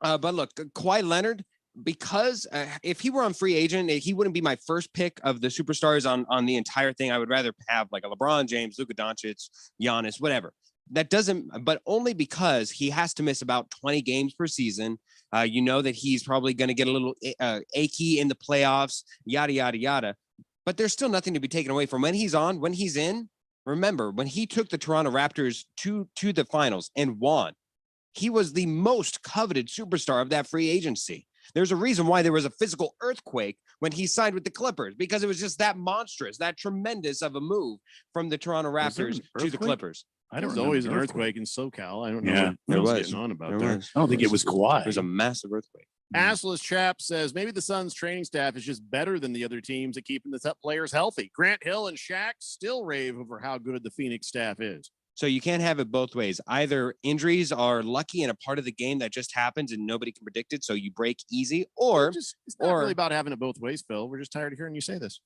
But look, Kawhi Leonard, because if he were on free agent, he wouldn't be my first pick of the superstars on the entire thing. I would rather have like a LeBron James, Luka Doncic, Giannis, whatever. That doesn't, but only because he has to miss about 20 games per season. You know that he's probably going to get a little achy in the playoffs, yada, yada, yada. But there's still nothing to be taken away from when he's on, when he's in. Remember, when he took the Toronto Raptors to the finals and won, he was the most coveted superstar of that free agency. There's a reason why there was a physical earthquake when he signed with the Clippers, because it was just that monstrous, that tremendous of a move from the Toronto Raptors to the Clippers. There's always an earthquake in SoCal. I don't know what there Phil's was getting on about there there. was. I don't think it was Kawhi. It was a massive earthquake. Assless Chap says maybe the Suns training staff is just better than the other teams at keeping the top players healthy. Grant Hill and Shaq still rave over how good the Phoenix staff is. So you can't have it both ways. Either injuries are lucky and a part of the game that just happens and nobody can predict it, so you break easy, or It's not really about having it both ways, Phil. We're just tired of hearing you say this.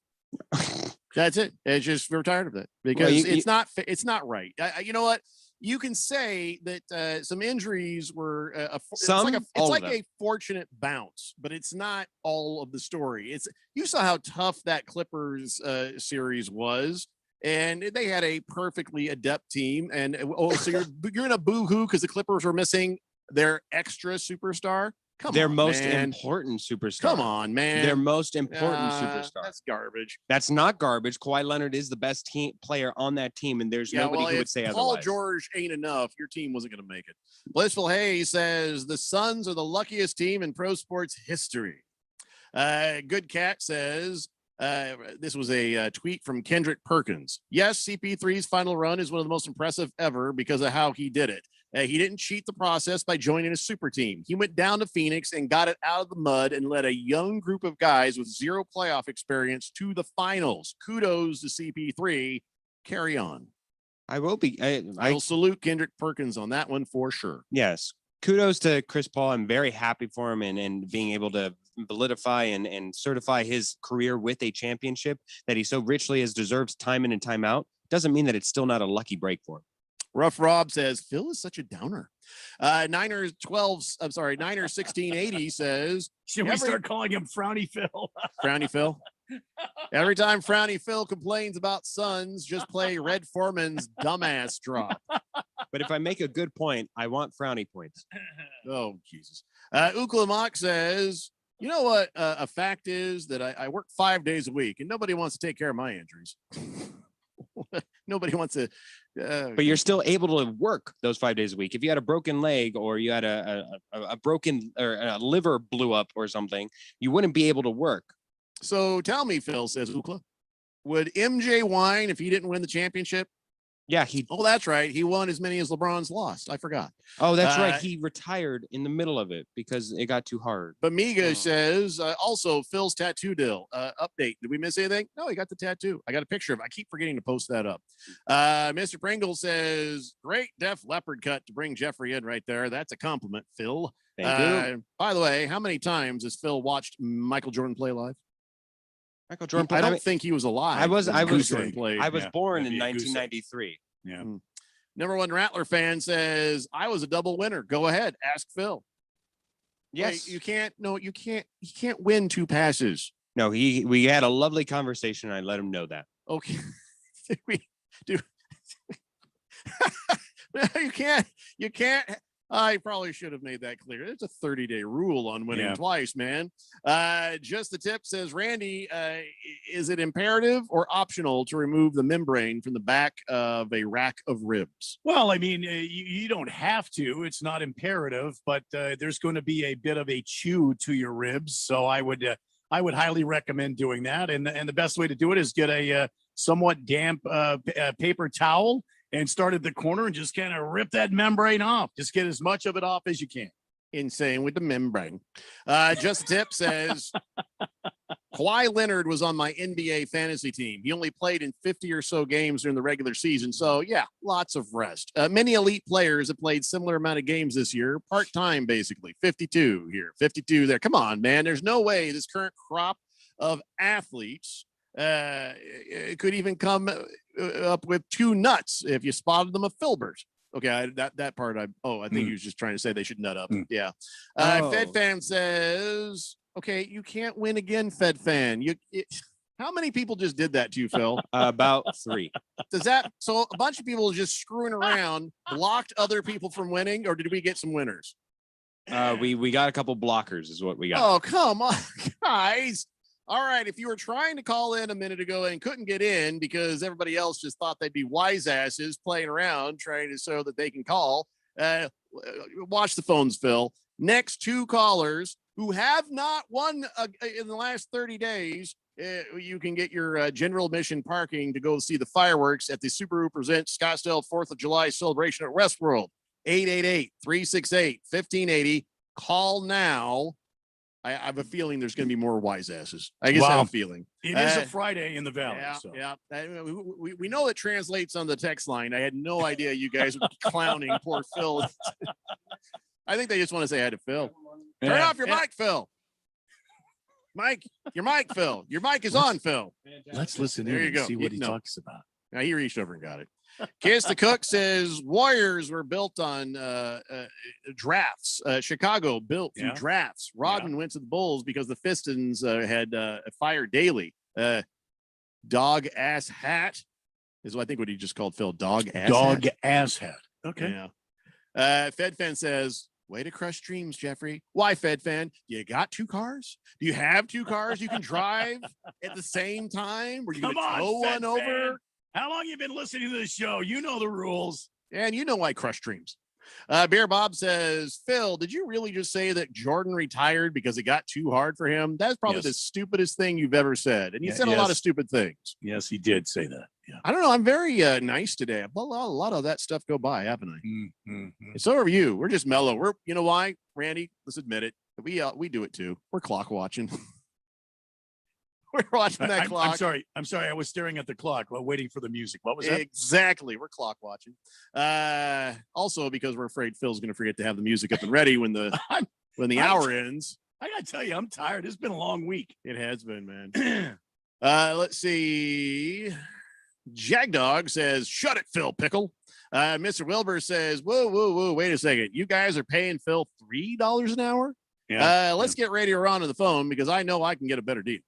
That's it. It's just we're tired of it because it's not right. You know what? You can say that some injuries were it's like a fortunate bounce, but it's not all of the story. You saw how tough that Clippers series was. And they had a perfectly adept team. And so you're in a boo-hoo because the Clippers were missing their extra superstar. Their most important superstar. Come on, man. Their most important superstar. That's garbage. That's not garbage. Kawhi Leonard is the best team player on that team, and there's nobody who would say otherwise. Paul George ain't enough, your team wasn't going to make it. Blissful Hayes says the Suns are the luckiest team in pro sports history. Good Cat says, this was a tweet from Kendrick Perkins. Yes, CP3's final run is one of the most impressive ever because of how he did it. He didn't cheat the process by joining a super team. He went down to Phoenix and got it out of the mud and led a young group of guys with zero playoff experience to the finals. Kudos to CP3. Carry on. I will be. I will salute Kendrick Perkins on that one for sure. Yes. Kudos to Chris Paul. I'm very happy for him and being able to validify and certify his career with a championship that he so richly has deserved time in and time out. Doesn't mean that it's still not a lucky break for him. Rough Rob says Phil is such a downer. Niners 1680 says, should we start calling him Frowny Phil? Frowny Phil. Every time Frowny Phil complains about Suns, just play Red Foreman's dumbass drop. But if I make a good point, I want Frowny points. Oh, Jesus. Uklamak says, you know what a fact is that I work 5 days a week and nobody wants to take care of my injuries. Nobody wants to. But you're still able to work those 5 days a week. If you had a broken leg or you had a broken or a liver blew up or something, you wouldn't be able to work. So tell me, Phil, says Ukla, would MJ whine if he didn't win the championship? Yeah, Oh, that's right. He won as many as LeBron's lost. I forgot. Oh, that's right. He retired in the middle of it because it got too hard. But Miga says also Phil's tattoo deal update. Did we miss anything? No, he got the tattoo. I got a picture of it. I keep forgetting to post that up. Mr. Pringle says great Def Leppard cut to bring Jeffrey in right there. That's a compliment, Phil. Thank you. By the way, how many times has Phil watched Michael Jordan play live? Michael Jordan. I don't think he was alive. I was Jordan played. I was Yeah, born that'd in be a goose egg. 1993. Yeah. Number one Rattler fan says, I was a double winner. Go ahead. Ask Phil. Yes. Wait, you can't. No, you can't. You can't win 2 passes. No, we had a lovely conversation. I let him know that. Okay. we do. You can't. You can't. I probably should have made that clear. It's a 30-day rule on winning Yeah. twice, man. Just the tip says, Randy, is it imperative or optional to remove the membrane from the back of a rack of ribs? Well, I mean, you don't have to. It's not imperative, but there's going to be a bit of a chew to your ribs. So I would highly recommend doing that. And the best way to do it is get a somewhat damp paper towel and start at the corner and just kind of rip that membrane off. Just get as much of it off as you can. Insane with the membrane. Just the tip says, Kawhi Leonard was on my NBA fantasy team. He only played in 50 or so games during the regular season. So yeah, lots of rest. Many elite players have played similar amount of games this year, part-time basically. 52 here, 52 there. Come on, man. There's no way this current crop of athletes could even come up with 2 nuts if you spotted them a filbert. Okay, that part I think he was just trying to say they should nut up. Yeah. Fed fan says, okay, you can't win again, Fed fan. How many people just did that to you, Phil? About 3. So a bunch of people just screwing around blocked other people from winning, or did we get some winners? We got a couple blockers is what we got. Oh, come on, guys. All right, if you were trying to call in a minute ago and couldn't get in because everybody else just thought they'd be wise asses playing around trying to so that they can call, watch the phones, Phil. Next 2 callers who have not won in the last 30 days, you can get your general admission parking to go see the fireworks at the Subaru Presents Scottsdale 4th of July celebration at Westworld. 888-368-1580. Call now. I have a feeling there's going to be more wise asses. I guess I have a feeling. It is a Friday in the Valley. Yeah, so. yeah. We know it translates on the text line. I had no idea you guys would be clowning poor Phil. I think they just want to say hi to Phil. Turn off your mic, Phil. Mike, your mic, Phil. Your mic is on, Phil. Let's listen There in you and go. see what he No. talks about. Now he reached over and got it. Kiss the Cook says Warriors were built on drafts. Chicago built through Yeah. drafts. Rodman went to the Bulls because the Pistons had fired Daly. Dog ass hat is what I think what he just called Phil. Dog Ass hat. Okay. Yeah. Fed fan says, way to crush dreams, Jeffrey. Why, Fed fan? You got 2 cars? Do you have 2 cars you can drive at the same time? Were you going Come to on, tow Fed one over? fan. How long you been listening to this show? You know the rules. And you know why crush dreams. Bear Bob says, Phil, did you really just say that Jordan retired because it got too hard for him? That's probably Yes. the stupidest thing you've ever said. And you Yeah, said a lot yes. of stupid things. Yes, he did say that. Yeah. I don't know. I'm very nice today. I've let a lot of that stuff go by, haven't I? Mm-hmm. So are you. We're just mellow. You know why, Randy? Let's admit it. We do it too. We're clock watching. We're watching that clock. I'm sorry. I was staring at the clock while waiting for the music. What was that? Exactly. We're clock watching. Also, because we're afraid Phil's going to forget to have the music up and ready when the hour ends. I gotta tell you, I'm tired. It's been a long week. It has been, man. Let's see. Jagdog says, "Shut it, Phil Pickle." Mr. Wilbur says, "Whoa! Wait a second. You guys are paying Phil $3 an hour? Yeah. Let's get Radio Ron on the phone because I know I can get a better deal."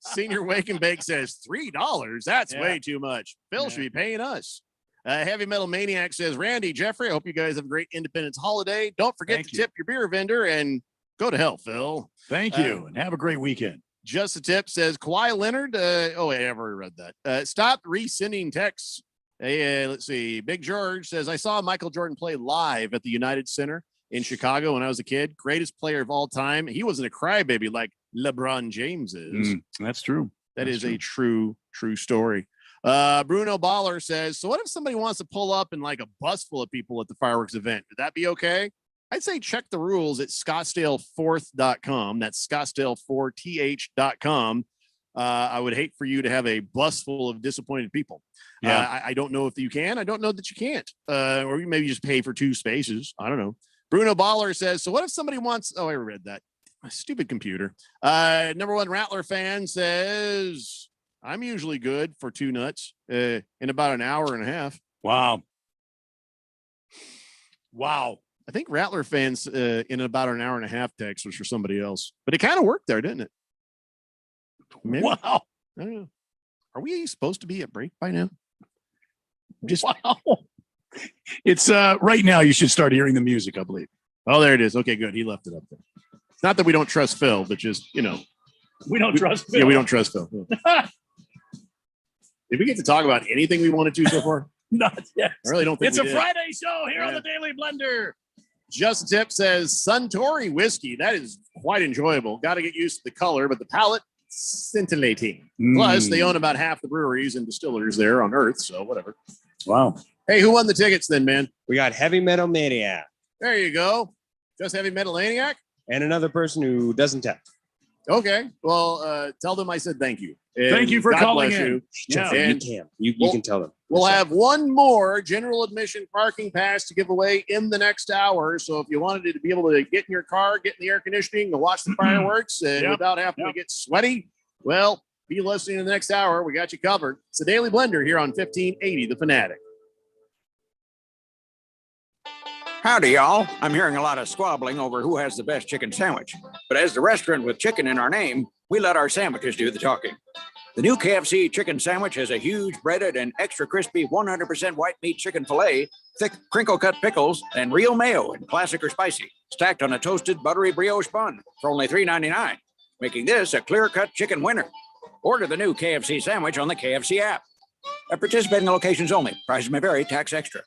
Senior Wake and Bake says $3. That's way too much. Phil should be paying us. Heavy Metal Maniac says, Randy, Jeffrey, I hope you guys have a great Independence holiday. Don't forget to tip your beer vendor and go to hell, Phil. Thank you. And have a great weekend. Just a tip says Kawhi Leonard. Wait, I've already read that. Stop resending texts. Let's see. Big George says, I saw Michael Jordan play live at the United Center in Chicago when I was a kid. Greatest player of all time. He wasn't a crybaby like LeBron James is. That's true. That is a true story. Bruno Baller says, so what if somebody wants to pull up in like a bus full of people at the fireworks event? Would that be okay? I'd say check the rules at scottsdale4th.com. That's scottsdale4th.com. I would hate for you to have a bus full of disappointed people. Yeah. I don't know if you can. I don't know that you can't. Or you maybe just pay for 2 spaces. I don't know. Bruno Baller says, so what if somebody wants, I read that. My stupid computer. Number one Rattler fan says, I'm usually good for 2 nuts in about an hour and a half. Wow. I think Rattler fans in about an hour and a half text was for somebody else, but it kind of worked there, didn't it? Maybe. Wow. I don't know. Are we supposed to be at break by now? Just wow. It's right now. You should start hearing the music, I believe. Oh, there it is. Okay, good. He left it up there. It's not that we don't trust Phil, but just, we don't trust Phil. Yeah, we don't trust Phil. Did we get to talk about anything we wanted to so far? Not yet. I really don't think It's we a did. Friday show here on the Daily Blender. Just a Tip says Suntory whiskey. That is quite enjoyable. Got to get used to the color, but the palate scintillating. Plus, they own about half the breweries and distillers there on Earth, so whatever. Wow. Hey, who won the tickets then, man? We got Heavy Metal Maniac There you go. Just Heavy Metal Maniac? and another person who doesn't tap. Okay. Well, tell them I said thank you. And Thank you for God calling bless in. you. Yeah. And You can tell them. we'll have one more general admission parking pass to give away in the next hour. So if you wanted to be able to get in your car, get in the air conditioning, and watch the fireworks and Yep. without having to get sweaty, well, be listening in the next hour. We got you covered. It's the Daily Blender here on 1580 The Fanatic. Howdy, y'all. I'm hearing a lot of squabbling over who has the best chicken sandwich. But as the restaurant with chicken in our name, we let our sandwiches do the talking. The new KFC chicken sandwich has a huge breaded and extra crispy 100% white meat chicken filet, thick crinkle-cut pickles, and real mayo in classic or spicy, stacked on a toasted buttery brioche bun for only $3.99, making this a clear-cut chicken winner. Order the new KFC sandwich on the KFC app. At participating locations only. Prices may vary. Tax extra.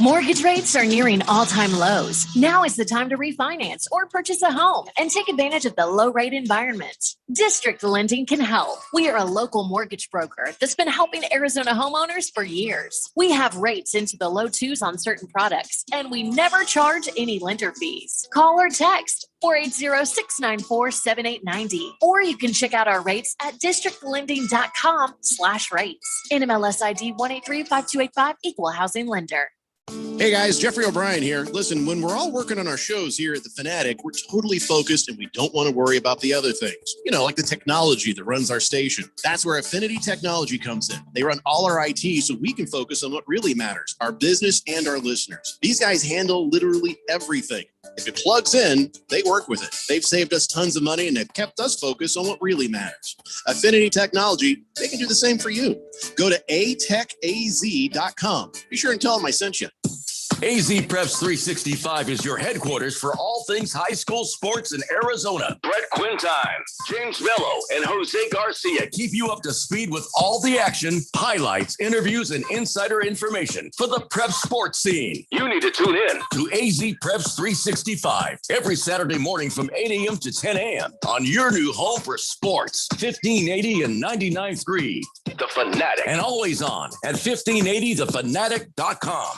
Mortgage rates are nearing all-time lows. Now is the time to refinance or purchase a home and take advantage of the low-rate environment. District Lending can help. We are a local mortgage broker that's been helping Arizona homeowners for years. We have rates into the low 2s on certain products, and we never charge any lender fees. Call or text 480-694-7890, or you can check out our rates at districtlending.com/rates. NMLS ID 1835285, Equal Housing Lender. Hey guys, Jeffrey O'Brien here. Listen, when we're all working on our shows here at The Fanatic, we're totally focused and we don't want to worry about the other things. Like the technology that runs our station. That's where Affinity Technology comes in. They run all our IT so we can focus on what really matters, our business and our listeners. These guys handle literally everything. If it plugs in, they work with it. They've saved us tons of money and they've kept us focused on what really matters. Affinity Technology, they can do the same for you. Go to atechaz.com. Be sure and tell them I sent you. AZ Preps 365 is your headquarters for all things high school sports in Arizona. Brett Quintine, James Mello, and Jose Garcia keep you up to speed with all the action, highlights, interviews, and insider information for the prep sports scene. You need to tune in to AZ Preps 365 every Saturday morning from 8 a.m. to 10 a.m. on your new home for sports, 1580 and 99.3. The Fanatic. And always on at 1580thefanatic.com.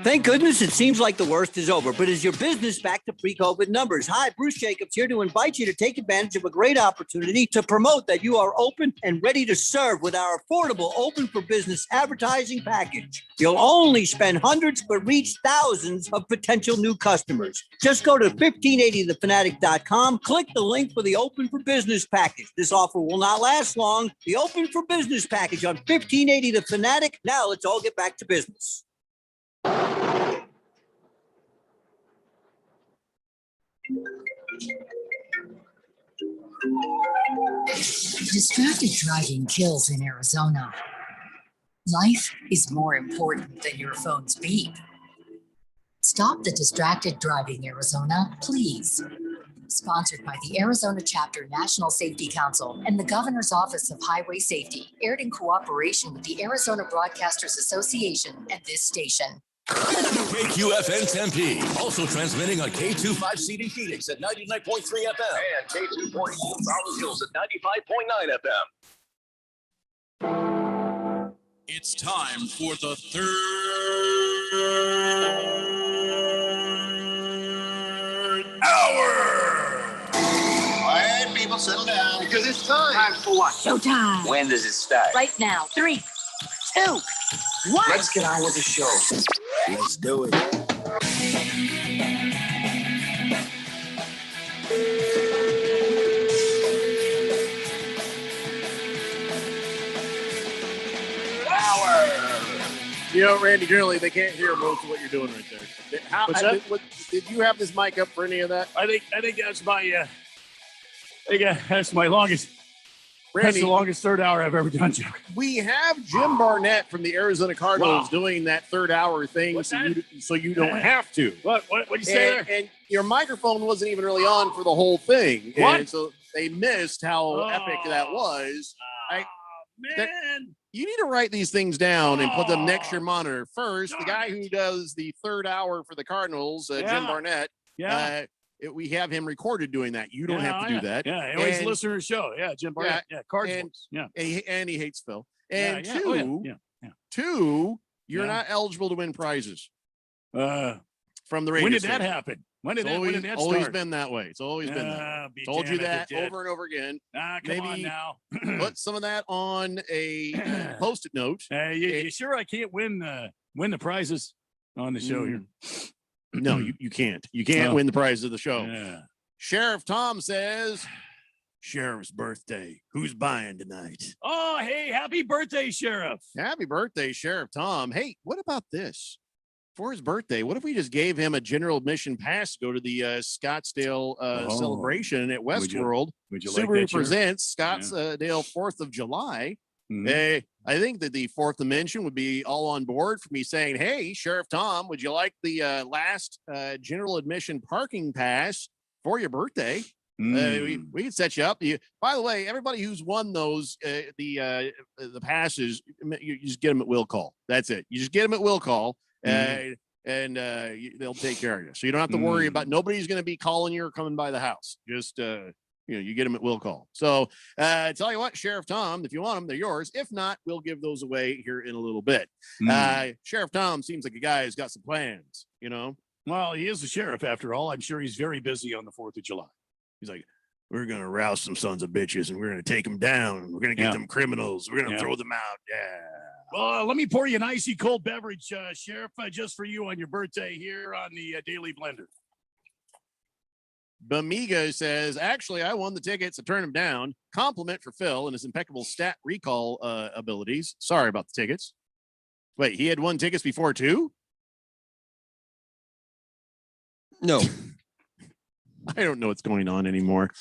Thank goodness it seems like the worst is over, but is your business back to pre-COVID numbers? Hi, Bruce Jacobs here to invite you to take advantage of a great opportunity to promote that you are open and ready to serve with our affordable Open for Business advertising package. You'll only spend hundreds but reach thousands of potential new customers. Just go to 1580thefanatic.com, click the link for the Open for Business package. This offer will not last long. The Open for Business package on 1580 The Fanatic. Now let's all get back to business. Distracted driving kills in Arizona. Life is more important than your phone's beep. Stop the distracted driving, Arizona, please. Sponsored by the Arizona Chapter National Safety Council and the Governor's Office of Highway Safety, aired in cooperation with the Arizona Broadcasters Association and this station. KQFN Tempe, also transmitting on K25CD Phoenix at 99.3 FM and K240 Rolling Hills at 95.9 FM. It's time for the third hour. All right, people, settle down. because it's time. Time for what? Showtime. When does it start? Right now. 3, 2, 1. Let's get on with the show. Let's do it. You know, Randy, generally they can't hear most of what you're doing right there. What's that? Did you have this mic up for any of that? I think that's my that's my longest. That's Randy, the longest third hour I've ever done, Jeff. we have Jim Barnett from the Arizona Cardinals Wow. doing that third hour thing What's so you don't have to. What you say there? And your microphone wasn't even really on for the whole thing. What? And so they missed how epic that was. Man. You need to write these things down and put them next to your monitor. First, the guy who does the third hour for the Cardinals, Jim Yeah. Barnett, Yeah. we have him recorded doing that. You don't have to do that. Yeah, always And- listen to the show. Yeah, Jim Barnett. Yeah, Cardinals. Yeah. and he hates Phil. And Yeah. two, Oh, yeah. two, you're Yeah. not eligible to win prizes Yeah. from the radio When did station. that happen? When did It's that always start? been that way. It's always been that way. Be Told you damned if that it did. over and over again. Come Maybe on now. put some of that on a post-it note. You sure I can't win the prizes on the show here? No, you can't. You can't Oh. win the prize of the show. Yeah. Sheriff Tom says, Sheriff's birthday. Who's buying tonight? Oh, hey, happy birthday, Sheriff. Happy birthday, Sheriff Tom. Hey, what about this? For his birthday, what if we just gave him a general admission pass to go to the Scottsdale celebration at Would you- Westworld? would you like Subaru that, Sheriff? presents Scottsdale 4th of July. Mhm. I think that the fourth dimension would be all on board for me saying, hey, Sheriff Tom, would you like the last general admission parking pass for your birthday? We can set you up. By the way, everybody who's won those, the passes, you just get them at will call. That's it. You just get them at will call. And they'll take care of you. So you don't have to worry about nobody's going to be calling you or coming by the house. Just, you get them at will call. So tell you what, Sheriff Tom, if you want them, they're yours. If not, we'll give those away here in a little bit. Sheriff Tom seems like a guy who's got some plans, Well, he is the sheriff after all. I'm sure he's very busy on the 4th of July. He's like, we're going to rouse some sons of bitches and we're going to take them down. We're going to get them criminals. We're going to throw them out. Yeah. Well, let me pour you an icy cold beverage, Sheriff, just for you on your birthday here on the Daily Blender. Bamiga says, actually, I won the tickets. I turned them down. Compliment for Phil and his impeccable stat recall abilities. Sorry about the tickets. Wait, he had won tickets before too? No. I don't know what's going on anymore.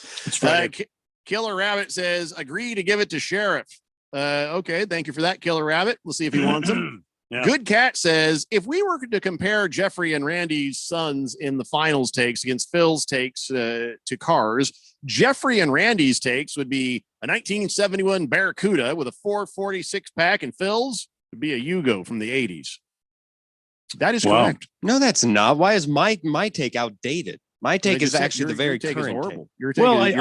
Killer Rabbit says, agree to give it to Sheriff. Okay, thank you for that, Killer Rabbit. We'll see if he wants them. Yeah. Good Cat says, if we were to compare Jeffrey and Randy's sons in the finals takes against Phil's takes to cars, Jeffrey and Randy's takes would be a 1971 Barracuda with a 446 pack, and Phil's would be a Yugo from the 80s. That is correct. No, that's not. Why is my take outdated? My take is actually the very take current is take. horrible. Your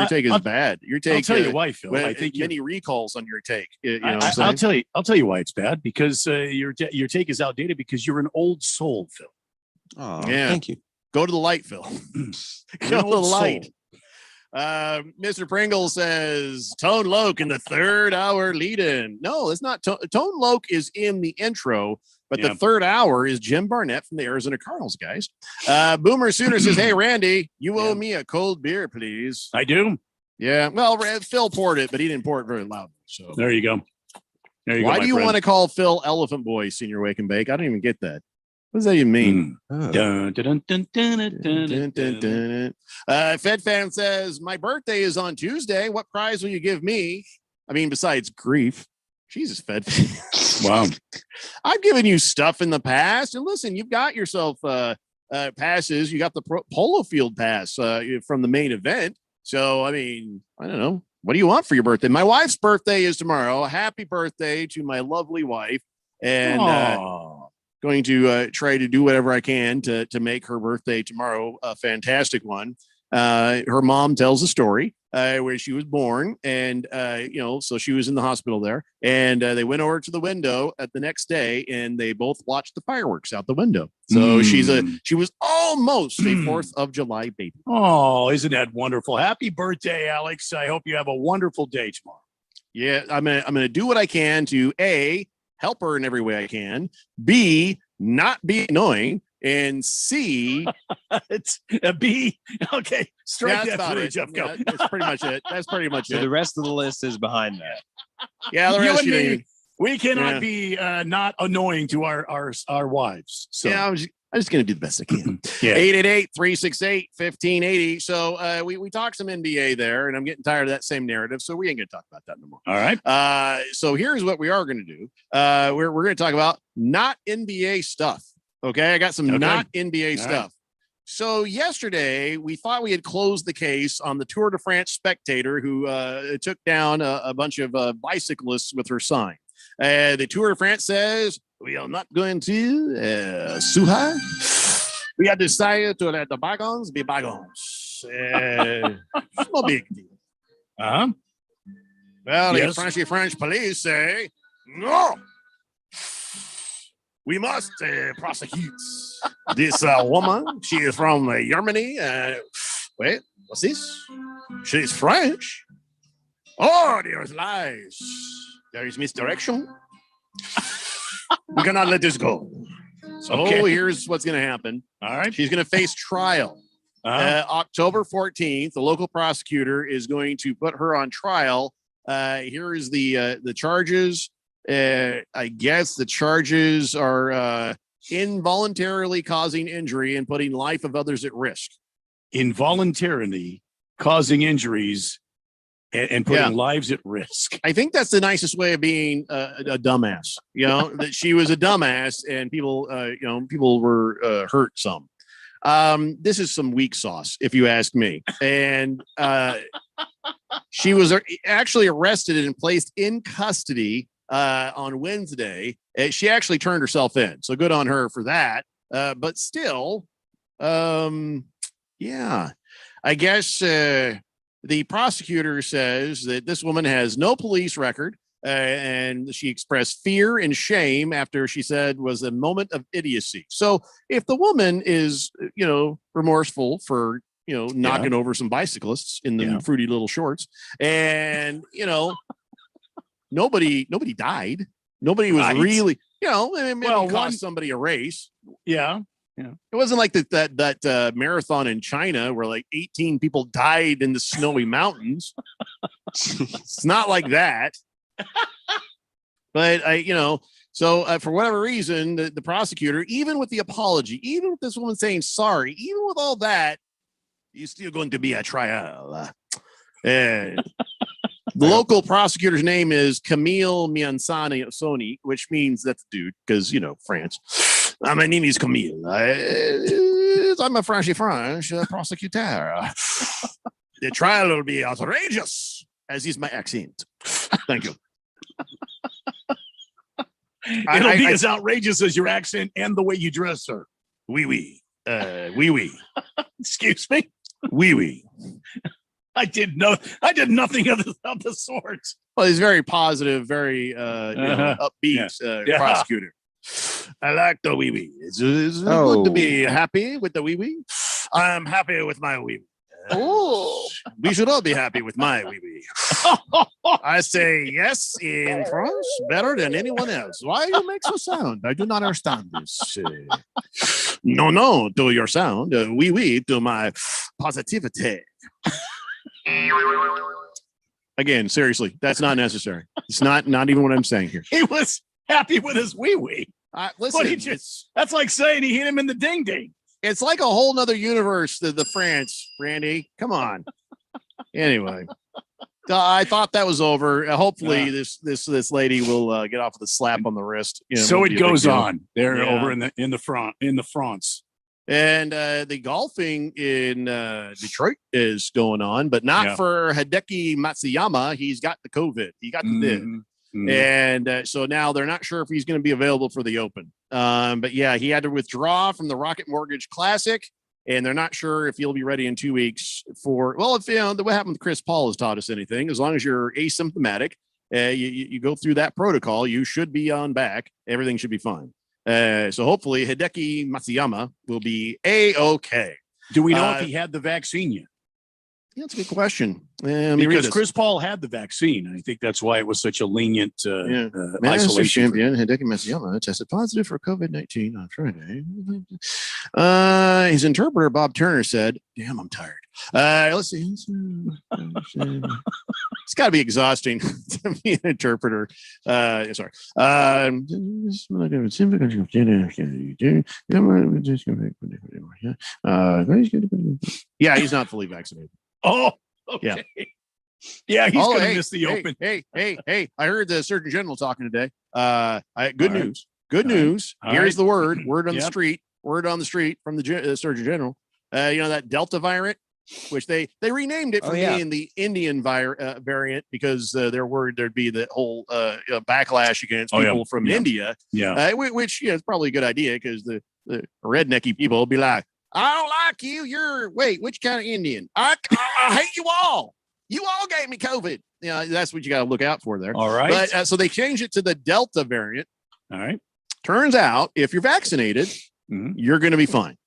take is bad. Your take. I'll tell you why, Phil. I think many recalls on your take. You know what I'm I'll saying? I'll tell you why it's bad, because your take is outdated because you're an old soul, Phil. Oh, Yeah. thank you. Go to the light, Phil. You're Go an to the old light. Mr. Pringle says Tone Loc in the third hour lead-in. No, it's not. Tone Loc is in the intro, but the third hour is Jim Barnett from the Arizona Cardinals, guys. Boomer Sooner says, hey, Randy, you owe me a cold beer, please. I do. Yeah. Well, Phil poured it, but he didn't pour it very loudly. So There you go. There you go. why my do you friend. want to call Phil Elephant Boy Senior Wake and Bake? I don't even get that. What does that even mean? Dun, dun, dun, dun, dun, dun, Dun, dun, dun. Fed Fan says, my birthday is on Tuesday. What prize will you give me? I mean, besides grief. Jesus, Fed. Wow. I've given you stuff in the past. And listen, you've got yourself passes. You got the Polo Field pass from the main event. So, I mean, I don't know. What do you want for your birthday? My wife's birthday is tomorrow. Happy birthday to my lovely wife. And going to try to do whatever I can to make her birthday tomorrow a fantastic one. Her mom tells a story where she was born, and so she was in the hospital there, and they went over to the window at the next day, and they both watched the fireworks out the window. So she was almost a 4th of July baby. Oh, isn't that wonderful? Happy birthday, Alex. I hope you have a wonderful day tomorrow. Yeah, I'm gonna do what I can to A, help her in every way I can, B, not be annoying, and C, it's a B. Okay, strike that's that footage up. Yeah, that's pretty much it. That's pretty much So it. the rest of the list is behind that. Yeah, the You rest and you me, don't we cannot Yeah. be not annoying to our wives. So Yeah, I'm just going to do the best I can. Yeah. 888-368-1580. So we talked some NBA there, and I'm getting tired of that same narrative, so we ain't going to talk about that no more. All right. So here's what we are going to do. We're going to talk about not NBA stuff. Okay, I got some not NBA All stuff. right. So yesterday, we thought we had closed the case on the Tour de France spectator who took down a bunch of bicyclists with her sign. The Tour de France says, we are not going to sue her. We have decided to let the bygones be bygones. It's no big deal. Uh-huh. Well, Yes. the French police say, no, we must prosecute this woman. She is from Germany. Wait, what's this? She's French. Oh, there's lies. There is misdirection. We cannot let this go. So Okay. here's what's going to happen. All right. She's going to face trial. October 14th, the local prosecutor is going to put her on trial. Here is the charges. I guess the charges are involuntarily causing injury and putting life of others at risk. Involuntarily causing injuries and putting Yeah. lives at risk. I think that's the nicest way of being a dumbass. You know, that she was a dumbass and people were hurt some. This is some weak sauce, if you ask me. And she was actually arrested and placed in custody on Wednesday. She actually turned herself in, so good on her for that. But still, yeah, I guess the prosecutor says that this woman has no police record, and she expressed fear and shame after she said was a moment of idiocy. So if the woman is, remorseful for, knocking over some bicyclists in the fruity little shorts, and, nobody died. Nobody was Right. really, maybe Well, cost somebody a race. Yeah. Yeah. It wasn't like that marathon in China where like 18 people died in the snowy mountains. It's not like that. But so for whatever reason, the prosecutor, even with the apology, even with this woman saying sorry, even with all that, you're still going to be a trial. And the local prosecutor's name is Camille Miansani, which means that's the dude, because France. My name is Camille. I'm a French prosecutor. The trial will be outrageous, as is my accent. Thank you. It'll be as outrageous as your accent and the way you dress, sir. Oui, oui. Oui, oui. Excuse me. Oui, oui. I did nothing of the sort. Well, he's very positive, very upbeat Yeah. prosecutor. I like the wee wee. It's good to be happy with the wee wee. I'm happy with my wee wee. Ooh. We should all be happy with my wee wee. I say yes in France better than anyone else. Why you make so sound? I do not understand this. No to your sound. Wee wee to my positivity. Again, seriously, that's not necessary. It's not even what I'm saying here. He was happy with his wee wee. Listen, that's like saying he hit him in the ding ding. It's like a whole nother universe to the France, Randy. Come on. Anyway, I thought that was over. Hopefully, this lady will get off with a slap on the wrist. So won't it be a big goes deal. on there Yeah. over in the France. And the golfing in Detroit is going on, but not Yeah. for Hideki Matsuyama. He's got the COVID. He got the vid. Mhm. And so now they're not sure if he's going to be available for the Open. But yeah, he had to withdraw from the Rocket Mortgage Classic. and they're not sure if you'll be ready in 2 weeks for, well, if what happened with Chris Paul has taught us anything, as long as you're asymptomatic, you go through that protocol, you should be on back. Everything should be fine. So hopefully Hideki Matsuyama will be A-okay. Do we know if he had the vaccine yet? Yeah, that's a good question. Because Chris Paul had the vaccine. I think that's why it was such a lenient Master isolation. champion Hideki Matsuyama tested positive for COVID-19 on Friday. His interpreter, Bob Turner, said, damn, I'm tired. Let's see. It's got to be exhausting to be an interpreter. Sorry. Yeah, he's not fully vaccinated. Oh, okay. Yeah, he's going to miss the open. Hey, I heard the Surgeon General talking today. Good news. Good news. Here's the word on the street. Word on the street from the Surgeon General. That Delta variant, which they renamed it from being the Indian variant because they're worried there'd be the whole backlash against people from India. Yeah. Which is probably a good idea because the rednecky people will be like, I don't like you. Which kind of Indian? I hate you all. You all gave me COVID. That's what you got to look out for there. All right. But, so they changed it to the Delta variant. All right. Turns out if you're vaccinated, you're going to be fine.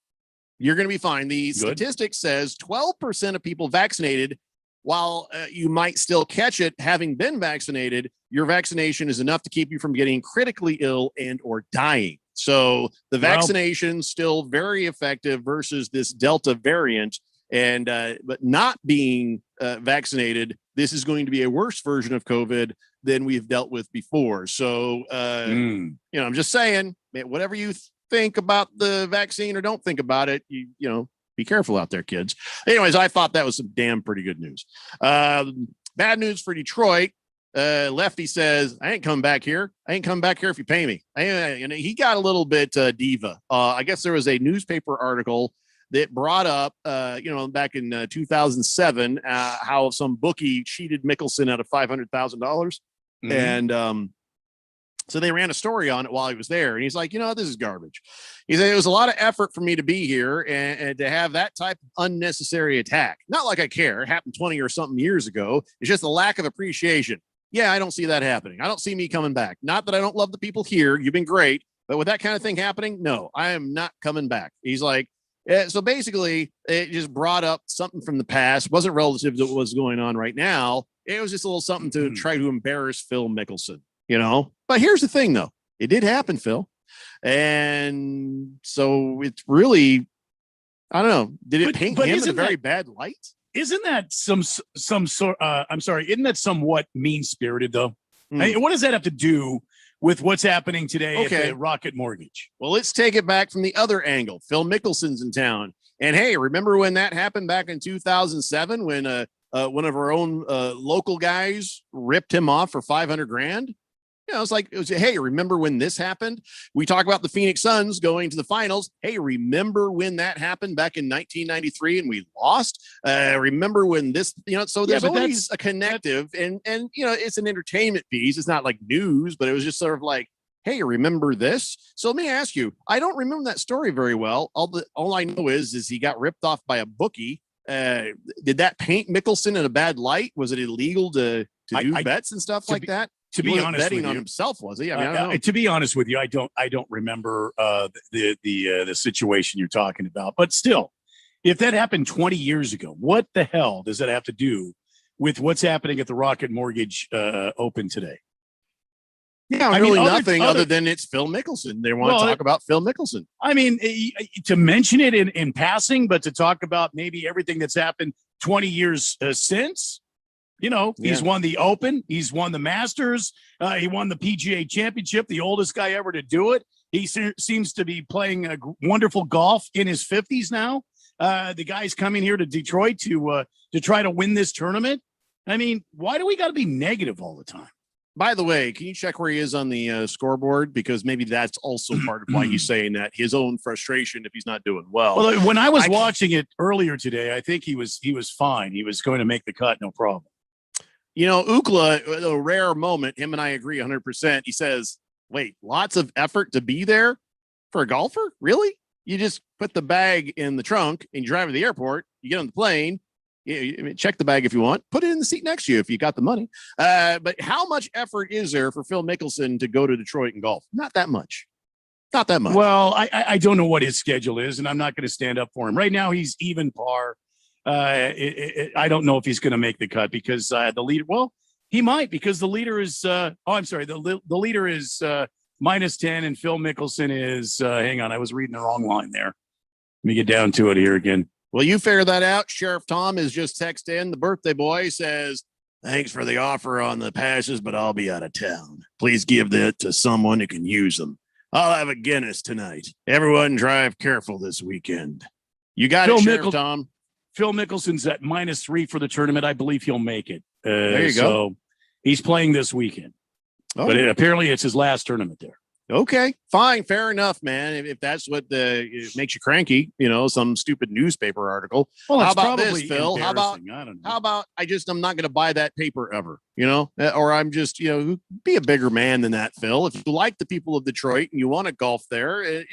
You're going to be fine. The statistic says 12% of people vaccinated, while you might still catch it having been vaccinated, your vaccination is enough to keep you from getting critically ill and or dying. So the vaccination's still very effective versus this Delta variant. And but not being vaccinated, this is going to be a worse version of COVID than we've dealt with before. So, I'm just saying, whatever you think about the vaccine or don't think about it, be careful out there, kids. Anyways, I thought that was some damn pretty good news. Bad news for Detroit. Lefty says, I ain't coming back here. I ain't coming back here if you pay me. And he got a little bit diva. I guess there was a newspaper article that brought up, back in 2007, how some bookie cheated Mickelson out of $500,000. And so they ran a story on it while he was there. And he's like, this is garbage. He said, it was a lot of effort for me to be here and to have that type of unnecessary attack. Not like I care. It happened 20 or something years ago. It's just a lack of appreciation. Yeah, I don't see that happening. I don't see me coming back. Not that I don't love the people here. You've been great. But with that kind of thing happening, no, I am not coming back. He's like, so basically, it just brought up something from the past. Wasn't relative to what's going on right now. It was just a little something to try to embarrass Phil Mickelson, But here's the thing, though. It did happen, Phil. And so it's really, I don't know. Did it paint him in a very bad light? Isn't that some sort? Isn't that somewhat mean-spirited, though? I mean, what does that have to do with what's happening today at the Rocket Mortgage? Well, let's take it back from the other angle. Phil Mickelson's in town. And hey, remember when that happened back in 2007 when one of our own local guys ripped him off for $500,000? Hey, remember when this happened? We talk about the Phoenix Suns going to the finals. Hey, remember when that happened back in 1993 and we lost? Remember when this, so there's always a connective and it's an entertainment piece. It's not like news, but it was just sort of like, hey, remember this? So let me ask you, I don't remember that story very well. All I know is he got ripped off by a bookie. Did that paint Mickelson in a bad light? Was it illegal to do bets and stuff like that? To be honest, betting with on you, himself, was he? I mean, I don't know. To be honest with you, I don't remember the situation you're talking about. But still, if that happened 20 years ago, what the hell does that have to do with what's happening at the Rocket Mortgage Open today? Yeah, really nothing other than it's Phil Mickelson. They want to talk about Phil Mickelson. I mean, to mention it in passing, but to talk about maybe everything that's happened 20 years since. He's won the Open. He's won the Masters. He won the PGA Championship, the oldest guy ever to do it. He seems to be playing a wonderful golf in his 50s now. The guy's coming here to Detroit to try to win this tournament. I mean, why do we got to be negative all the time? By the way, can you check where he is on the scoreboard? Because maybe that's also part of why he's saying that, his own frustration if he's not doing well. Well, when I was watching it earlier today, I think he was fine. He was going to make the cut, no problem. Ookla, a rare moment, him and I agree 100%. He says, wait, lots of effort to be there for a golfer? Really? You just put the bag in the trunk and you drive to the airport. You get on the plane. Check the bag if you want. Put it in the seat next to you if you got the money. But how much effort is there for Phil Mickelson to go to Detroit and golf? Not that much. Not that much. Well, I don't know what his schedule is, and I'm not going to stand up for him. Right now, he's even par. I don't know if he's going to make the cut because the leader. Well, he might because the leader is. I'm sorry. The leader is -10, and Phil Mickelson is. Hang on, I was reading the wrong line there. Let me get down to it here again. Well, you figure that out. Sheriff Tom has just texted in. The birthday boy says, "Thanks for the offer on the passes, but I'll be out of town. Please give that to someone who can use them. I'll have a Guinness tonight. Everyone drive careful this weekend." You got it, Sheriff Tom. Phil Mickelson's at -3 for the tournament. I believe he'll make it. There you go. So he's playing this weekend. Oh. But apparently it's his last tournament there. Okay, fine, fair enough, man. If that's what it makes you cranky, some stupid newspaper article. Well, how it's about this, probably Phil? How about embarrassing. I don't know. how about I'm not going to buy that paper ever, or I'm just, be a bigger man than that, Phil. If you like the people of Detroit and you want to golf there,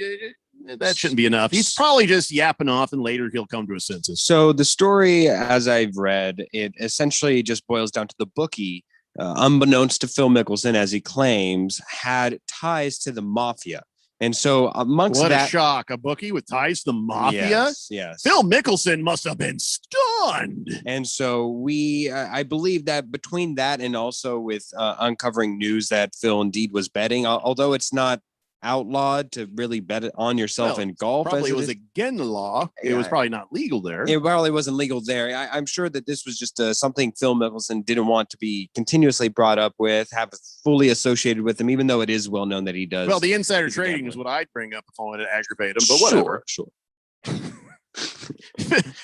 that shouldn't be enough. He's probably just yapping off, and later he'll come to his senses. So the story, as I've read, it essentially just boils down to the bookie, unbeknownst to Phil Mickelson, as he claims, had ties to the mafia. And so amongst what that, a shock, a bookie with ties to the mafia. Yes. Phil Mickelson must have been stunned. And so I believe that between that and also with uncovering news that Phil indeed was betting, although it's not outlawed to really bet it on yourself in golf. Probably as was against the law. It was probably not legal there. It probably wasn't legal there. I'm sure that this was just something Phil Mickelson didn't want to be continuously brought up with, have fully associated with him, even though it is well known that he does. Well, the insider trading is what I'd bring up if I wanted to aggravate him, but whatever. Sure.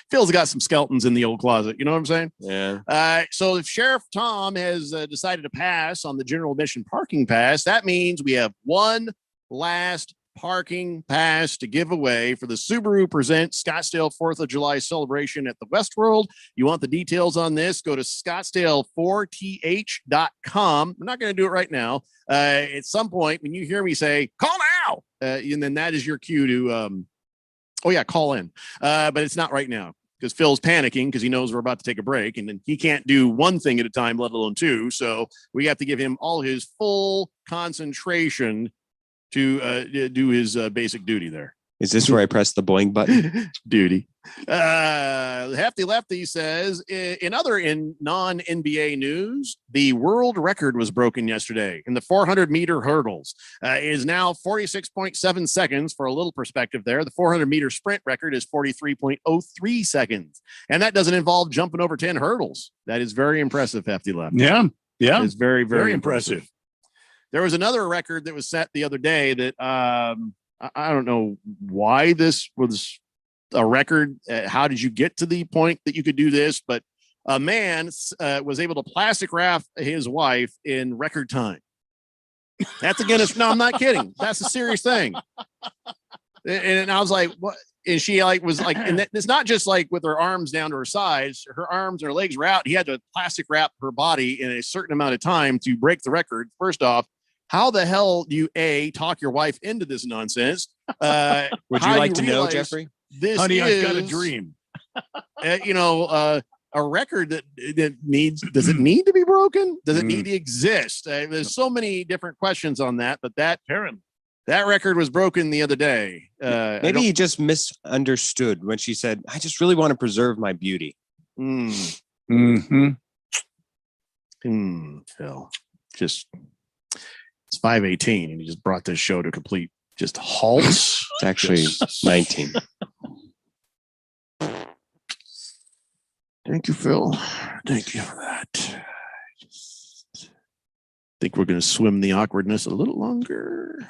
Phil's got some skeletons in the old closet. You know what I'm saying? Yeah. So if Sheriff Tom has decided to pass on the general admission parking pass, that means we have one last parking pass to give away for the Subaru Presents Scottsdale 4th of July celebration at the Westworld. You want the details on this? Go to Scottsdale4th.com. We're not going to do it right now. At some point, when you hear me say, "Call now," and then that is your cue to, call in. But it's not right now because Phil's panicking because he knows we're about to take a break, and then he can't do one thing at a time, let alone two. So we have to give him all his full concentration to do his basic duty there. Is this where I press the boing button? Duty. Hefty Lefty says, in non-NBA news, the world record was broken yesterday in the 400-meter hurdles. It is now 46.7 seconds. For a little perspective there, the 400-meter sprint record is 43.03 seconds. And that doesn't involve jumping over 10 hurdles. That is very impressive, Hefty Lefty. Yeah. It's very, very, Very impressive. There was another record that was set the other day that I don't know why this was a record. How did you get to the point that you could do this? But a man was able to plastic wrap his wife in record time. That's a Guinness. No, I'm not kidding. That's a serious thing. And I was like, what? And she was like, and it's not just like with her arms down to her sides, her arms and her legs were out. He had to plastic wrap her body in a certain amount of time to break the record. First off, how the hell do you talk your wife into this nonsense? Would you like to know, Jeffrey? This Honey, is, I've got a dream. A record that does it need to be broken? Does it need to exist? There's so many different questions on that, but that record was broken the other day. Maybe he just misunderstood when she said, "I just really want to preserve my beauty." Phil, just it's 5:18, and he just brought this show to complete just halt. It's actually 19. Thank you, Phil. Thank you for that. Just think we're going to swim the awkwardness a little longer.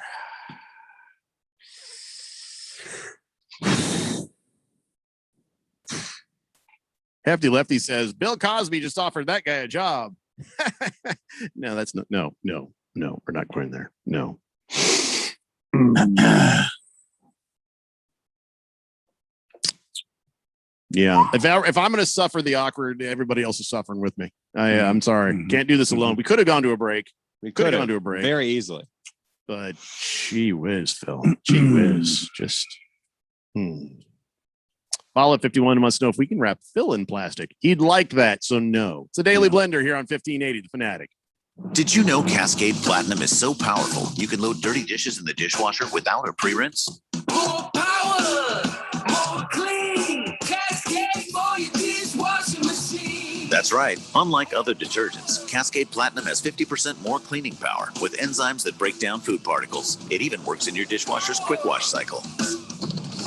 Hefty Lefty says Bill Cosby just offered that guy a job. No, that's not. No, we're not going there. No. Yeah. If I'm going to suffer the awkward, everybody else is suffering with me. I'm sorry. Can't do this alone. We could have gone to a break. We could have gone to a break very easily. But gee whiz, Phil. Gee whiz. Just Paul at 51 wants to know if we can wrap Phil in plastic. He'd like that, so no. It's a Daily Blender here on 1580 The Fanatic. Did you know Cascade Platinum is so powerful you can load dirty dishes in the dishwasher without a pre-rinse? More power, more clean. Cascade for your dishwashing machine. That's right. Unlike other detergents, Cascade Platinum has 50% more cleaning power with enzymes that break down food particles. It even works in your dishwasher's quick wash cycle.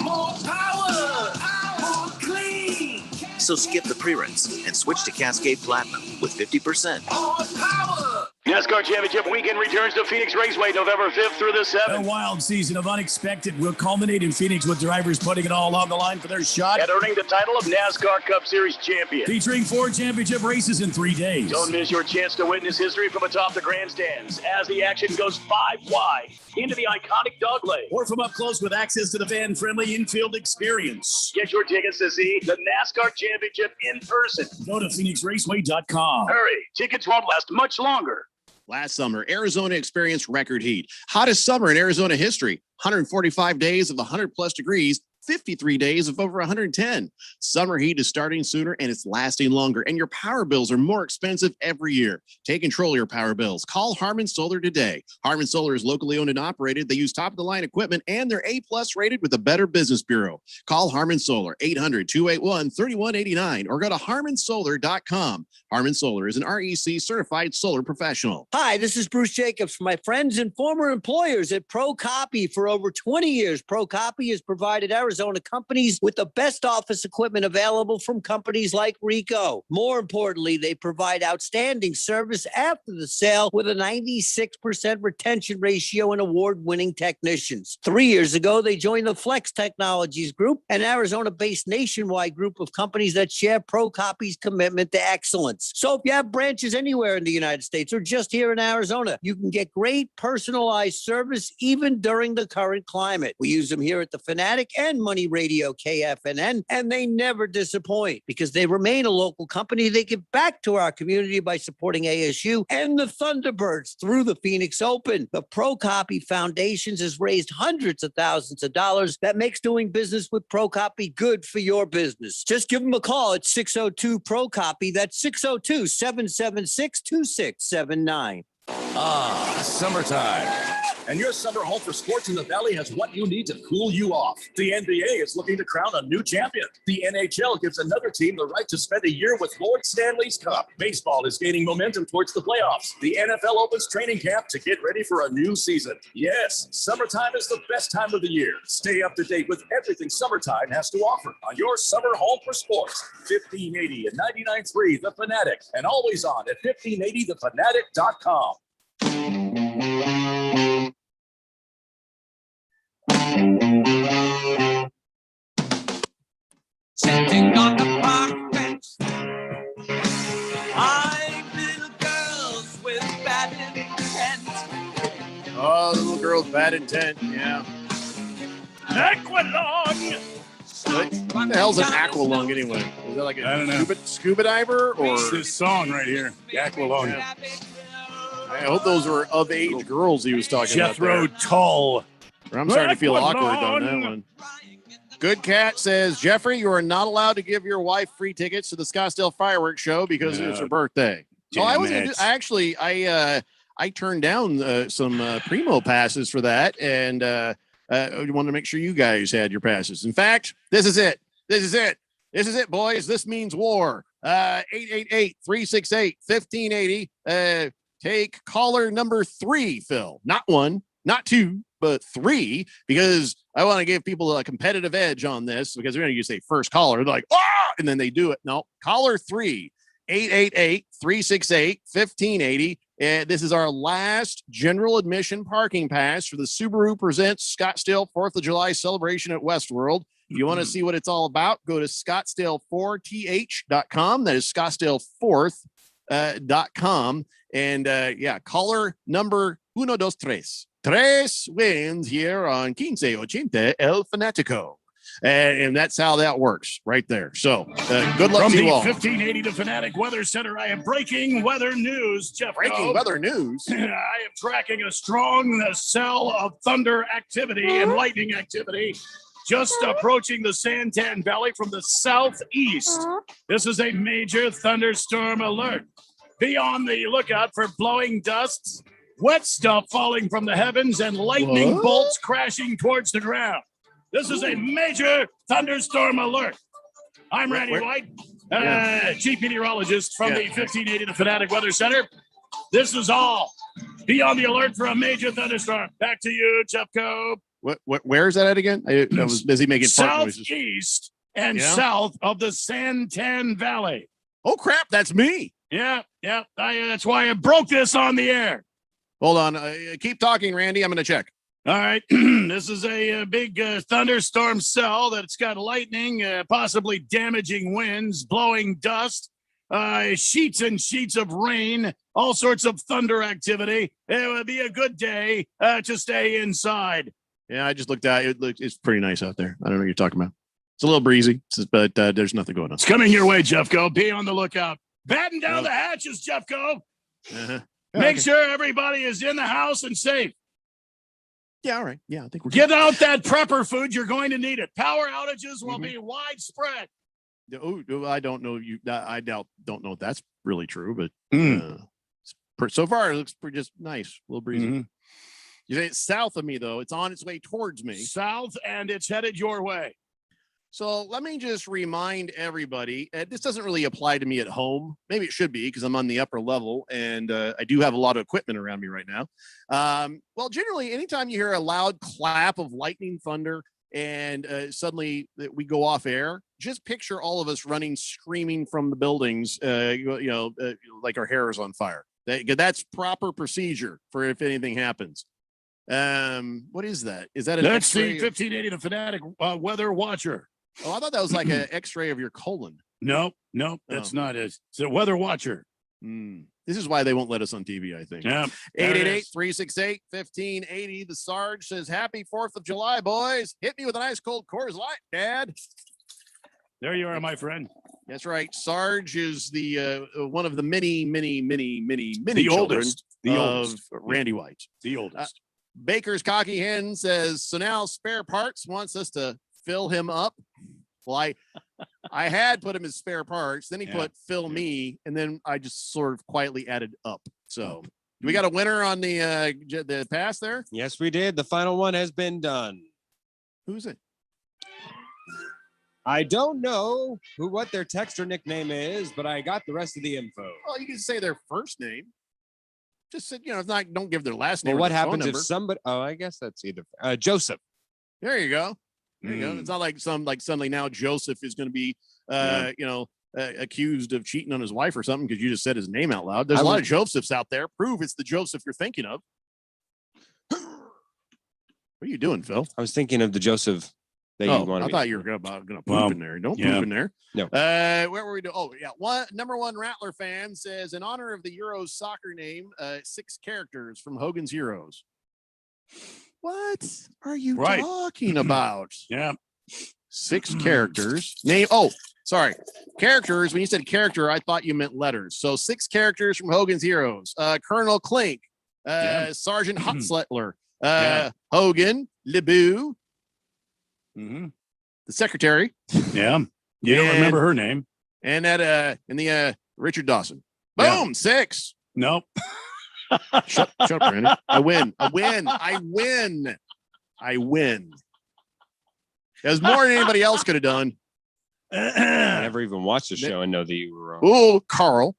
More power, more clean. So skip the pre-rinse and switch to Cascade Platinum with 50%. More power. NASCAR Championship Weekend returns to Phoenix Raceway November 5th through the 7th. A wild season of unexpected will culminate in Phoenix with drivers putting it all on the line for their shot and earning the title of NASCAR Cup Series champion. Featuring 4 championship races in 3 days. Don't miss your chance to witness history from atop the grandstands as the action goes 5 wide into the iconic dog leg. Or from up close with access to the fan-friendly infield experience. Get your tickets to see the NASCAR Championship in person. Go to PhoenixRaceway.com. Hurry, tickets won't last much longer. Last summer, Arizona experienced record heat. Hottest summer in Arizona history. 145 days of 100-plus degrees, 53 days of over 110. Summer heat is starting sooner and it's lasting longer. And your power bills are more expensive every year. Take control of your power bills. Call Harmon Solar today. Harmon Solar is locally owned and operated. They use top-of-the-line equipment and they're A-plus rated with the Better Business Bureau. Call Harmon Solar, 800-281-3189 or go to harmonsolar.com. Harmon Solar is an REC certified solar professional. Hi, this is Bruce Jacobs from my friends and former employers at ProCopy. For over 20 years, ProCopy has provided Arizona companies with the best office equipment available from companies like Ricoh. More importantly, they provide outstanding service after the sale with a 96% retention ratio and award-winning technicians. 3 years ago, they joined the Flex Technologies Group, an Arizona-based nationwide group of companies that share ProCopy's commitment to excellence. So if you have branches anywhere in the United States or just here in Arizona, you can get great personalized service even during the current climate. We use them here at the Fanatic and Money Radio KFNN, and they never disappoint because they remain a local company. They give back to our community by supporting ASU and the Thunderbirds through the Phoenix Open. The ProCopy Foundations has raised hundreds of thousands of dollars. That makes doing business with ProCopy good for your business. Just give them a call at 602-ProCopy. That's 602-776-2679. Ah, summertime. And your summer home for sports in the Valley has what you need to cool you off. The NBA is looking to crown a new champion. The NHL gives another team the right to spend a year with Lord Stanley's Cup. Baseball is gaining momentum towards the playoffs. The NFL opens training camp to get ready for a new season. Yes, summertime is the best time of the year. Stay up to date with everything summertime has to offer on your summer home for sports. 1580 and 99.3 The Fanatic, and always on at 1580thefanatic.com. Sitting on the park bench, eyeing little girls with bad intent. Oh, the little girl's bad intent, yeah. Aqualung! What the hell's an aqualung anyway? Is that like I don't a know. scuba diver or It's this song right here, Aqualung. Yeah. I hope those were of age girls he was talking Jethro about. Tull. I'm starting to feel awkward on that Aqualung. one. Good Cat says, Jeffrey, you are not allowed to give your wife free tickets to the Scottsdale fireworks show because it's her birthday. So I was gonna do, I turned down some Primo passes for that, and I wanted to make sure you guys had your passes. In fact, this is it. This is it. This is it, boys. This means war. 888-368-1580. Take caller number 3, Phil. Not 1, not 2, but 3, because I want to give people a competitive edge on this, because they're going to say first caller. They're like, ah, and then they do it. No, caller 3, 888-368-1580. And this is our last general admission parking pass for the Subaru Presents Scottsdale 4th of July celebration at Westworld. If you want to see what it's all about, go to Scottsdale4th.com. That is Scottsdale4th.com. And yeah, caller number 123. Tres wins here on 1580 El Fanatico. And that's how that works right there. So good luck From to you the all. 1580 The Fanatic Weather Center, I have breaking weather news, Jeff. Breaking weather news. I am tracking a strong cell of thunder activity and lightning activity just approaching the Santan Valley from the southeast. This is a major thunderstorm alert. Be on the lookout for blowing dusts, wet stuff falling from the heavens, and lightning What? bolts crashing towards the ground. This is a major thunderstorm alert. I'm Randy White, chief meteorologist from the 1580 The Fanatic Weather Center. This is all. Be on the alert for a major thunderstorm. Back to you, Jeffco. Where is that at again? I was busy making fart noises. Southeast and Yeah. south of the Santan Valley. Oh crap, that's me. Yeah. That's why I broke this on the air. Hold on. Keep talking, Randy. I'm going to check. All right. This is a big thunderstorm cell that's got lightning, possibly damaging winds, blowing dust, sheets and sheets of rain, all sorts of thunder activity. It would be a good day to stay inside. Yeah, I just looked at it. It's pretty nice out there. I don't know what you're talking about. It's a little breezy, but there's nothing going on. It's coming your way, Jeffco. Be on the lookout. Batten down the hatches, Jeffco. Uh-huh. Make sure everybody is in the house and safe. Yeah, all right. Yeah, I think we're Get out that prepper food. You're going to need it. Power outages will be widespread. Oh, I don't know. I don't know if that's really true, but Hmm. so far it looks just nice. A little breezy. Mm-hmm. You say it's south of me, though. It's on its way towards me. South, and it's headed your way. So let me just remind everybody, this doesn't really apply to me at home. Maybe it should be because I'm on the upper level and I do have a lot of equipment around me right now. Well, generally, anytime you hear a loud clap of lightning, thunder, and suddenly we go off air, just picture all of us running, screaming from the buildings, like our hair is on fire. That's proper procedure for if anything happens. What is that? Is that an That's the X-ray? 1580 The Fanatic Weather Watcher. Oh, I thought that was like an X-ray of your colon. Nope, that's not it. It's a weather watcher. This is why they won't let us on TV, I think. Yeah, there it is. 888-368-1580. The Sarge says, Happy 4th of July, boys. Hit me with an ice cold Coors Light, Dad. There you are, my friend. That's right. Sarge is the one of the many The children oldest. of Randy White. The oldest. Baker's Cocky Hen says, so now Spare Parts wants us to fill him up. Well, I had put him as Spare Parts, then he put fill me, and then I just sort of quietly added up. So do we got a winner on the pass there? Yes, we did. The final one has been done. Who's it? I don't know what their texter nickname is, but I got the rest of the info. Well, you can say their first name. Just say, it's not, don't give their last name. Well, what or their phone happens if number. somebody? Oh, I guess that's either Joseph. There you go. There you go. It's not like suddenly now Joseph is going to be, accused of cheating on his wife or something because you just said his name out loud. There's a lot of Josephs out there. Prove it's the Joseph you're thinking of. What are you doing, Phil? I was thinking of the Joseph that you wanted. I thought you were going to poop in there. Don't poop in there. No. Where were we doing? Oh, yeah. Number one Rattler fan says, in honor of the Euros soccer name, 6 characters from Hogan's Heroes. What are you talking about? Yeah. 6 characters. Name. Oh, sorry. Characters. When you said character, I thought you meant letters. So 6 characters from Hogan's Heroes. Colonel Klink, Sergeant Hotsletler, Hogan, LeBou, the secretary. Yeah. You don't remember her name. And Richard Dawson. Boom, 6. Nope. Shut up, Randy. I win. That was more than anybody else could have done. I never even watched the show and know that you were wrong. Oh, Carl.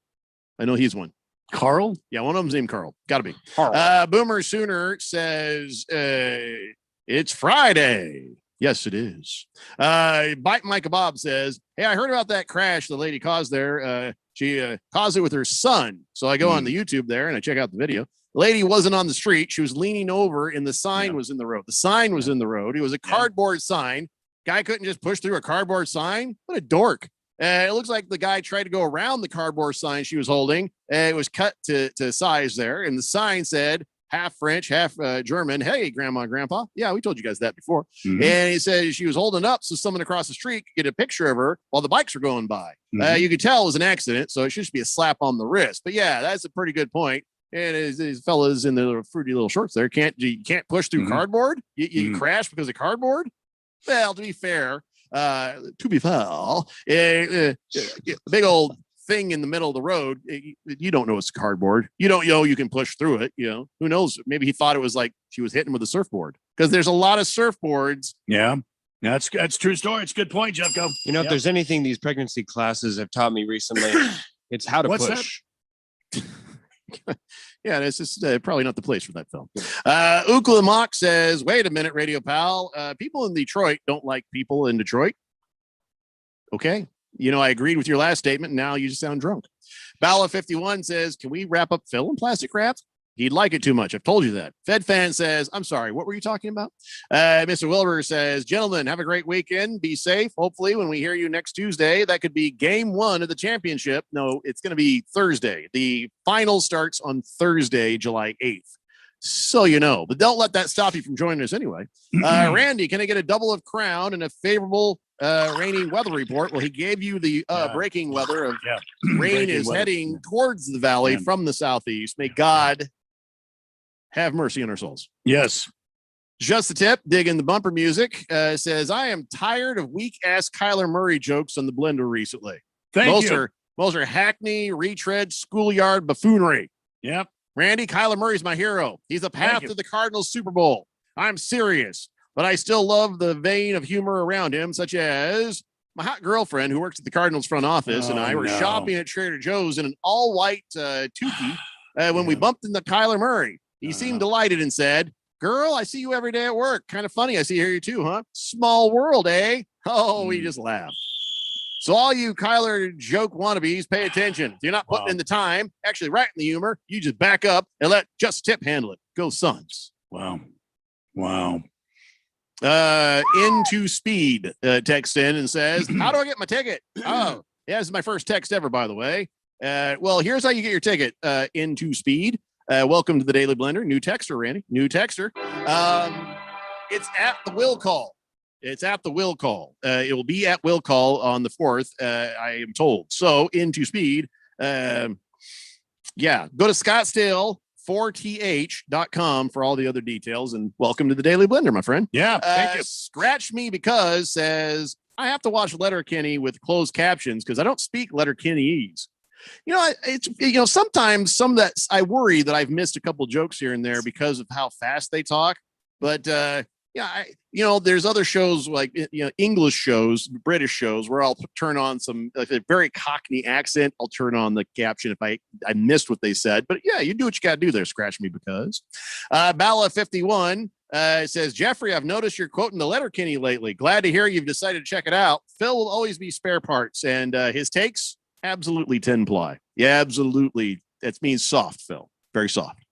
I know he's one. Carl? Yeah, one of them's named Carl. Gotta be. Carl. Boomer Sooner says it's Friday. Yes, it is. Bite Micah Bob says, hey, I heard about that crash the lady caused there. She caused it with her son. So I go on the YouTube there and I check out the video. The lady wasn't on the street. She was leaning over and the sign was in the road. The sign was in the road. It was a cardboard sign. Guy couldn't just push through a cardboard sign. What a dork. It looks like the guy tried to go around the cardboard sign she was holding. It was cut to size there. And the sign said, half French, half German. Hey, grandma and grandpa. Yeah, we told you guys that before. And he said she was holding up so someone across the street could get a picture of her while the bikes were going by. You could tell it was an accident, so it should just be a slap on the wrist. But yeah, that's a pretty good point. And his fellas in the fruity little shorts there you can't push through cardboard. You crash because of cardboard. Well, to be fair, big old thing in the middle of the road. You don't know it's cardboard. You don't know you can push through it. You know, who knows? Maybe he thought it was like she was hitting with a surfboard because there's a lot of surfboards. Yeah. That's true story. It's a good point, Jeffco. You know, if there's anything these pregnancy classes have taught me recently, it's how to What's push. Yeah, this is probably not the place for that film. Ukla Mock says, wait a minute, Radio Pal. People in Detroit don't like people in Detroit. Okay. You know, I agreed with your last statement. Now you just sound drunk. Bala51 says, can we wrap up Phil in plastic wrap? He'd like it too much. I've told you that. Fed Fan says, I'm sorry, what were you talking about? Mr. Wilbur says, gentlemen, have a great weekend. Be safe. Hopefully, when we hear you next Tuesday, that could be game 1 of the championship. No, it's going to be Thursday. The final starts on Thursday, July 8th. So you know, but don't let that stop you from joining us anyway. Randy, can I get a double of Crown and a favorable rainy weather report? Well, he gave you the breaking weather of rain is heading towards the valley from the southeast. May God have mercy on our souls. Yes. Just a tip, digging the bumper music, says, I am tired of weak-ass Kyler Murray jokes on the blender recently. Thank you. Most are hackney, retread, schoolyard buffoonery. Yep. Randy, Kyler Murray's my hero. He's a path to the Cardinals Super Bowl. I'm serious, but I still love the vein of humor around him, such as my hot girlfriend who works at the Cardinals front office and I were shopping at Trader Joe's in an all-white toque when we bumped into Kyler Murray. He seemed delighted and said, girl, I see you every day at work. Kind of funny. I see you too, huh? Small world, eh? Oh, we just laughed. So all you Kyler joke wannabes, pay attention. If you're not putting in the time, actually writing the humor, you just back up and let Just Tip handle it. Go Suns. Wow. Into Speed texts in and says, how do I get my ticket? Oh, yeah, this is my first text ever, by the way. Well, here's how you get your ticket. Into Speed. Welcome to the Daily Blender. New texter, Randy. New texter. It's at the will call. It will be at will call on the 4th, I am told. So Into Speed. Go to Scottsdale4th.com for all the other details. And welcome to the Daily Blender, my friend. Yeah, thank you. Scratch Me Because says, I have to watch Letterkenny with closed captions because I don't speak Letterkennyese. You know, sometimes some that I worry that I've missed a couple jokes here and there because of how fast they talk. But there's other shows like English shows, British shows where I'll turn on some like a very Cockney accent. I'll turn on the caption if I missed what they said. But yeah, you do what you got to do there. Scratch Me Because. Bala51 says, Jeffrey, I've noticed you're quoting the Letterkenny lately. Glad to hear you've decided to check it out. Phil will always be spare parts, and his takes. Absolutely 10 ply. Yeah, absolutely. That means soft, Phil. Very soft.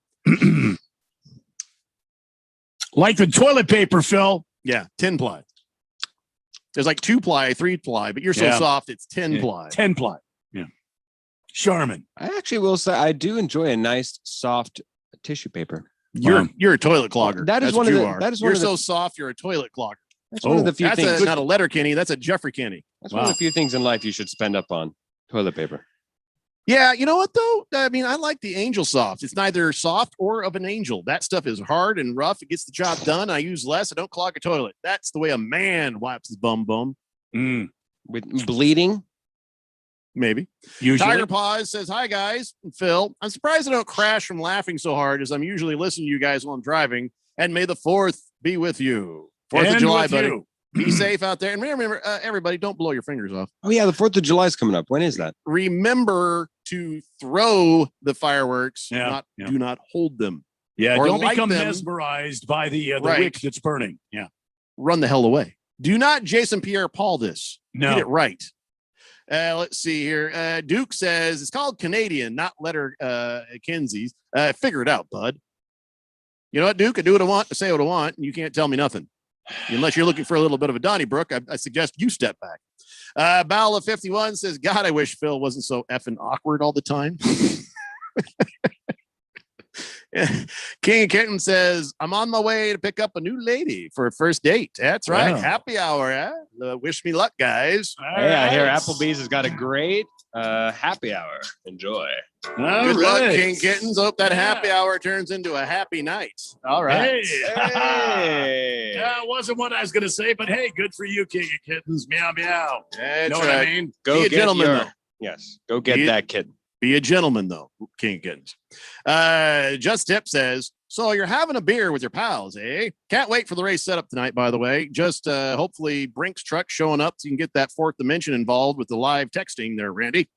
Like the toilet paper, Phil. Yeah, 10 ply. There's like 2 ply, 3 ply, but you're so soft, it's 10 ply. 10 ply. Yeah. Charmin. I actually will say I do enjoy a nice soft tissue paper. You're a toilet clogger. That's what one you of the, are. that is one You're of the, so soft, you're a toilet clogger. That's one of the few things. That's not a Letterkenny, that's a Jeffrey Kenny. That's one of the few things in life you should spend up on. Toilet paper. Yeah, you know what though? I mean, I like the Angel Soft. It's neither soft or of an angel. That stuff is hard and rough. It gets the job done. I use less. I don't clog a toilet. That's the way a man wipes his bum. With bleeding? Maybe. Usually. Tiger Paws says, hi guys. Phil, I'm surprised I don't crash from laughing so hard as I'm usually listening to you guys while I'm driving. And may the 4th be with you. 4th of July, buddy. You. Be safe out there. And remember, everybody, don't blow your fingers off. Oh, yeah. The 4th of July is coming up. When is that? Remember to throw the fireworks, do not hold them. Yeah, or don't become them. Mesmerized by the wick that's burning. Yeah. Run the hell away. Do not Jason Pierre Paul this. No. Get it right. Let's see here. Duke says it's called Canadian, not letter Kenzie's. Figure it out, bud. You know what, Duke? I do what I want, I say what I want, and you can't tell me nothing. Unless you're looking for a little bit of a Donnybrook, I suggest you step back. Bala51 says, God, I wish Phil wasn't so effing awkward all the time. King Kitten says, I'm on my way to pick up a new lady for a first date. That's right. Wow. Happy hour. Wish me luck, guys. Hey, I hear Applebee's has got a great Happy hour. Enjoy. Good luck, King Kittens. Hope that happy hour turns into a happy night. All right. Hey. That wasn't what I was going to say, but hey, good for you, King of Kittens. Meow, meow. That's know what I mean? Go Be a get gentleman, your- though. Yes. Go get that kitten. Be a gentleman, though, King of Kittens. Just Tip says, so you're having a beer with your pals, eh? Can't wait for the race setup tonight, by the way. Just hopefully Brink's truck showing up so you can get that fourth dimension involved with the live texting there, Randy.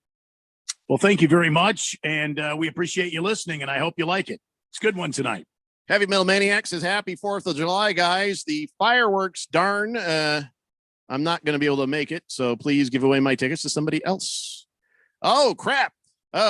Well, thank you very much. And we appreciate you listening, and I hope you like it. It's a good one tonight. Heavy Metal Maniac says, happy 4th of July, guys. The fireworks, darn. I'm not going to be able to make it, so please give away my tickets to somebody else. Oh, crap.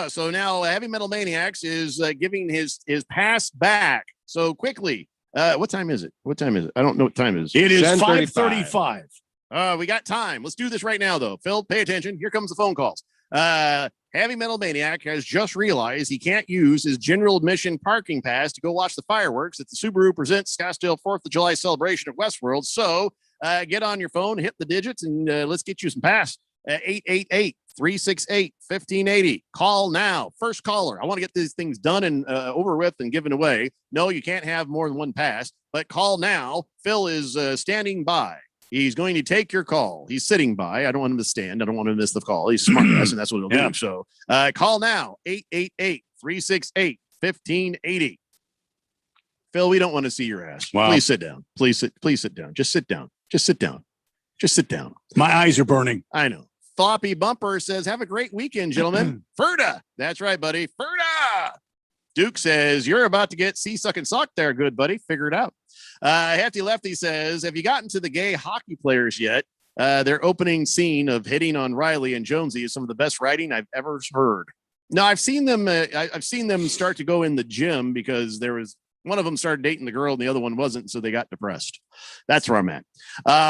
So now Heavy Metal Maniacs is giving his pass back. So quickly, what time is it? What time is it? I don't know what time it is. It is 5:35. We got time. Let's do this right now, though. Phil, pay attention. Here comes the phone calls. Heavy Metal Maniac has just realized he can't use his general admission parking pass to go watch the fireworks at the Subaru Presents Scottsdale 4th of July celebration at Westworld. So get on your phone, hit the digits, and let's get you some pass. 888-368-1580. Call now. First caller. I want to get these things done and over with and given away. No, you can't have more than one pass, but call now. Phil is standing by. He's going to take your call. He's sitting by. I don't want him to stand. I don't want him to miss the call. He's smart ass, and that's what he'll do. So call now. 888-368-1580. Phil, we don't want to see your ass. Wow. Please sit down. Please sit down. Just sit down. Just sit down. Just sit down. My eyes are burning. I know. Floppy Bumper says, have a great weekend, gentlemen. Ferda. That's right, buddy. Ferda. Duke says, you're about to get sea-sucking sock there, good buddy. Figure it out. Hefty Lefty says, have you gotten to the gay hockey players yet? Their opening scene of hitting on Riley and Jonesy is some of the best writing I've ever heard. No, I've seen them. I've seen them start to go in the gym because there was one of them started dating the girl and the other one wasn't, so they got depressed. That's where I'm at.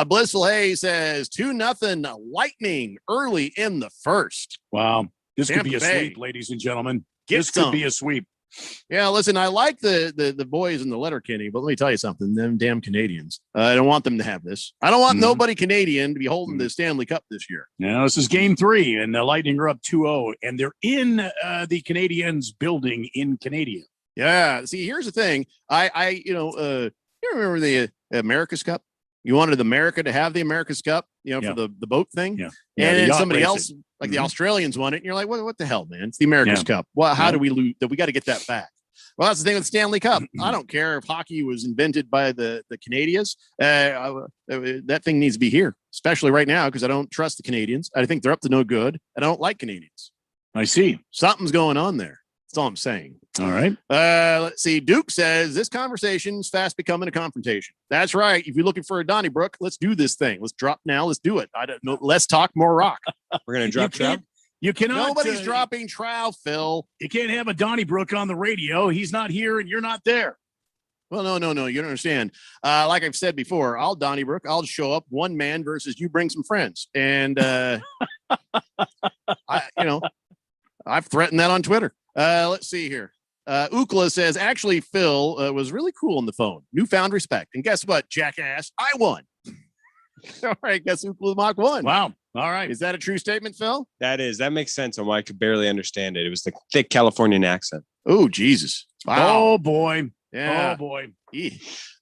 Blissful Hay says 2-0 Lightning early in the first. Wow. This Tampa could be a Bay. sweep, ladies and gentlemen. Get This some. could be a sweep. Yeah, listen, I like the boys in the Letterkenny, but let me tell you something. Them damn Canadians. I don't want them to have this. I don't want nobody Canadian to be holding the Stanley Cup this year. Now, this is game 3, and the Lightning are up 2-0, and they're in the Canadiens building in Canada. Yeah. See, here's the thing. You remember the America's Cup? You wanted America to have the America's Cup, for the boat thing. Yeah. And the then yacht somebody racing. else, like the Australians won it. And you're like, what the hell, man? It's the America's Cup. Well, how do we lose that? We got to get that back. Well, that's the thing with Stanley Cup. I don't care if hockey was invented by the Canadians. That thing needs to be here, especially right now, because I don't trust the Canadians. I think they're up to no good, and I don't like Canadians. I see. Something's going on there. That's all I'm saying. All right. Let's see. Duke says this conversation's fast becoming a confrontation. That's right. If you're looking for a Donnybrook, let's do this thing. Let's drop now. Let's do it. I don't know. Less talk, more rock. We're gonna drop trout. You cannot. Nobody's dropping trout, Phil. You can't have a Donnybrook on the radio. He's not here, and you're not there. Well, no. You don't understand. Like I've said before, I'll Donnybrook. I'll show up one man versus you bring some friends. And, I've threatened that on Twitter. Let's see here. Ukla says, actually, Phil was really cool on the phone. Newfound respect. And guess what, jackass? I won. All right. Guess Ukla Mock won. Wow. All right. Is that a true statement, Phil? That makes sense on why I could barely understand it. It was the thick Californian accent. Oh, Jesus. Wow. Oh, boy. Yeah. Oh, boy.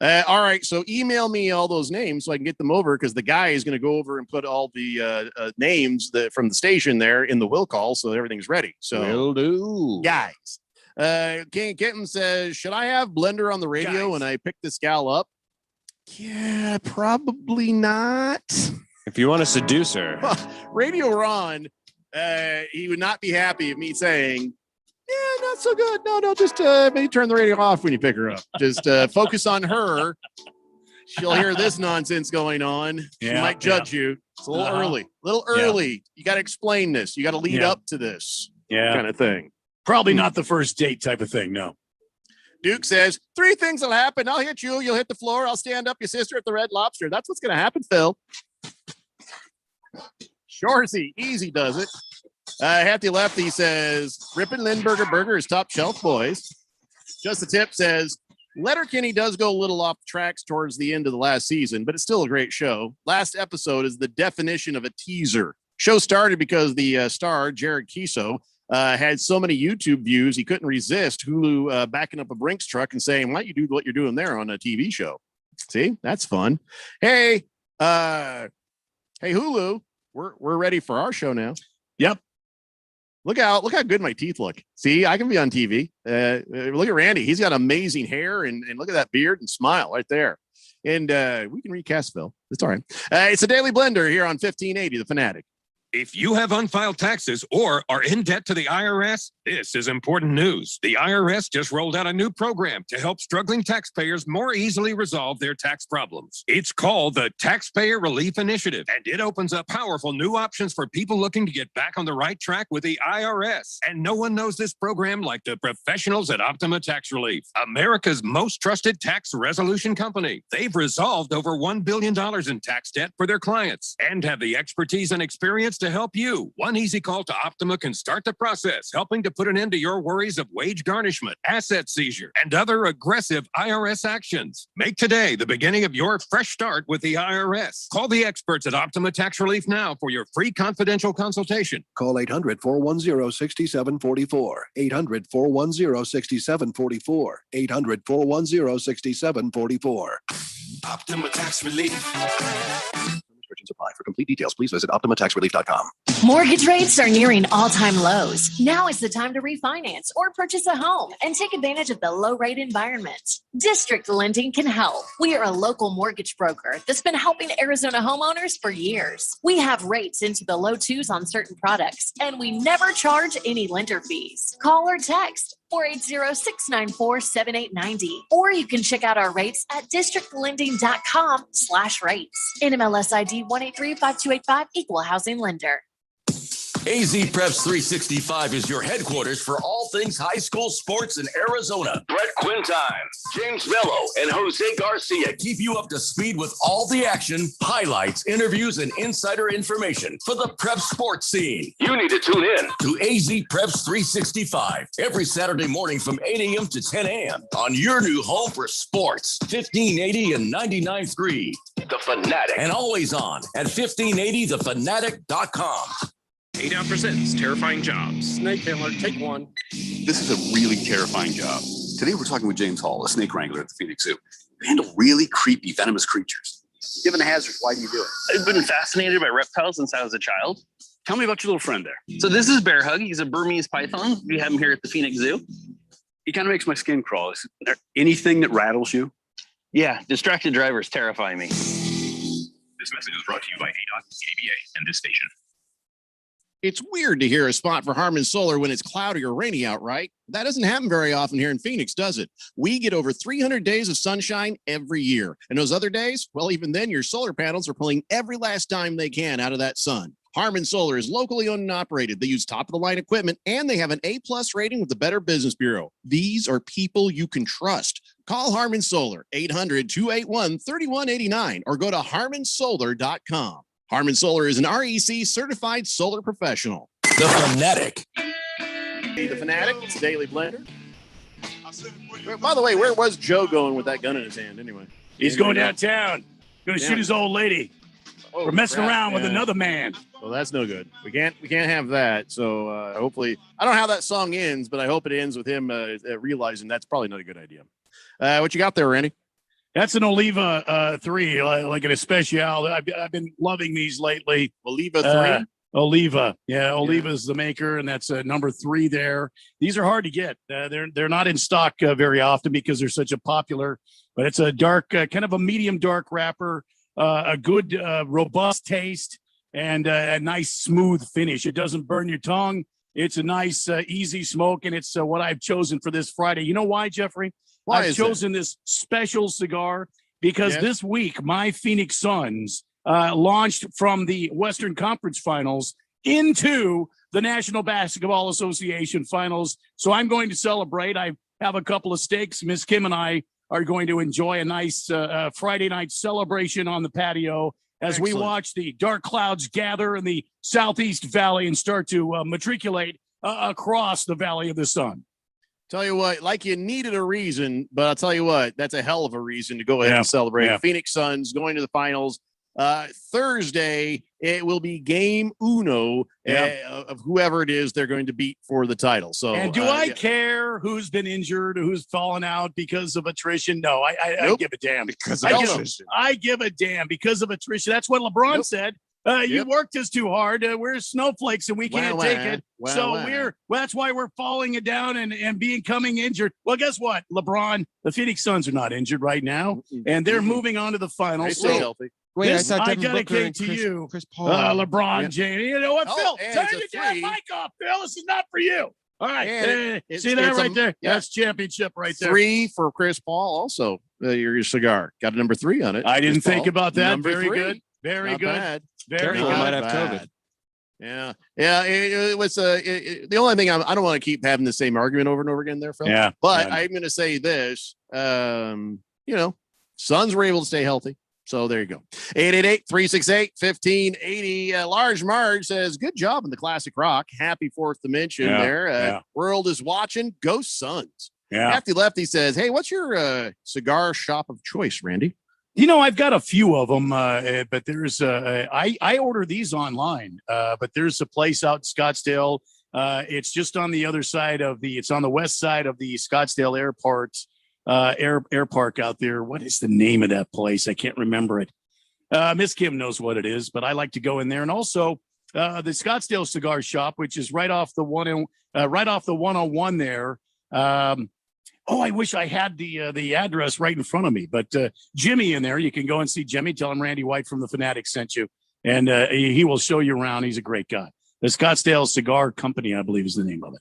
All right. So email me all those names so I can get them over because the guy is going to go over and put all the names from the station there in the will call so everything's ready. So will do. Guys. King Kitten says, should I have Blender on the radio when I pick this gal up? Yeah, probably not. If you want to seduce her. Radio Ron, he would not be happy of me saying, yeah, not so good. No, just maybe turn the radio off when you pick her up. Just focus on her. She'll hear this nonsense going on. She might judge you. It's a little early. You got to explain this. You got to lead up to this kind of thing. Probably not the first date type of thing. No. Duke says, 3 things will happen. I'll hit you. You'll hit the floor. I'll stand up your sister at the Red Lobster. That's what's going to happen, Phil. Shorzy, easy does it. Hefty Lefty says, Rippin' Lindbergher Burger is top shelf, boys. Just the Tip says, Letterkenny does go a little off the tracks towards the end of the last season, but it's still a great show. Last episode is the definition of a teaser. Show started because the star, Jared Kiso, had so many YouTube views, he couldn't resist Hulu backing up a Brinks truck and saying, why don't you do what you're doing there on a TV show? See, that's fun. Hey, Hulu, we're ready for our show now. Yep. Look how good my teeth look. See, I can be on TV. Look at Randy. He's got amazing hair and look at that beard and smile right there. And we can recast Phil. It's all right. It's a Daily Blender here on 1580, The Fanatic. If you have unfiled taxes or are in debt to the IRS, this is important news. The IRS just rolled out a new program to help struggling taxpayers more easily resolve their tax problems. It's called the Taxpayer Relief Initiative, and it opens up powerful new options for people looking to get back on the right track with the IRS. And no one knows this program like the professionals at Optima Tax Relief, America's most trusted tax resolution company. They've resolved over $1 billion in tax debt for their clients and have the expertise and experience to help you. One easy call to Optima can start the process, helping to put an end to your worries of wage garnishment, asset seizure, and other aggressive IRS actions. Make today the beginning of your fresh start with the IRS. Call the experts at Optima Tax Relief now for your free confidential consultation. Call 800-410-6744. 800-410-6744. 800-410-6744. Optima Tax Relief. Restrictions apply. For complete details, please visit OptimaTaxRelief.com. Mortgage rates are nearing all-time lows. Now is the time to refinance or purchase a home and take advantage of the low-rate environment. District Lending can help. We are a local mortgage broker that's been helping Arizona homeowners for years. We have rates into the low twos on certain products, and we never charge any lender fees. Call or text 480-694-7890. Or you can check out our rates at districtlending.com/rates. NMLS ID 1835285, Equal Housing Lender. AZ Preps 365 is your headquarters for all things high school sports in Arizona. Brett Quintine, James Mello, and Jose Garcia keep you up to speed with all the action, highlights, interviews, and insider information for the prep sports scene. You need to tune in to AZ Preps 365 every Saturday morning from 8 a.m. to 10 a.m. on your new home for sports, 1580 and 99.3. The Fanatic. And always on at 1580thefanatic.com. 8 Out Presents Terrifying Jobs. Snake handler, take one. This is a really terrifying job. Today we're talking with James Hall, a snake wrangler at the Phoenix Zoo. You handle really creepy, venomous creatures. Given the hazards, why do you do it? I've been fascinated by reptiles since I was a child. Tell me about your little friend there. So this is Bear Hug. He's a Burmese python. We have him here at the Phoenix Zoo. He kind of makes my skin crawl. Is there anything that rattles you? Yeah, distracted drivers terrify me. This message is brought to you by ADOT, ABA, and this station. It's weird to hear a spot for Harman Solar when it's cloudy or rainy out, right? That doesn't happen very often here in Phoenix, does it? We get over 300 days of sunshine every year. And those other days, well, even then, your solar panels are pulling every last dime they can out of that sun. Harman Solar is locally owned and operated. They use top-of-the-line equipment, and they have an A-plus rating with the Better Business Bureau. These are people you can trust. Call Harman Solar, 800-281-3189, or go to harmansolar.com. Harman Solar is an REC certified solar professional. The Fanatic. Hey, The Fanatic, it's a Daily Blender. By the way, where was Joe going with that gun in his hand anyway? He's going downtown. Going to shoot his old lady. Oh, We're messing crap. around with Yeah. another man. Well, that's no good. We can't have that. So hopefully, I don't know how that song ends, but I hope it ends with him realizing that's probably not a good idea. What you got there, Randy? That's an Oliva 3, like an Especial. I've been loving these lately. Oliva 3? Oliva. Yeah, Oliva's the maker, and that's number 3 there. These are hard to get. They're not in stock very often because they're such a popular, but it's a dark, kind of a medium dark wrapper, a good, robust taste, and a nice smooth finish. It doesn't burn your tongue. It's a nice, easy smoke, and it's what I've chosen for this Friday. You know why, Jeffrey? Why I've is chosen this special cigar because this week my Phoenix Suns launched from the Western Conference Finals into the National Basketball Association Finals. So I'm going to celebrate. I have a couple of steaks. Miss Kim and I are going to enjoy a nice Friday night celebration on the patio as we watch the dark clouds gather in the Southeast Valley and start to matriculate across the Valley of the Sun. Tell you what, like you needed a reason, but I'll tell you what, that's a hell of a reason to go ahead and celebrate. Yeah. Phoenix Suns going to the finals. Thursday, it will be game uno of whoever it is they're going to beat for the title. So, and do I care who's been injured, who's fallen out because of attrition? No, I Nope. give a damn. Because of attrition. I give a damn because of attrition. That's what LeBron said. You worked us too hard. We're snowflakes and we can't take it. That's why we're falling it down and becoming injured. Well, guess what? LeBron, the Phoenix Suns are not injured right now, and they're moving on to the finals. They stay healthy. Wait, This, I thought I Devin Booker dedicate and to Chris- you, Chris Paul. LeBron James. You know what, Oh, Phil? and Turn it's your a damn free. mic off, Phil. This is not for you. All right. And it's- See that it's a- right there? yeah. That's championship right there. 3 for Chris Paul. Also, your cigar got a number 3 on it. I didn't Chris think Paul, about that. number Very 3. good. Very Not good. bad. Very Careful, good. might have Bad. COVID. Yeah. It was the only thing I don't want to keep having the same argument over and over again there, Phil. Yeah. But Yeah. I'm going to say this, Suns were able to stay healthy. So there you go. 888-368-1580. Large Marge says, good job in the classic rock. Happy 4th to mention Yeah, there. yeah. World is watching. Go Suns. Yeah. Lefty Lefty says, hey, what's your cigar shop of choice, Randy? You know, I've got a few of them, but there's I order these online, but there's a place out in Scottsdale. It's just on the other side of it's on the west side of the Scottsdale air park out there. What is the name of that place? I can't remember it. Miss Kim knows what it is, but I like to go in there. And also the Scottsdale Cigar Shop, which is right off the 101 there. I wish I had the address right in front of me, but Jimmy in there, you can go and see Jimmy. Tell him Randy White from the Fanatic sent you, and he will show you around. He's a great guy. The Scottsdale Cigar Company, I believe, is the name of it.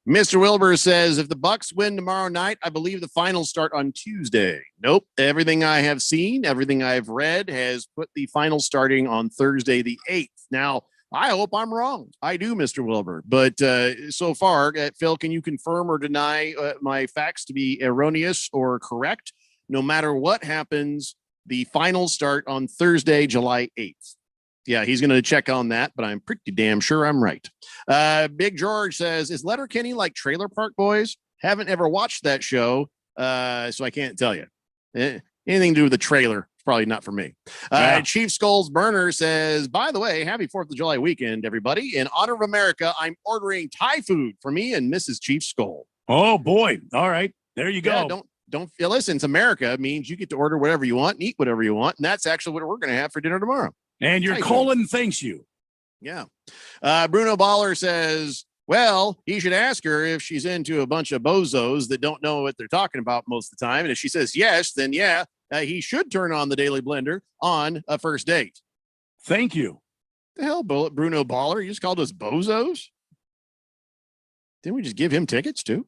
Mr. Wilbur says, if the Bucks win tomorrow night, I believe the finals start on Tuesday. Nope. Everything I have seen, everything I've read has put the finals starting on Thursday, the 8th. Now, I hope I'm wrong. I do, Mr. Wilbur. But so far, Phil, can you confirm or deny my facts to be erroneous or correct? No matter what happens, the finals start on Thursday, July 8th. Yeah, he's going to check on that, but I'm pretty damn sure I'm right. Big George says, is Letterkenny like Trailer Park Boys? Haven't ever watched that show, so I can't tell you. Anything to do with the trailer, probably not for me. Chief Skulls Burner says, by the way, happy 4th of July weekend, everybody. In honor of America, I'm ordering Thai food for me and Mrs. Chief Skull. Oh, boy. All right. There you go. Yeah, don't listen, it's America. It means you get to order whatever you want and eat whatever you want. And that's actually what we're going to have for dinner tomorrow. And your colon thanks you. Yeah. Bruno Baller says, well, he should ask her if she's into a bunch of bozos that don't know what they're talking about most of the time. And if she says yes, then yeah, he should turn on the Daily Blender on a first date. Thank you. The hell, Bruno Baller? You just called us bozos? Didn't we just give him tickets too?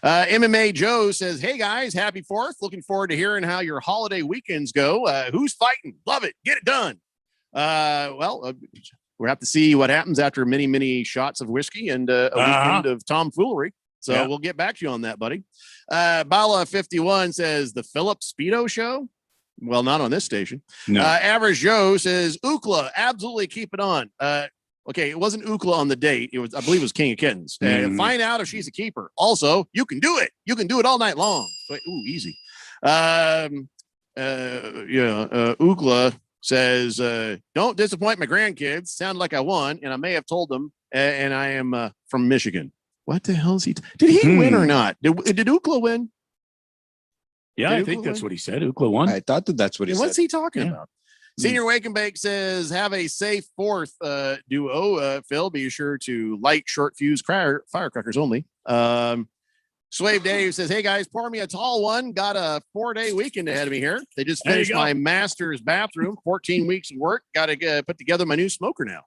MMA Joe says, hey guys, happy 4th. Looking forward to hearing how your holiday weekends go. Who's fighting? Love it. Get it done. We'll have to see what happens after many, many shots of whiskey and a weekend of tomfoolery. So we'll get back to you on that, buddy. Bala 51 says the Philip Speedo show. Well, not on this station. No. Average Joe says Ookla, absolutely keep it on. Okay, it wasn't Ookla on the date. It was, I believe it was King of Kittens. Find out if she's a keeper. Also, you can do it. You can do it all night long. Wait, easy. Ookla says, don't disappoint my grandkids. Sound like I won, and I may have told them, and I am from Michigan. What the hell is he? Did he win or not? Did Ookla win? Yeah, I think that's what he said. Ookla won. I thought that's what he said. What's he talking about? Senior Wake and Bake says, have a safe 4th duo. Phil, be sure to light short fuse firecrackers only. Swave Dave says, hey guys, pour me a tall one. Got a 4-day weekend ahead of me here. They just finished my master's bathroom, 14 weeks of work. Got to put together my new smoker now.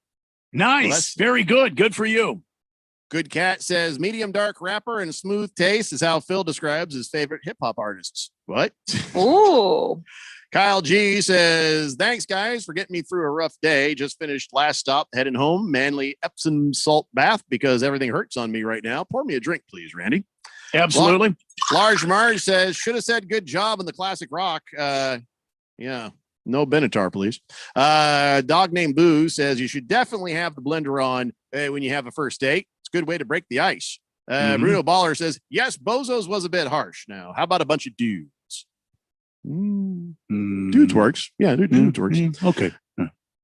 Nice. Very good. Good for you. Good Cat says, medium dark wrapper and smooth taste is how Phil describes his favorite hip hop artists. What? Ooh. Kyle G says, thanks guys for getting me through a rough day. Just finished last stop heading home. Manly Epsom salt bath because everything hurts on me right now. Pour me a drink, please, Randy. Absolutely. Large Marge says, should have said good job in the classic rock. Yeah. No Benatar, please. Dog named Boo says you should definitely have the blender on when you have a first date. It's a good way to break the ice. Bruno Baller says, yes, Bozos was a bit harsh. Now, how about a bunch of dudes? Dudes works. Yeah, dudes works. Okay.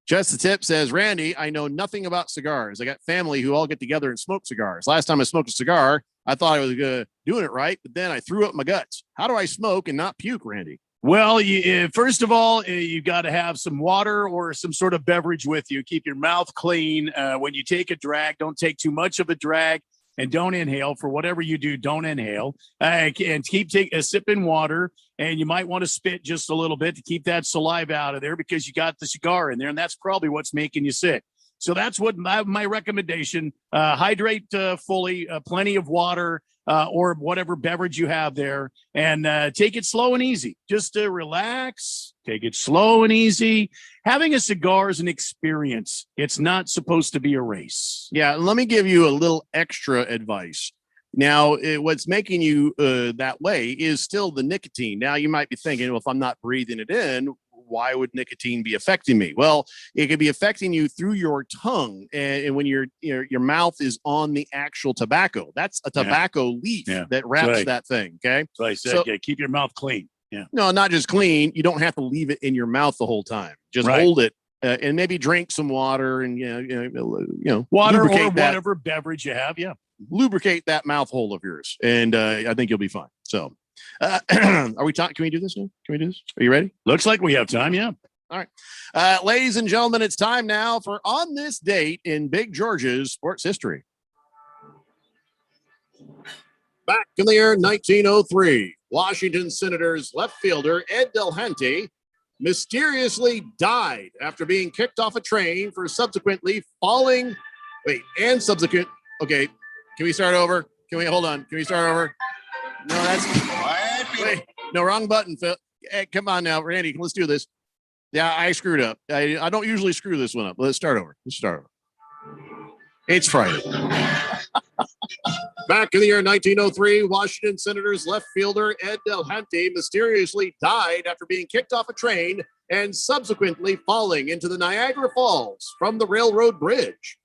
Just the Tip says, Randy, I know nothing about cigars. I got family who all get together and smoke cigars. Last time I smoked a cigar, I thought I was doing it right, but then I threw up my guts. How do I smoke and not puke, Randy? Well, first of all, you got to have some water or some sort of beverage with you. Keep your mouth clean. When you take a drag, don't take too much of a drag, and don't inhale. For whatever you do, don't inhale. And keep sipping water. And you might want to spit just a little bit to keep that saliva out of there because you got the cigar in there, and that's probably what's making you sick. So that's what my recommendation. Hydrate fully, plenty of water or whatever beverage you have there, and take it slow and easy. Just relax, take it slow and easy. Having a cigar is an experience. It's not supposed to be a race. Yeah, let me give you a little extra advice. Now, what's making you that way is still the nicotine. Now, you might be thinking, well, if I'm not breathing it in, why would nicotine be affecting me? Well, it could be affecting you through your tongue, and when your mouth is on the actual tobacco. That's a tobacco leaf that wraps that thing. Okay, so I said, keep your mouth clean. Yeah, no, not just clean. You don't have to leave it in your mouth the whole time. Just hold it. And maybe drink some water and water or whatever beverage you have. Yeah, lubricate that mouth hole of yours, and I think you'll be fine. So, are we talking? Can we do this now? Can we do this? Are you ready? Looks like we have time. Yeah. All right, ladies and gentlemen, it's time now for On This Date in Big George's Sports History. Back in the year 1903, Washington Senators left fielder Ed Delhante mysteriously died after being kicked off a train for subsequently falling. Okay, can we start over? Hold on. Can we start over? No, wait, no, wrong button, Phil. Hey, come on now, Randy, let's do this. Yeah, I screwed up. I don't usually screw this one up. Let's start over. It's Friday. Back in the year 1903, Washington Senators left fielder Ed Delhante mysteriously died after being kicked off a train and subsequently falling into the Niagara Falls from the railroad bridge.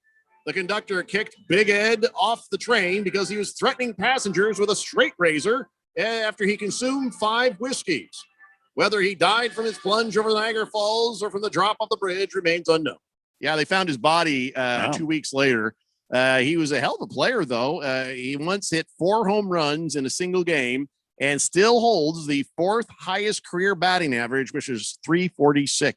The conductor kicked Big Ed off the train because he was threatening passengers with a straight razor after he consumed 5 whiskeys. Whether he died from his plunge over Niagara Falls or from the drop off the bridge remains unknown. Yeah, they found his body 2 weeks later. He was a hell of a player, though. He once hit 4 home runs in a single game and still holds the 4th highest career batting average, which is .346.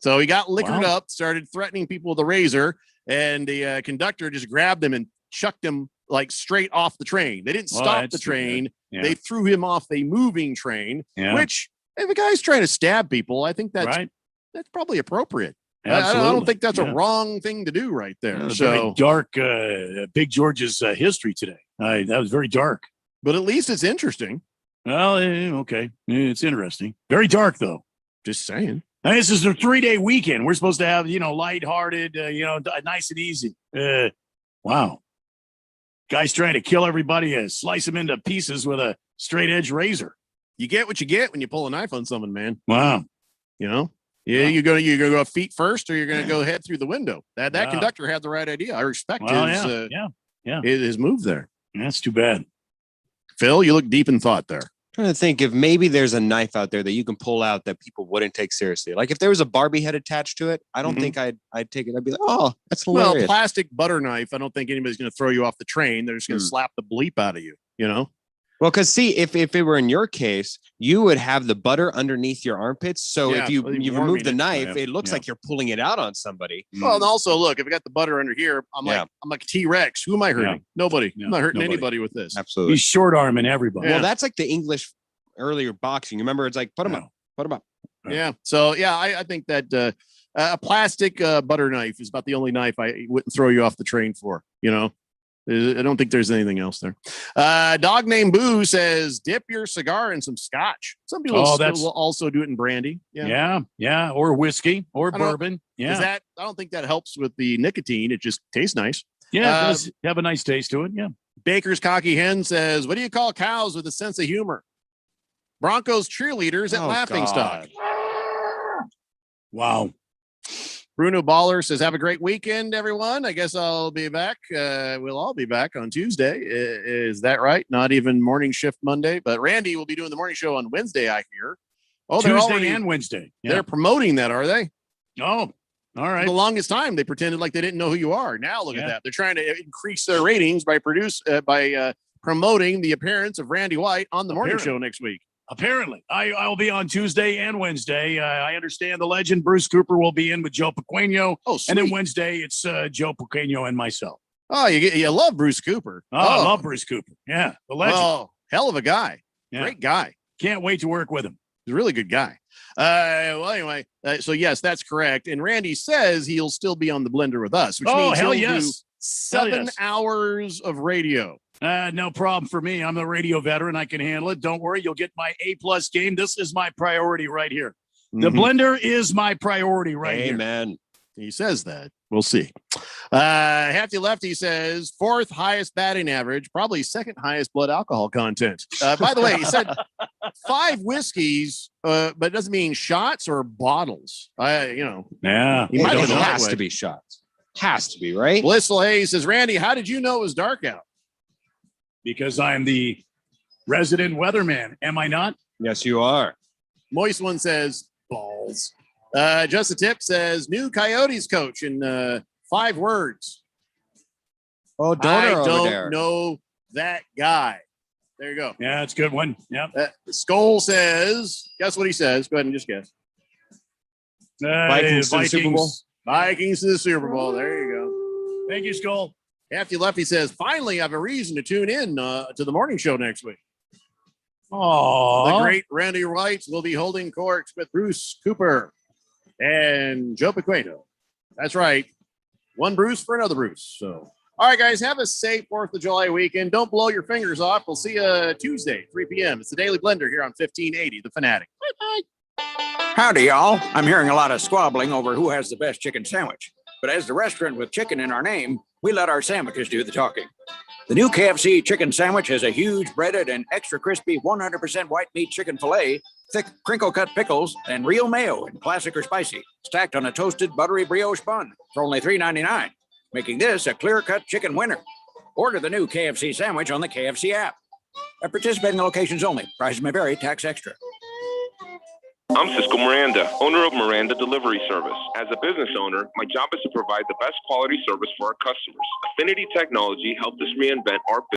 So he got liquored up, started threatening people with a razor, and the conductor just grabbed him and chucked him like straight off the train. They didn't stop the train. Yeah. They threw him off a moving train, which if a guy's trying to stab people, I think that's probably appropriate. I don't think that's a wrong thing to do right there. So dark, Big George's history today. That was very dark, but at least it's interesting. Well, okay, it's interesting. Very dark though. Just saying. Now, this is a 3-day weekend. We're supposed to have lighthearted, nice and easy. Wow, guy's trying to kill everybody, slice them into pieces with a straight edge razor. You get what you get when you pull a knife on someone, man. Wow. Yeah, you're gonna go feet first, or you're gonna go head through the window. That conductor had the right idea. I respect his move there. That's too bad. Phil, you look deep in thought there. I'm trying to think if maybe there's a knife out there that you can pull out that people wouldn't take seriously. Like if there was a Barbie head attached to it, I don't think I'd take it. I'd be like, oh, that's hilarious. Well, plastic butter knife. I don't think anybody's gonna throw you off the train. They're just gonna slap the bleep out of you. Well, because see, if it were in your case, you would have the butter underneath your armpits. So if you remove the knife, it looks like you're pulling it out on somebody. Well, and also look, if I got the butter under here, I'm like T-Rex. Who am I hurting? Nobody. I'm not hurting anybody with this. Absolutely. He's short arming everybody. Well, that's like the English earlier boxing. You remember, it's like put them up. Yeah. So I think that a plastic butter knife is about the only knife I wouldn't throw you off the train for. I don't think there's anything else there. Dog named Boo says, dip your cigar in some scotch. Some people will also do it in brandy. Yeah. Or whiskey or bourbon. Yeah. I don't think that helps with the nicotine. It just tastes nice. Yeah. It does have a nice taste to it. Yeah. Baker's Cocky Hen says, what do you call cows with a sense of humor? Broncos cheerleaders at Laughingstock. Wow. Bruno Baller says, have a great weekend, everyone. I guess I'll be back. We'll all be back on Tuesday. Is that right? Not even morning shift Monday, but Randy will be doing the morning show on Wednesday, I hear. Oh, they're Tuesday already and Wednesday. They're promoting that, are they? Oh, all right. For the longest time, they pretended like they didn't know who you are. Now look at that. They're trying to increase their ratings by promoting the appearance of Randy White on the morning show next week. Apparently, I'll be on Tuesday and Wednesday. I understand the legend Bruce Cooper will be in with Joe Pequeno. Oh, and then Wednesday it's Joe Pequeno and myself. Oh, you love Bruce Cooper. I love Bruce Cooper. Yeah, the legend. Oh, hell of a guy. Yeah. Great guy. Can't wait to work with him. He's a really good guy. Well, anyway, so yes, that's correct. And Randy says he'll still be on the blender with us, which means hell he'll do yes. 7 hours of radio. No problem for me. I'm the radio veteran. I can handle it. Don't worry. You'll get my A+ game. This is my priority right here. The blender is my priority right here. Amen. He says that. We'll see. Hefty Lefty says 4th highest batting average, probably 2nd highest blood alcohol content. By the way, he said 5 whiskeys, but it doesn't mean shots or bottles. Yeah. He might have been has to be shots. Has to be, right? Blissful Hayes says, Randy, how did you know it was dark out? Because I'm the resident weatherman. Am I not? Yes, you are. Moist One says, balls. Just a Tip says, new Coyotes coach in 5 words. Oh, I Donor over there. don't know that guy. There you go. Yeah, it's a good one. Yeah. Skull says, guess what he says? Go ahead and just guess. Vikings to the Super Bowl. Vikings to the Super Bowl. There you go. Thank you, Skull. Hefty Lefty says, finally, I have a reason to tune in to the morning show next week. Oh, The great Randy White will be holding court with Bruce Cooper and Joe Pequeno. That's right. One Bruce for another Bruce. So, all right, guys, have a safe 4th of July weekend. Don't blow your fingers off. We'll see you Tuesday, 3 p.m. It's the Daily Blender here on 1580, The Fanatic. Bye-bye. Howdy, y'all. I'm hearing a lot of squabbling over who has the best chicken sandwich. But as the restaurant with chicken in our name, we let our sandwiches do the talking. The new KFC chicken sandwich has a huge breaded and extra crispy 100% white meat chicken filet, thick crinkle-cut pickles, and real mayo in classic or spicy, stacked on a toasted buttery brioche bun for only $3.99, making this a clear-cut chicken winner. Order the new KFC sandwich on the KFC app. At participating locations only. Prices may vary. Tax extra. I'm Cisco Miranda, owner of Miranda Delivery Service. As a business owner, my job is to provide the best quality service for our customers. Affinity Technology helped us reinvent our business.